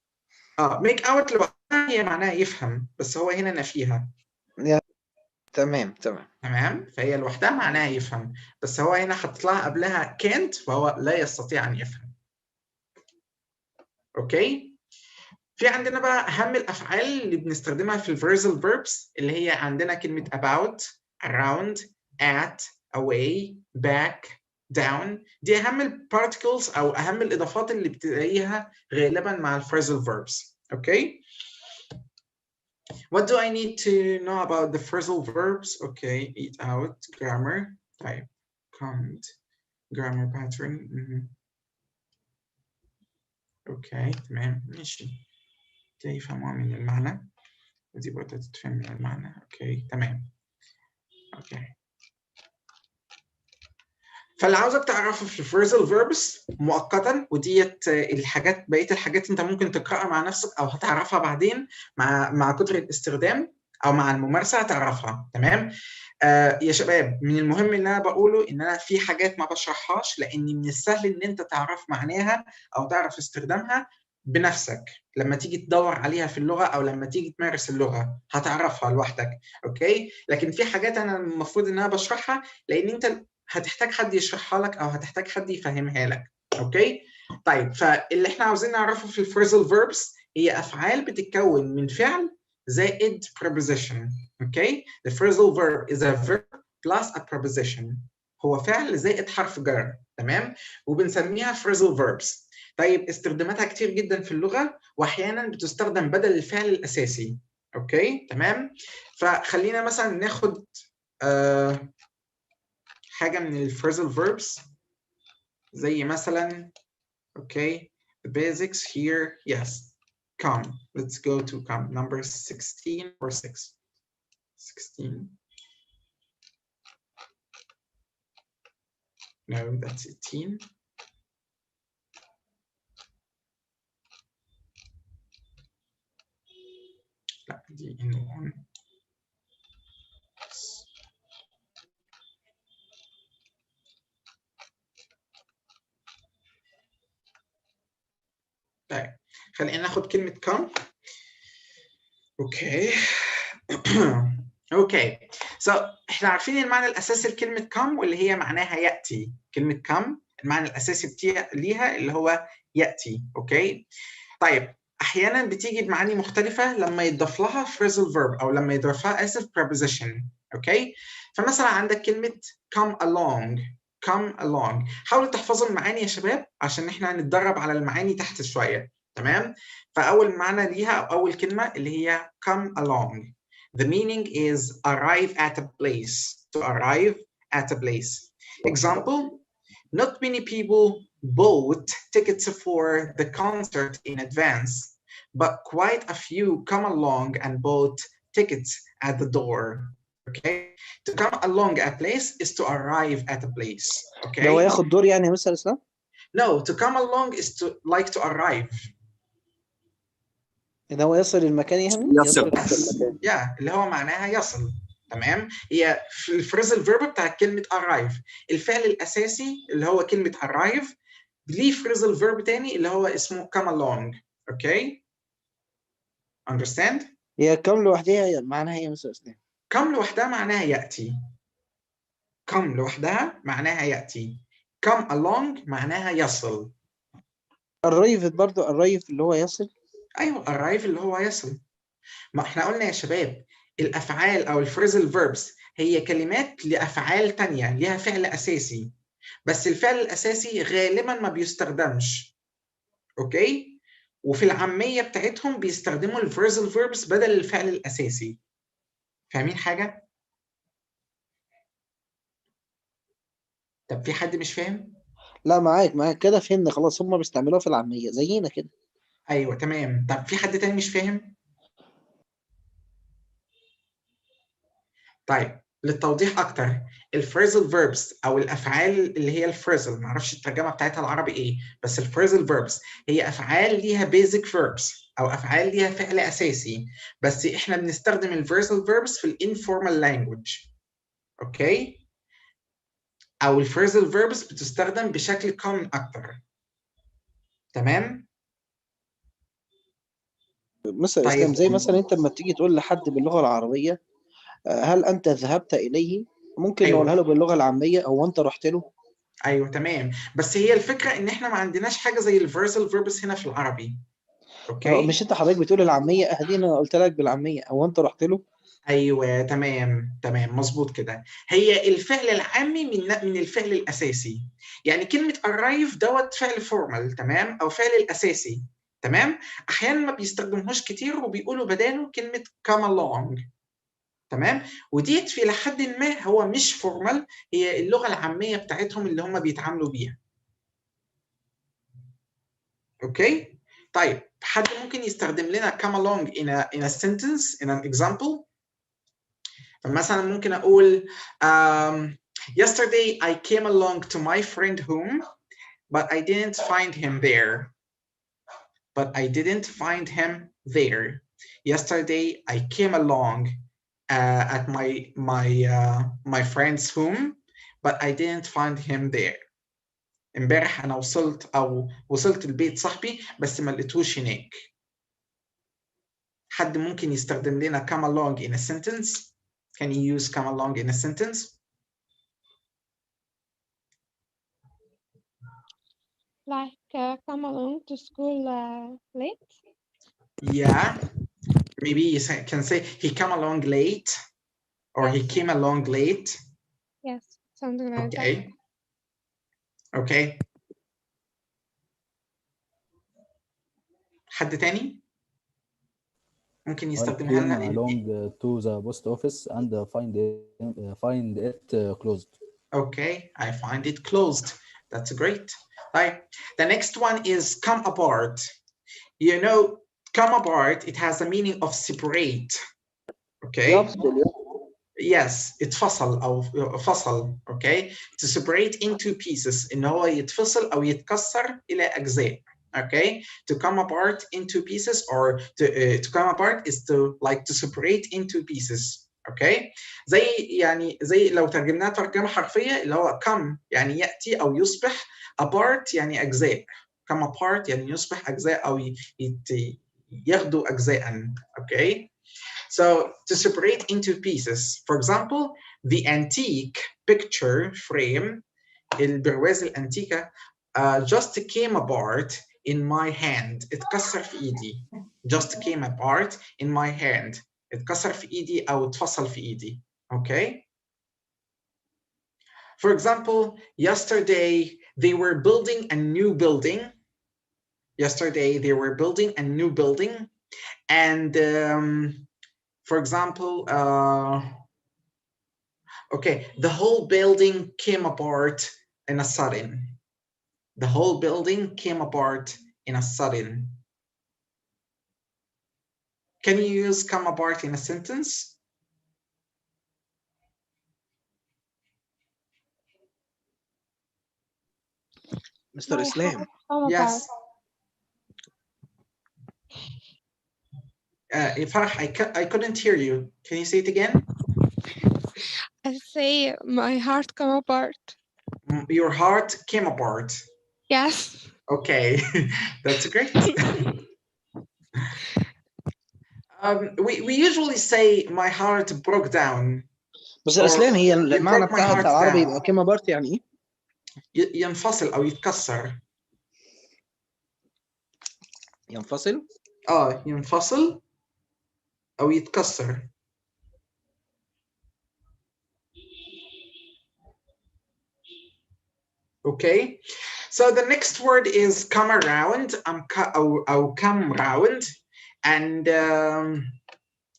A: make out لوحدها هي معناها يفهم، بس هو هنا نفيها.
K: تمام.
A: تمام، فهي لوحدها معناها يفهم، بس هو هنا حط لها قبلها can't، فهو لا يستطيع ان يفهم. اوكي، في عندنا بقى اهم الافعال اللي بنستخدمها في الفريزل verbs، اللي هي عندنا كلمه about، around، at، away، back، down. دي اهم البارتكلز او اهم الاضافات اللي بتلاقيها غالبا مع الفريزل verbs. اوكي، what do I need to know about the phrasal verbs? Okay, eat out, grammar, type, comment, grammar pattern. اوكي تمام ماشي، تفهموها من المعنى ودي برضه تتفهم من المعنى. اوكي تمام. اوكي، فاللي عاوزك تعرفه في الفريزل verbs مؤقتا، وديت الحاجات، بقيه الحاجات انت ممكن تقراها مع نفسك او هتعرفها بعدين مع كتر الاستخدام او مع الممارسه هتعرفها. تمام. يا شباب، من المهم ان انا بقوله ان انا في حاجات ما بشرحهاش، لان من السهل ان انت تعرف معناها او تعرف استخدامها بنفسك لما تيجي تدور عليها في اللغه او لما تيجي تمارس اللغه هتعرفها لوحدك. اوكي، لكن في حاجات انا المفروض ان انا بشرحها لان انت هتحتاج حد يشرحها لك او هتحتاج حد يفهمها لك. اوكي طيب، فاللي احنا عاوزين نعرفه في الفريزل verbs هي افعال بتتكون من فعل زائد preposition. اوكي، the phrasal verb is a verb plus a preposition. هو فعل زائد حرف جر. تمام، وبنسميها phrasal verbs. طيب استخداماتها كتير جدا في اللغه، واحيانا بتستخدم بدل الفعل الاساسي. اوكي تمام، فخلينا مثلا ناخد حاجه من الفريزل verbs زي مثلا اوكي the basics here. yes, come, let's go to come number 16 or 6. 16. No, that's 18. لا دي in one. طيب خلينا ناخد كلمة come. اوكي اوكي، so احنا عارفين المعنى الاساسي لكلمة come واللي هي معناها يأتي. كلمة come المعنى الاساسي ليها اللي هو يأتي. اوكي طيب، احيانا بتيجي بمعاني مختلفة لما يضاف لها phrasal verb او لما يضاف لها preposition. اوكي، فمثلا عندك كلمة come along. come along، حاولوا تحفظوا المعاني يا شباب عشان احنا هنتدرب على المعاني تحت شوية. تمام، فاول معنى ليها او اول كلمة اللي هي come along. The meaning is arrive at a place. To arrive at a place. Example, not many people bought tickets for the concert in advance, but quite a few come along and bought tickets at the door. Okay, to come along a place is to arrive at a place. Okay,
K: ده هو ياخد دور يعني مثلا اسلام؟
A: no, to come along is to like to arrive.
K: ده هو يصل المكان يعني؟
A: يصل yeah، اللي هو معناها يصل. تمام، هي في الفريزل فيرب بتاع كلمه arrive، الفعل الاساسي اللي هو كلمه arrive ليه فريزل فيرب تاني اللي هو اسمه come along. اوكي understand؟
K: هي come لوحدها معناها ايه مثلا اسلام؟
A: come لوحدها معناها ياتي. come لوحدها معناها ياتي. come along معناها يصل.
K: arrive برضه arrive اللي هو يصل.
A: ايوه arrive اللي هو يصل. ما احنا قلنا يا شباب الافعال او الفريزل فيربس هي كلمات لافعال تانية ليها فعل اساسي، بس الفعل الاساسي غالبا ما بيستخدمش. اوكي، وفي العاميه بتاعتهم بيستخدموا الفريزل فيربس بدل الفعل الاساسي. فاهمين حاجه؟ طب في حد مش فاهم؟
K: لا معاك كده فهمنا خلاص، هم بيستعملوها في العامية زينا كده.
A: ايوه تمام. طب في حد تاني مش فاهم؟ طيب للتوضيح اكتر، الفريزل فيربس او الافعال اللي هي الفريزل، معرفش الترجمه بتاعتها العربي ايه، بس الفريزل فيربس هي افعال ليها بيزك فيربس او افعال ليها فعل اساسي، بس احنا بنستخدم الفريزل فيربس في الانفورمال لانجوج. اوكي، او الفريزل فيربس بتستخدم بشكل كومن اكتر. تمام.
K: مستر
A: طيب
K: اسلام، زي مثلا انت لما تيجي تقول لحد باللغة العربية هل انت ذهبت اليه، ممكن
A: أيوة.
K: نقولها له باللغة العامية هو انت رحت له.
A: ايوه تمام، بس هي الفكره ان احنا ما عندناش حاجه زي الفريزل فيربس هنا في العربي. اوكي،
K: مش انت حضرتك بتقول العامية، اهدينا انا قلت لك بالعامية هو انت رحت له.
A: ايوه تمام مظبوط كده. هي الفعل العامي من الفعل الاساسي، يعني كلمه arrive دوت فعل فورمال تمام او فعل الاساسي تمام. احيانا ما بيستخدموش كتير وبيقولوا بداله كلمه come along تمام، وديت في لحد ما هو مش فورمال، هي اللغه العاميه بتاعتهم اللي هم بيتعاملوا بيها. اوكي، طيب حد ممكن يستخدم لنا come along in a sentence in an example. فمثلا ممكن اقول yesterday I came along to my friend home but I didn't find him there. Yesterday I came along at my friend's home but I didn't find him there. امبارح انا وصلت البيت صاحبي بس ما لقيتهوش هناك. حد ممكن يستخدم لنا come along in a sentence. Can you use come along in a sentence?
B: Like come along to school late.
A: Yeah, maybe you can say he come along late or he came along late.
B: Yes, something like
A: Okay.
B: that.
A: Okay. حد تاني ممكن
D: I
A: يستخدمها
D: came
A: لنا؟
D: along to the post office and find it closed.
A: Okay, I find it closed. That's great. Right. The next one is come apart. You know, come apart, it has a meaning of separate. Okay. Yes, اتفصل أو فصل. Okay. To separate into pieces. إن هو يتفصل أو يتكسر إلى أجزاء. Okay. To come apart into pieces or to come apart is to separate into pieces. Okay. زي لو ترجمناها ترجمة حرفية اللي هو come يعني يأتي أو يصبح، apart يعني أجزاء. come apart يعني يصبح أجزاء أو ياخدوا أجزاء. Okay. So to separate into pieces, for example, the antique picture frame, البرواز الأنتيكة, just came apart in my hand. اتكسر في إيدي. Just came apart in my hand. اتكسر في إيدي أو اتفصل في إيدي. Okay. For example, yesterday they were building a new building. And for example, okay, the whole building came apart in a sudden. The whole building came apart in a sudden. Can you use come apart in a sentence?
K: Mr. Islam.
A: Yes. Farah, I couldn't hear you. Can you say it again?
B: I say my heart come apart.
A: Your heart came apart.
B: Yes.
A: Okay, that's great. We usually say my heart broke down.
K: بس الاسلام هي المعنى بتاعها بتاع العربي يبقى كيما بارت يعني ايه؟
A: ينفصل او يتكسر.
K: ينفصل؟
A: ينفصل أو يتكسر. Okay, so the next word is come around, أو come round, and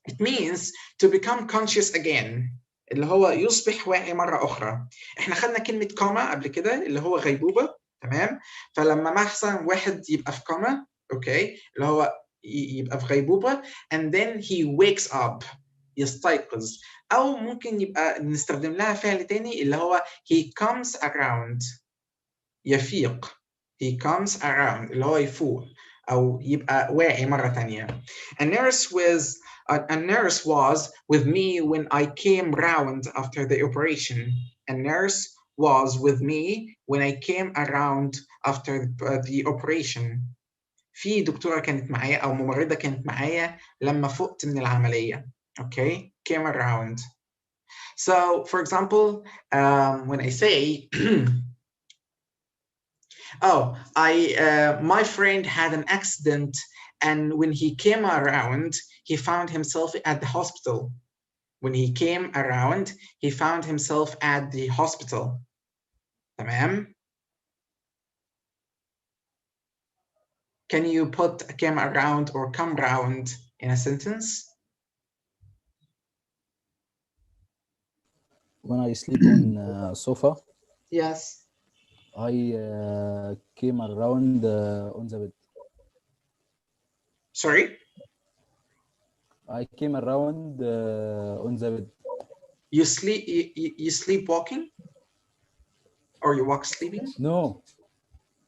A: it means to become conscious again، اللي هو يصبح واعي مرة أخرى. إحنا خدنا كلمة كوما قبل كده اللي هو غيبوبة، تمام؟ فلما مثلا واحد يبقى في كوما، أوكي، اللي هو يبقى في غيبوبة and then he wakes up، يستيقظ. أو ممكن يبقى نستخدم لها فعل تاني اللي هو he comes around، يفيق. he comes around اللي هو يفوق أو يبقى واعي مرة تانية. A nurse was with me when I came round after the operation. A nurse was with me when I came around after the operation. في دكتورة كانت معايا أو ممرضة كانت معايا لما فقت من العملية. Okay, came around. So, for example, when I say oh, my friend had an accident, and when he came around, he found himself at the hospital. When he came around, he found himself at the hospital. تمام? Can you put came around or come round in a sentence?
D: When I sleep on sofa.
A: Yes.
D: I came around on the bed.
A: Sorry?
D: I came around on the bed.
A: You sleepwalking? Or you walk sleeping?
D: No.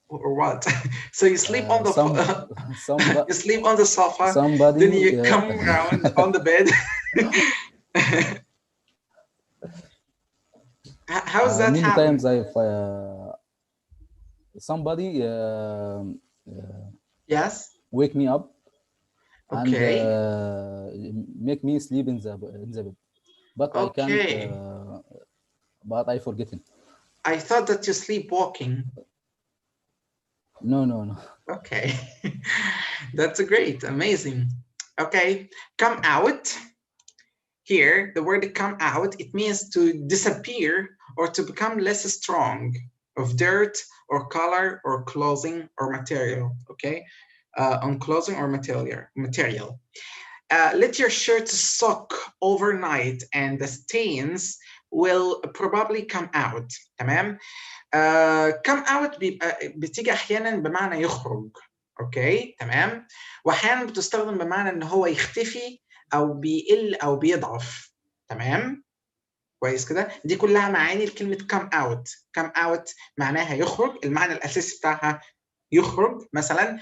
A: Or what? So you sleep on the you sleep on the sofa,
D: somebody,
A: then you come around on the bed. How's that
D: many
A: happen?
D: times I've somebody
A: yes,
D: wake me up
A: okay,
D: and make me sleep in the bed, but
A: okay.
D: I can't. But I forgetting.
A: I thought that you sleepwalking.
D: No.
A: Okay, that's great, amazing. Okay, come out. Here, the word come out, it means to disappear or to become less strong of dirt or color or clothing or material, okay? On clothing or material. Let your shirt soak overnight and the stains will probably come out, تمام؟ come out بتيجي أحيانا بمعنى يخرج، أوكي؟ تمام؟ وأحيانا بتستخدم بمعنى إن هو يختفي أو بيقل أو بيضعف، تمام؟ كويس كده؟ دي كلها معاني لكلمة come out. come out معناها يخرج، المعنى الأساسي بتاعها يخرج. مثلا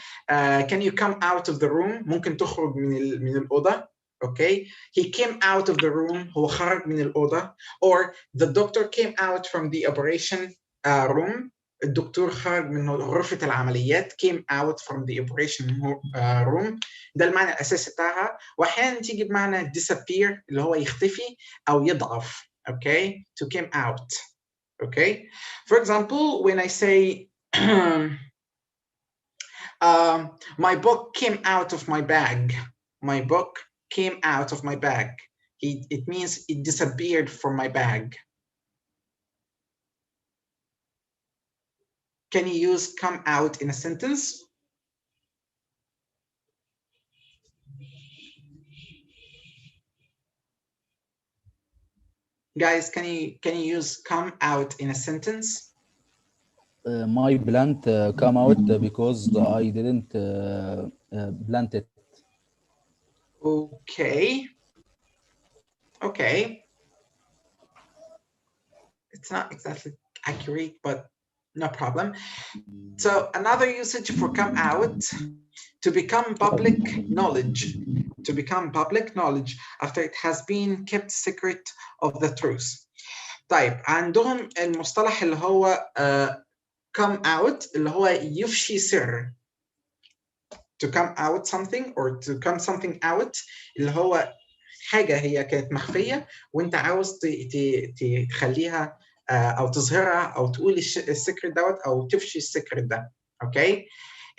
A: can you come out of the room؟ ممكن تخرج من الأوضة. Okay, he came out of the room. هو خرج من الأوضة. Or the doctor came out from the operation room. الدكتور خرج من غرفة العمليات. came out from the operation room. ده المعنى الأساسي بتاعها. وأحيانا تيجي بمعنى disappear اللي هو يختفي أو يضعف. Okay, to came out. Okay, for example, when I say my book came out of my bag. My book came out of my bag. It means it disappeared from my bag. Can you use come out in a sentence? Guys, can you use come out in a sentence?
D: My plant come out because I didn't plant it.
A: Okay. Okay. It's not exactly accurate, but no problem. So another usage for come out, to become public knowledge. To become public knowledge after it has been kept secret of the truth. طيب عندهم المصطلح اللي هو come out اللي هو يفشي سر. To come out something or to come something out اللي هو حاجة هي كانت مخفية وانت عاوز تخليها أو تظهرها أو تقول السكرت دوت أو تفشي السكرت ده. Okay?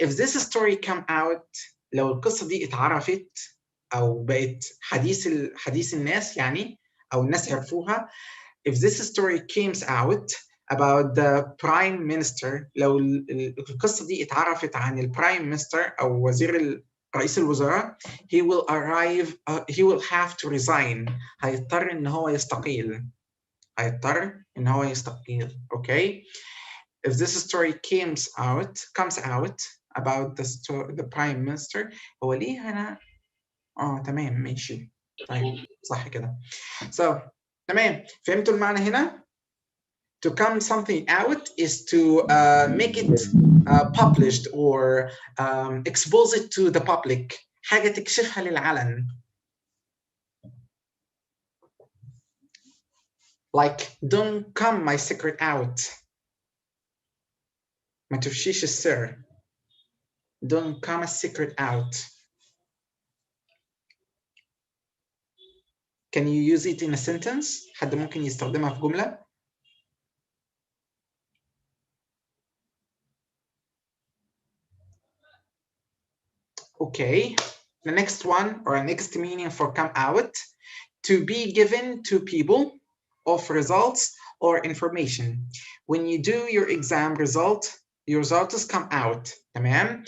A: If this story come out, لو القصة دي اتعرفت أو بقت حديث الناس يعني، أو الناس عرفوها. If this story comes out about the prime minister، لو القصة دي اتعرفت عن البرايم مينستر أو رئيس الوزراء، he will have to resign، هيضطر إن هو يستقيل. Okay. If this story comes out about the prime minister، هو ليه هنا تمام ماشي. طيب صح كده. So تمام، فهمتوا المعنى هنا؟ To come something out is to make it published or expose it to the public، حاجة تكشفها للعلن. Like don't come my secret out، ما تفشيش السر. Don't come a secret out. Can you use it in a sentence؟ حد ممكن يستخدمها في جملة؟ Okay, the next one or next meaning for come out, to be given to people of results or information. When you do your exam your results come out. تمام.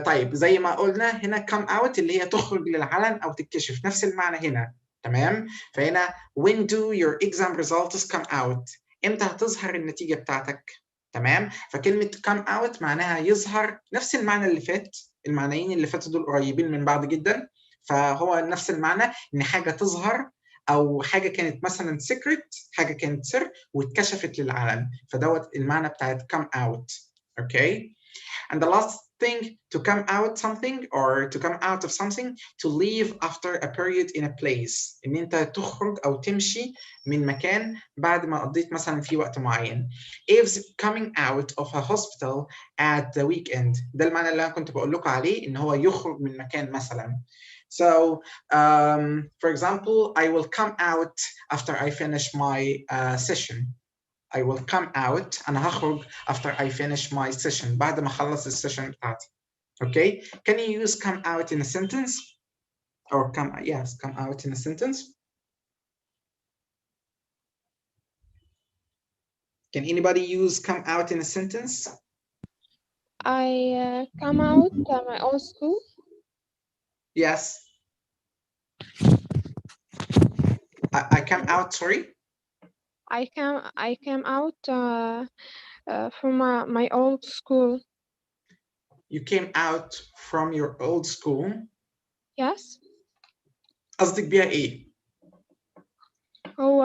A: طيب زي ما قلنا هنا come out اللي هي تخرج للعلن أو تكتشف، نفس المعنى هنا. تمام. فهنا when do your exam results come out، امتى هتظهر النتيجة بتاعتك. تمام. فكلمة come out معناها يظهر، نفس المعنى اللي فات، المعنيين اللي فاتوا دول قريبين من بعض جدا. فهو نفس المعنى ان حاجة تظهر او حاجة كانت مثلا secret، حاجة كانت سر واتكشفت للعلن، فدوت المعنى بتاعت come out. Okay. And the last thing, to come out something or to come out of something, to leave after a period in a place، ان انت تخرج او تمشي من مكان بعد ما قضيت مثلا في وقت معين. If coming out of a hospital at the weekend، ده المعنى اللي انا كنت بقول لكم عليه، ان هو يخرج من مكان مثلا. So for example, I will come out after I finish my session. I will come out، أنا هخرج after I finish my session، بعد ما أخلص السيشن بتاعتي. Okay. Can you use come out in a sentence? Or come out in a sentence? Can anybody use come out in a sentence?
B: I come out my old school.
A: Yes. I come out, sorry?
B: I came out from my old school.
A: You came out from your old school?
B: Yes.
A: قصدك بيها إيه؟
B: هو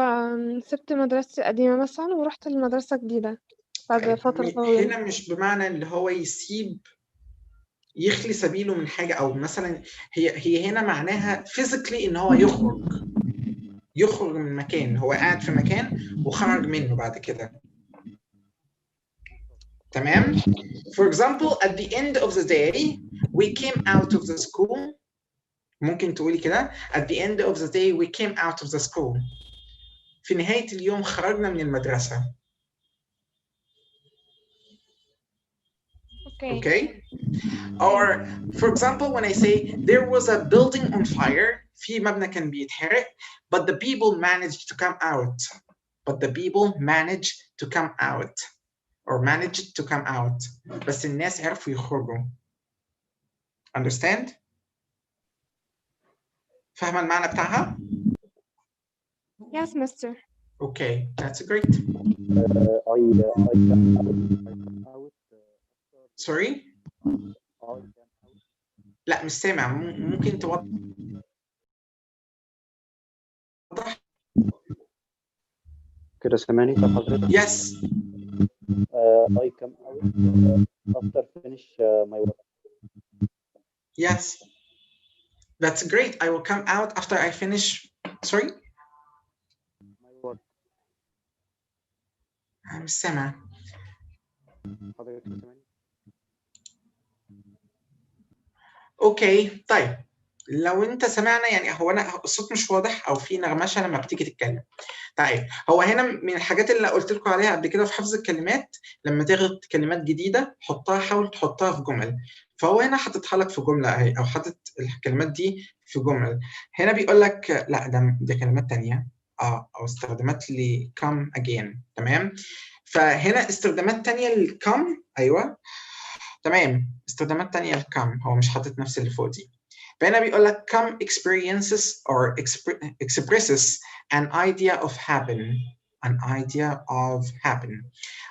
B: سبت مدرستي القديمة مثلا ورحت لمدرسة جديدة بعد فترة طويلة.
A: هنا مش بمعنى اللي هو يخلي سبيله من حاجة، أو مثلا هي هنا معناها physically إن هو يخرج من مكان، هو قاعد في مكان وخرج منه بعد كده. تمام. For example, at the end of the day we came out of the school. ممكن تقولي كده at the end of the day we came out of the school. في نهاية اليوم خرجنا من المدرسة. Okay. Or for example, when I say there was a building on fire، في مبنى كان بيتحرق، but the people managed to come out. But the people managed to come out. Or managed to come out. بس الناس عرفوا يخرجوا. Understand? فاهمة المعنى بتاعها؟
B: Yes, mister.
A: Okay, that's great. Sorry? لا مش سامع، ممكن توضح؟
H: كده سامعني طب حضرتك؟
A: Yes.
H: I come out after finish my work.
A: Yes. That's great. I will come out after I finish. Sorry?
H: My work.
A: مش سامع.
H: حضرتك سامعني؟
A: اوكي طيب لو انت سمعنا يعني هو انا الصوت مش واضح او في نغمشه لما بتيجي تتكلم. طيب هو هنا من الحاجات اللي قلت لكم عليها قبل كده في حفظ الكلمات، لما تاخد كلمات جديده حاول تحطها في جمل. فهو هنا حاططها لك في جمله اهي، او حاطط الكلمات دي في جمل. هنا بيقول لك لا ده كلمات تانية او استخدامات ل come again. تمام، فهنا استخدامات تانية ل come. ايوه تمام، استخدامات تانية ل come، هو مش حاطط نفس اللي فوق دي. فهنا بيقول لك come experiences or expresses an idea of happen. An idea of happen.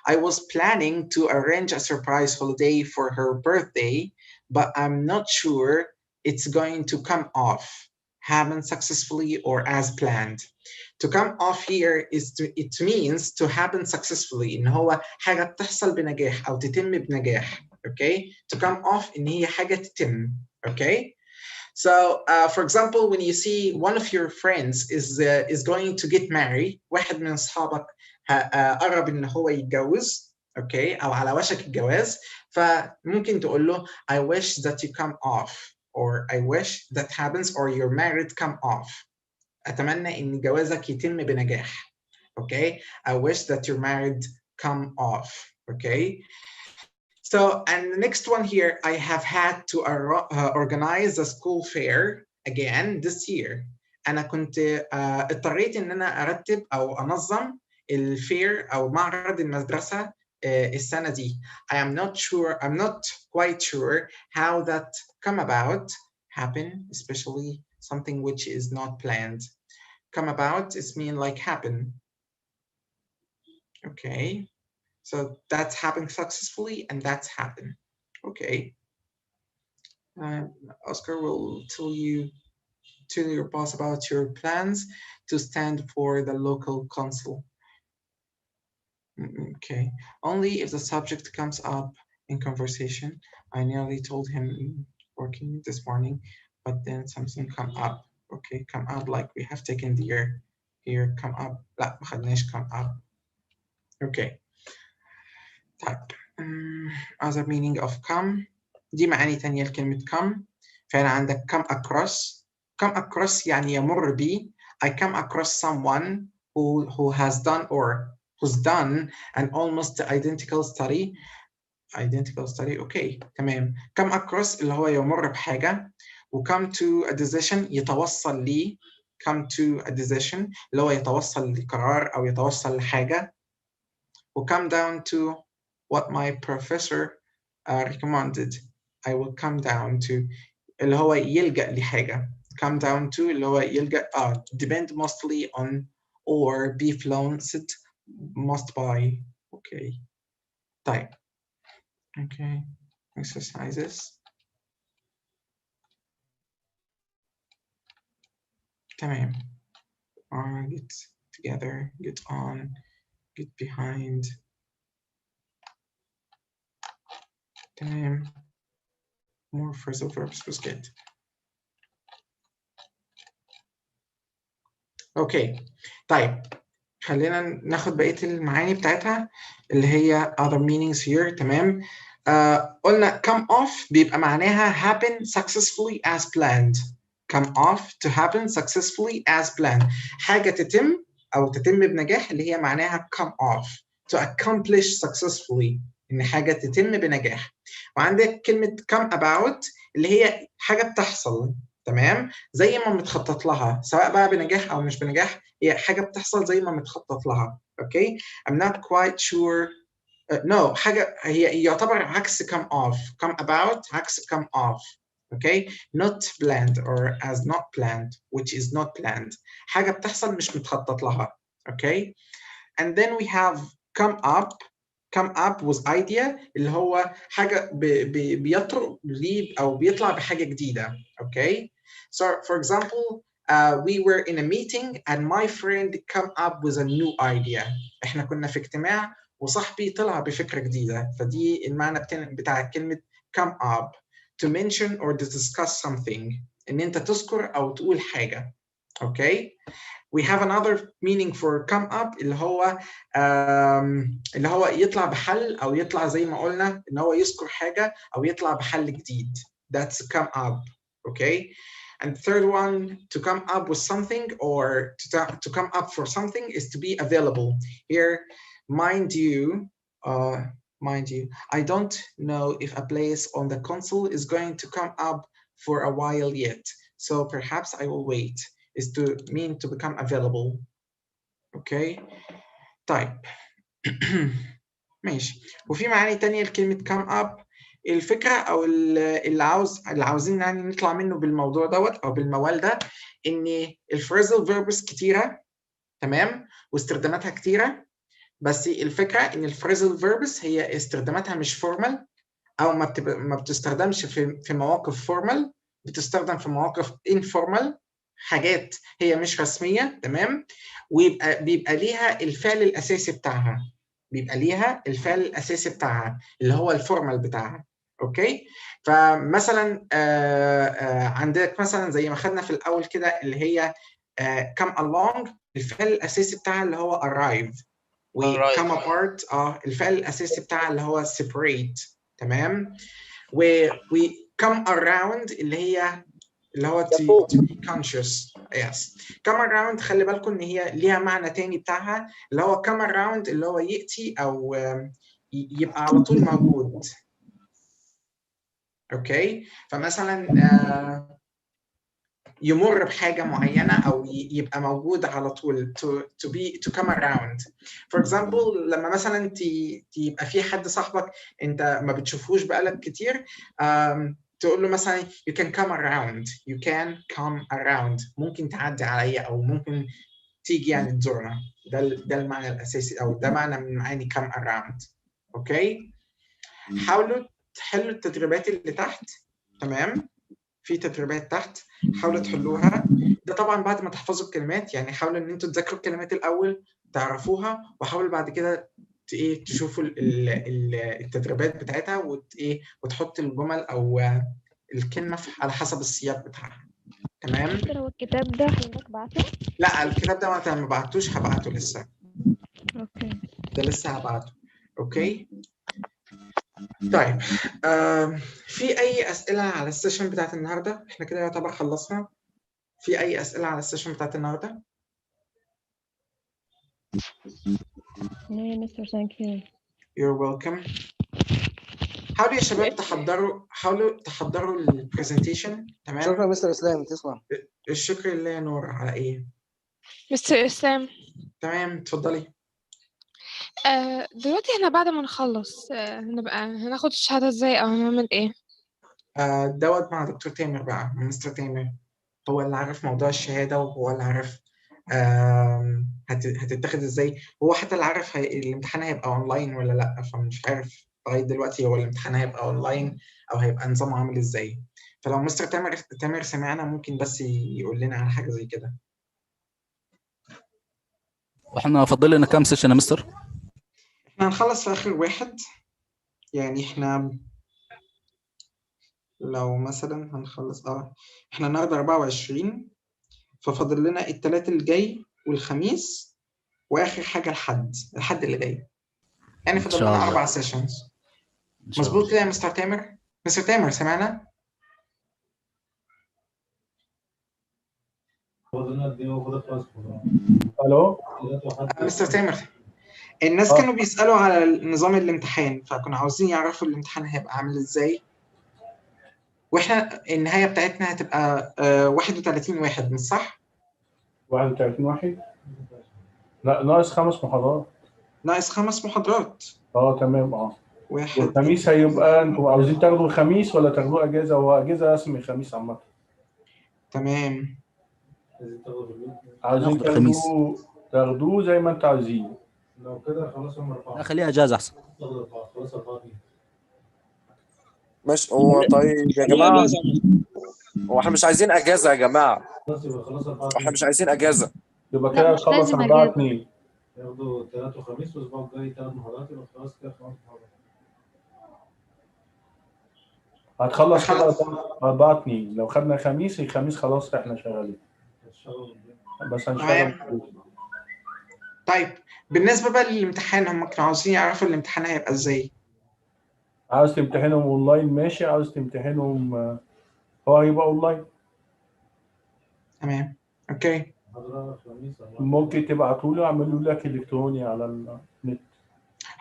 A: I was planning to arrange a surprise holiday for her birthday, but I'm not sure it's going to come off, happen successfully or as planned. To come off here it means to happen successfully، إن هو حاجة بتحصل بنجاح أو تتم بنجاح. Okay? To come off إن هي حاجة تتم. Okay? So, for example, when you see one of your friends is going to get married، واحد من أصحابك قرب إن هو يتجوز، okay، أو على وشك الجواز، فممكن تقول له I wish that you come off، or I wish that happens, or your marriage come off. أتمنى إن جوازك يتم بنجاح. Okay, I wish that your marriage come off. Okay. So, and the next one here, I have had to organize a school fair again this year. أنا كنت اضطريت إن أنا أرتب أو أنظم الفير أو معرض المدرسة السنة دي. I'm not quite sure how that come about, happen, especially something which is not planned. Come about is mean like happen. Okay. So that's happened successfully, and that's happened. Okay. Oscar will tell your boss about your plans to stand for the local council. Okay. Only if the subject comes up in conversation. I nearly told him working this morning, but then something come up. Okay, come up like we have taken the year here. Come up. لا ما خدناش come up. Okay. طيب other meaning of come، دي معاني تانية لكلمة come. فهنا عندك come across يعني يمر بي. I come across someone who has done or who's done an almost identical study. Okay تمام. come across اللي هو يمر بحاجة، و come to a decision يتوصل لي. come to a decision اللي هو يتوصل لقرار أو يتوصل لحاجة. و come down to what my professor recommended. I will come down to اللي هو يلجأ لحاجة. come down to اللي هو يلجأ depend mostly on or be fluenced must by. Okay. طيب. Okay. Exercises. تمام. Get together, get on, get behind. تمام. More phrasal verbs was good. اوكي طيب خلينا ناخد بقية المعاني بتاعتها اللي هي other meanings here. تمام. قلنا come off بيبقى معناها happen successfully as planned. come off to happen successfully as planned. حاجة تتم أو تتم بنجاح اللي هي معناها come off. to accomplish successfully إن حاجة تتم بنجاح. وعندك كلمة come about اللي هي حاجة بتحصل. تمام، زي ما متخطط لها سواء بقى بنجاح او مش بنجاح، هي حاجه بتحصل زي ما متخطط لها. اوكي I'm not quite sure. No، حاجه هي يعتبر عكس come off. come about عكس come off. اوكي not planned or as not planned which is not planned. حاجه بتحصل مش متخطط لها. اوكي and then we have come up. come up with idea اللي هو حاجه بيطرق ليه او بيطلع بحاجه جديده. اوكي So, for example, we were in a meeting and my friend come up with a new idea. إحنا كنا في اجتماع وصاحبي طلع بفكرة جديدة. فدي المعنى بتاع كلمة come up. To mention or to discuss something. إن أنت تذكر أو تقول حاجة. Okay. We have another meaning for come up اللي هو يطلع بحل أو يطلع زي ما قلنا إن هو يذكر حاجة أو يطلع بحل جديد. That's come up. Okay. And the third one, to come up with something or to come up for something is to be available. Here, mind you, mind you. I don't know if a place on the console is going to come up for a while yet, so perhaps I will wait. Is to mean to become available. Okay. طيب. ماشي. وفي معاني تانية لكلمة come up. الفكرة أو اللي عاوزين يعني نطلع منه بالموضوع دوت أو بالموال ده، إن الفريزل فيربس كتيرة، تمام، واستخداماتها كتيرة، بس الفكرة إن الفريزل فيربس هي استخداماتها مش فورمال، أو ما بتستخدمش في مواقف فورمال، بتستخدم في مواقف انفورمال، حاجات هي مش رسمية، تمام، بيبقى ليها الفعل الأساسي بتاعها، اللي هو الفورمال بتاعها. اوكي. فمثلا عندك مثلا زي ما خدنا في الاول كده اللي هي come along، الفعل الاساسي بتاعها اللي هو arrive، و come apart الفعل الاساسي بتاعها اللي هو separate، تمام، و come around اللي هو to be conscious. yes. come around خلي بالكم ان هي ليها معنى تاني بتاعها، اللي هو come around اللي هو يأتي او يبقى على طول موجود. اوكي. فمثلا يمر بحاجه معينه او يبقى موجود على طول، to come around. for example لما مثلا يبقى في حد صاحبك انت ما بتشوفوش بقالك كتير، تقول له مثلا you can come around، ممكن تعدي عليا او ممكن تيجي يعني تزورنا. ده المعنى الاساسي او ده معنى من معاني come around. اوكي. حاولوا تحلوا التدريبات اللي تحت، تمام، في تدريبات تحت حاولوا تحلوها. ده طبعا بعد ما تحفظوا الكلمات، يعني حاولوا ان انتوا تذاكروا الكلمات الاول تعرفوها، وحاولوا بعد كده تشوفوا التدريبات بتاعتها وتحط الجمل او الكلمه على حسب السياق بتاعها. تمام.
G: هو الكتاب ده حضرتك بعته؟
A: لا الكتاب ده ما بعتوش، هبعته لسه.
G: اوكي.
A: ده لسه هبعته. اوكي. طيب في اي اسئله على السيشن بتاعت النهارده؟ احنا كده يعتبر خلصنا. في اي اسئله على السيشن بتاعت النهارده؟
G: No, Mr. Thank you.
A: You're welcome. حاولوا يا شباب حاولوا تحضروا البرزنتيشن. تمام.
K: شكرا مستر اسلام، تسلم.
A: الشكر لله يا نور. على ايه؟
B: مستر اسلام.
A: تمام اتفضلي.
B: دلوقتي احنا بعد ما نخلص هناخد الشهادة ازاي او هنعمل ايه؟
A: دوت مع دكتور تامر بقى، مستر تامر هو اللي عارف موضوع الشهادة، وهو اللي عارف هتتاخد ازاي. هو حتى اللي عارف الامتحان هيبقى اونلاين ولا لا، فمش عارف لغاية دلوقتي هو الامتحان هيبقى اونلاين او هيبقى نظامه عامل ازاي. فلو مستر تامر سمعنا ممكن بس يقول لنا على حاجة زي كده.
D: واحنا فاضل لنا كام سيشن يا مستر؟
A: احنا هنخلص في اخر واحد، يعني احنا لو مثلا هنخلص احنا النهارده 24، ففاضل لنا الثلاث الجاي والخميس واخر حاجه الحد اللي جاي، يعني فاضل لنا 4 سيشنز. مظبوط كده يا مستر تامر؟ مستر تامر سمعنا؟
N: الو
A: مستر تامر، الناس كانوا بيسالوا على نظام الامتحان، فكانوا عاوزين يعرفوا الامتحان هيبقى عامل ازاي، واحنا النهايه بتاعتنا هتبقى 31 واحد، مش صح؟
N: 31 واحد؟ لا ناقص 5 محاضرات.
A: ناقص 5 محاضرات.
N: تمام.
A: واحد.
N: والخميس هيبقى انتوا عاوزين تاخدوا الخميس ولا تاخدوه اجازه؟ هو اجازه رسمي الخميس عامه.
A: تمام.
N: عاوزين تاخدوه زي ما انتوا عايزين. لو كده خلاص هم 4.
D: لا خليها اجازه احسن.
N: خلاص 4
I: ماشي. هو طيب يا جماعه، هو احنا مش عايزين اجازه يا جماعه، احنا مش عايزين اجازه.
N: يبقى كده نخلص 4/2. ياخدوا 3 وخميس، والاسبوع الجاي 3 محاضرات، يبقى خلاص كده 5 محاضرات. هتخلص كده 4/2. لو خدنا الخميس خلاص احنا شغالين. بس هنشتغل.
A: طيب بالنسبه بقى للامتحان، هم كانوا عاوزين يعرفوا الامتحان هيبقى ازاي.
N: عاوز تمتحنهم اونلاين ماشي، عاوز تمتحنهم هو هيبقى اونلاين.
A: تمام. اوكي.
N: ممكن تبعتوا له، اعملوا لك الكتروني على النت.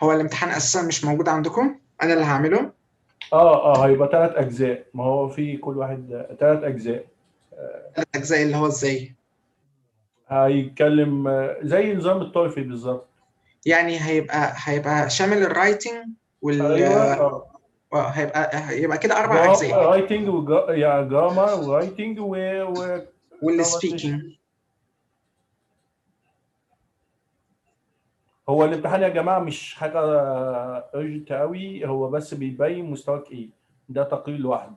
A: هو الامتحان اساسا مش موجود عندكم، انا اللي هعمله.
N: هيبقى 3 اجزاء، ما هو في كل واحد 3 اجزاء.
A: 3 اجزاء اللي هو ازاي؟
N: هيتكلم زي نظام الطائفي بالظبط.
A: يعني هيبقى شامل الرايتنج
N: ايوه
A: هيبقى كده 4 اجزاء.
N: رايتنج يعني جرامر ورايتنج
A: والسبيكينج.
N: هو الامتحان يا جماعه مش حاجه urgent قوي، هو بس بيبين مستواك ايه، ده تقرير لوحده،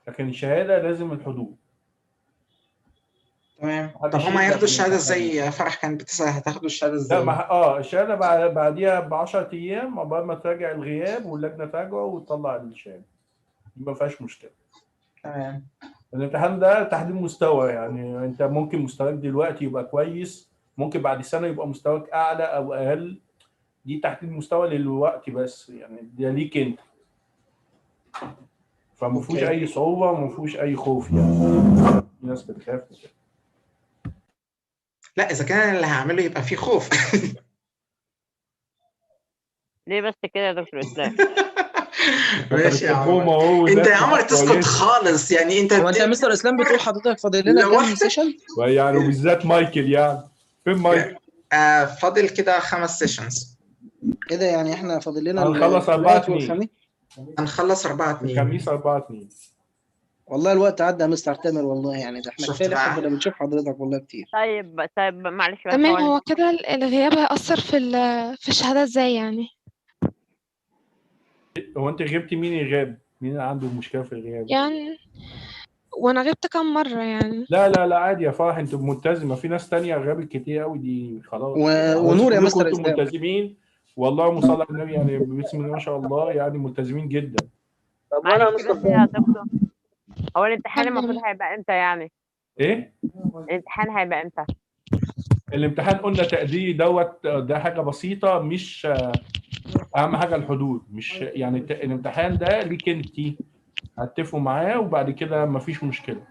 N: لكن الشهاده لازم الحضور.
A: تمام. طب هم هياخدوا الشهاده ازاي؟ فرح كانت بتسأل هتاخدوا الشهاده ازاي؟
N: لا الشهاده بعديها ب 10 ايام عقبال ما تراجع الغياب واللجنه تراجعه وتطلع الشهاده، ما فيهاش مشكله.
A: تمام.
N: الامتحان ده تحديد مستوى، يعني انت ممكن مستواك دلوقتي يبقى كويس، ممكن بعد سنه يبقى مستواك اعلى او اقل، دي تحديد مستوى للوقت بس، يعني ده ليك انت، فما فيهوش اي صعوبه وما فيهوش اي خوف. يعني الناس بتخاف كده.
A: لا اذا كان اللي هعمله يبقى فيه خوف.
O: ليه بس كده يا دكتور اسلام؟
A: ماشي يا عمر. انت يا عمر تسكت خالص، يعني انت
K: هو انت يا مستر اسلام بتقول حضرتك فاضل لنا كام سيشن؟
N: يعني وبالذات مايكل، يعني فين مايكل؟
A: فاضل كده 5 سيشنز.
K: ايه ده؟ يعني احنا فاضل لنا
N: هنخلص 4/2
K: والخميس.
A: هنخلص 4/2
N: الخميس 4/2.
K: والله الوقت عدى يا مستر تامر، والله يعني ده احنا كفايه احنا كنا بنشوف حضرتك والله كتير.
O: طيب معلش بس
B: تمام. هو كده الغياب هيأثر في الشهادة ازاي يعني؟
N: هو انت غبتي مين يغاب؟ مين عنده مشكله في الغياب؟
B: يعني وانا غبت كام مرة يعني؟
N: لا عادي يا فرح، انتوا ملتزمه، في ناس تانية غابت كتير قوي دي خلاص.
K: ونور يا مستر
N: اسلام ملتزمين والله، مصلى على النبي، يعني بسم الله ما شاء الله، يعني ملتزمين جدا.
K: طب وانا يا
O: معلش
K: مستر
O: بس يا دكتور، هو الامتحان المفروض هيبقى امتى يعني؟
N: ايه؟
O: الامتحان هيبقى امتى؟
N: الامتحان قلنا تقديري ده حاجه بسيطه، مش اهم حاجه الحضور، مش يعني الامتحان ده ليك انت، هتتفقوا معاه وبعد كده مفيش مشكله.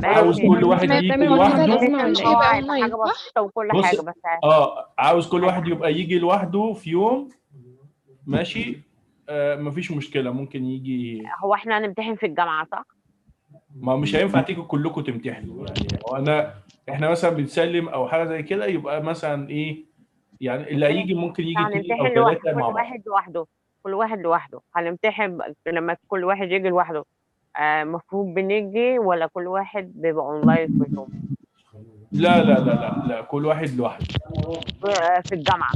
N: عاوز كل واحد يجي لوحده.
O: هو هيبقى حاجه بسيطه وكل حاجه بس
N: عاوز كل واحد يبقى يجي لوحده في يوم، ماشي. مفيش مشكله، ممكن يجي.
O: هو احنا هنمتحن في الجامعه صح؟
N: ما مش هينفع تيجوا كلكم تمتحنوا، يعني احنا مثلا بنسلم او حاجه زي كده، يبقى مثلا ايه، يعني اللي هيجي ممكن يجي 2 أو 3 مع بعض.
O: كل واحد لوحده، كل واحد لوحده هنمتحن. لما كل واحد يجي لوحده المفروض بنيجي، ولا كل واحد بيبقى اونلاين في زوم؟
N: لا كل واحد لوحده
O: في الجامعه.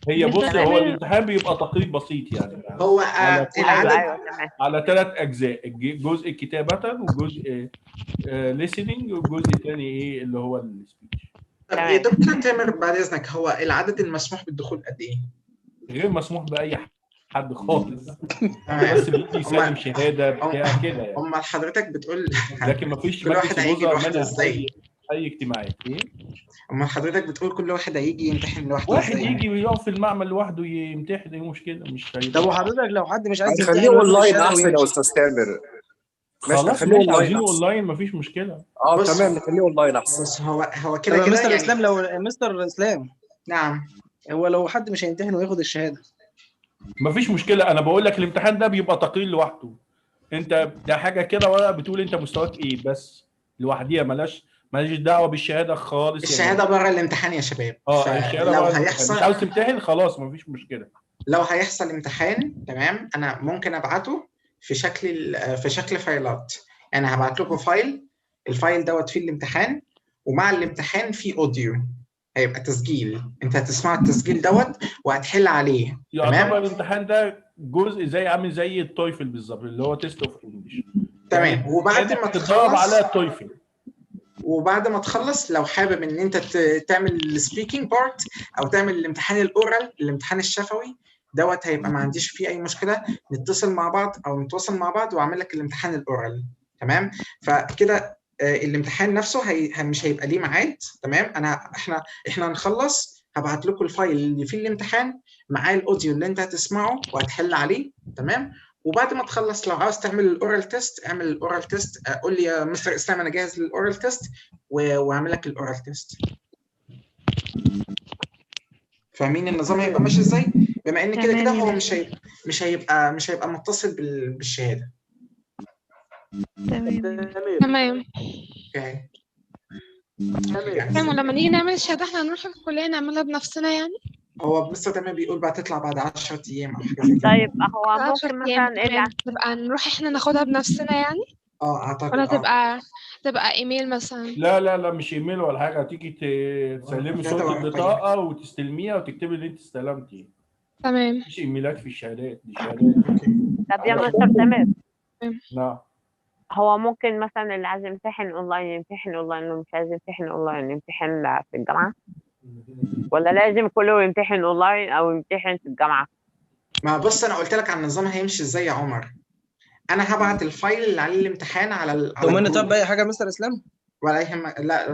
N: هي بص، هو الامتحان بيبقى تقريب بسيط يعني.
A: هو
O: ايوه تمام.
N: على 3 اجزاء، جزء كتابه وجزء listening والجزء الثاني ايه اللي هو السبيتش.
A: طب يا دكتور تامر بعد اذنك، هو العدد المسموح بالدخول قد ايه؟
N: غير مسموح باي حد خالص. بس بيجي يسلم شهاده بتاع كده يعني.
A: امال حضرتك بتقول
N: لكن مفيش
A: كل واحد هيجي لوحده ازاي؟
N: اي اجتماعات ايه؟
A: امال حضرتك بتقول كل واحد هيجي يمتحن لوحده ازاي؟
N: واحد يجي ويقف في المعمل لوحده يمتحن، ايه مشكله؟ مش هيبقى.
K: طب وحضرتك لو حد مش عايز
I: هنخليه اونلاين احسن يا استاذ تامر.
N: خلاص ماشي، عايزينه اونلاين مفيش مشكله.
I: تمام، نخليه اونلاين احسن.
A: بس هو كده
K: كده مستر
A: يعني.
K: اسلام، لو مستر اسلام
A: نعم،
K: هو لو حد مش هيمتحن وياخد الشهاده
N: مفيش مشكله. انا بقول لك الامتحان ده بيبقى تقرير لوحده، انت ده حاجه كده ورقه بتقول انت مستواك ايه بس لوحديها، مالهاش دعوه بالشهاده خالص.
A: الشهاده بره الامتحان يا شباب.
N: الشهاده
A: لو
N: بره
A: هيحصل،
N: مش عاوز تمتحن خلاص مفيش مشكله.
A: لو هيحصل امتحان تمام، انا ممكن ابعته في شكل فايلات. يعني هبعت لكم فايل، الفايل دوت فيه الامتحان، ومع الامتحان فيه اوديو، هيبقى تسجيل، انت هتسمع التسجيل دوت وهتحل عليه.
N: يعتبر الامتحان ده جزء عامل زي التويفل بالظبط، اللي هو تيست اوف انجلش.
A: تمام. وبعد ما
N: تتدرب على التويفل،
A: وبعد ما تخلص لو حابب ان انت تعمل السبيكينج بارت او تعمل الامتحان الاورال، الامتحان الشفوي دوت، هيبقى ما عنديش فيه اي مشكله، نتصل مع بعض او نتواصل مع بعض واعمل لك الامتحان الاورال. تمام. فكده الامتحان نفسه مش هيبقى ليه ميعاد. تمام. احنا هنخلص، هبعت لكم الفايل اللي فيه الامتحان مع الاوديو اللي انت هتسمعه وهتحل عليه. تمام. وبعد ما تخلص لو عاوز تعمل الاورال تيست، اعمل الاورال تيست، قول لي يا مستر اسلام انا جاهز للاورال تيست، واعمل لك الاورال تيست. فاهمين النظام هيبقى ماشي ازاي؟ بما ان كده كده
G: تمام يا
A: هو
G: مستر.
A: مش هيبقى متصل بالشهاده.
G: تمام.
B: تمام.
A: اوكي.
B: تمام. ولما نيجي نعمل الشهادة احنا هنروح الكلية نعملها بنفسنا يعني؟
A: هو لسه تمام بيقول بقى تطلع بعد 10 ايام او حاجه زي كده.
O: طيب هو
B: 10
O: ممكن
B: أيام.
O: مثلا
B: تمام. نبقى نروح احنا ناخدها بنفسنا يعني؟
A: اعتقد
B: ولا تبقى ايميل مثلا؟
N: لا مش ايميل ولا حاجه، هتيجي تسلمي
A: لا
N: صوره
A: طبعا
N: البطاقه وتستلميها وتكتبي اللي انت استلمتي.
B: تمام.
N: مفيش ايميلات في الشهادات، دي شهادات.
O: طب يا مستر تمام.
N: نعم.
O: هو ممكن مثلا اللي عايز يمتحن اونلاين يمتحن اونلاين، اللي مش عايز يمتحن اونلاين يمتحن في الجامعة، ولا لازم كله يمتحن اونلاين او يمتحن في الجامعة؟
A: ما بص انا قلت لك على النظام هيمشي ازاي يا عمر. انا هبعت الفايل اللي عليه الامتحان على
P: تؤمرني
A: الجروب.
P: طب بأي حاجة يا مستر إسلام؟
A: ولا يهمك، لا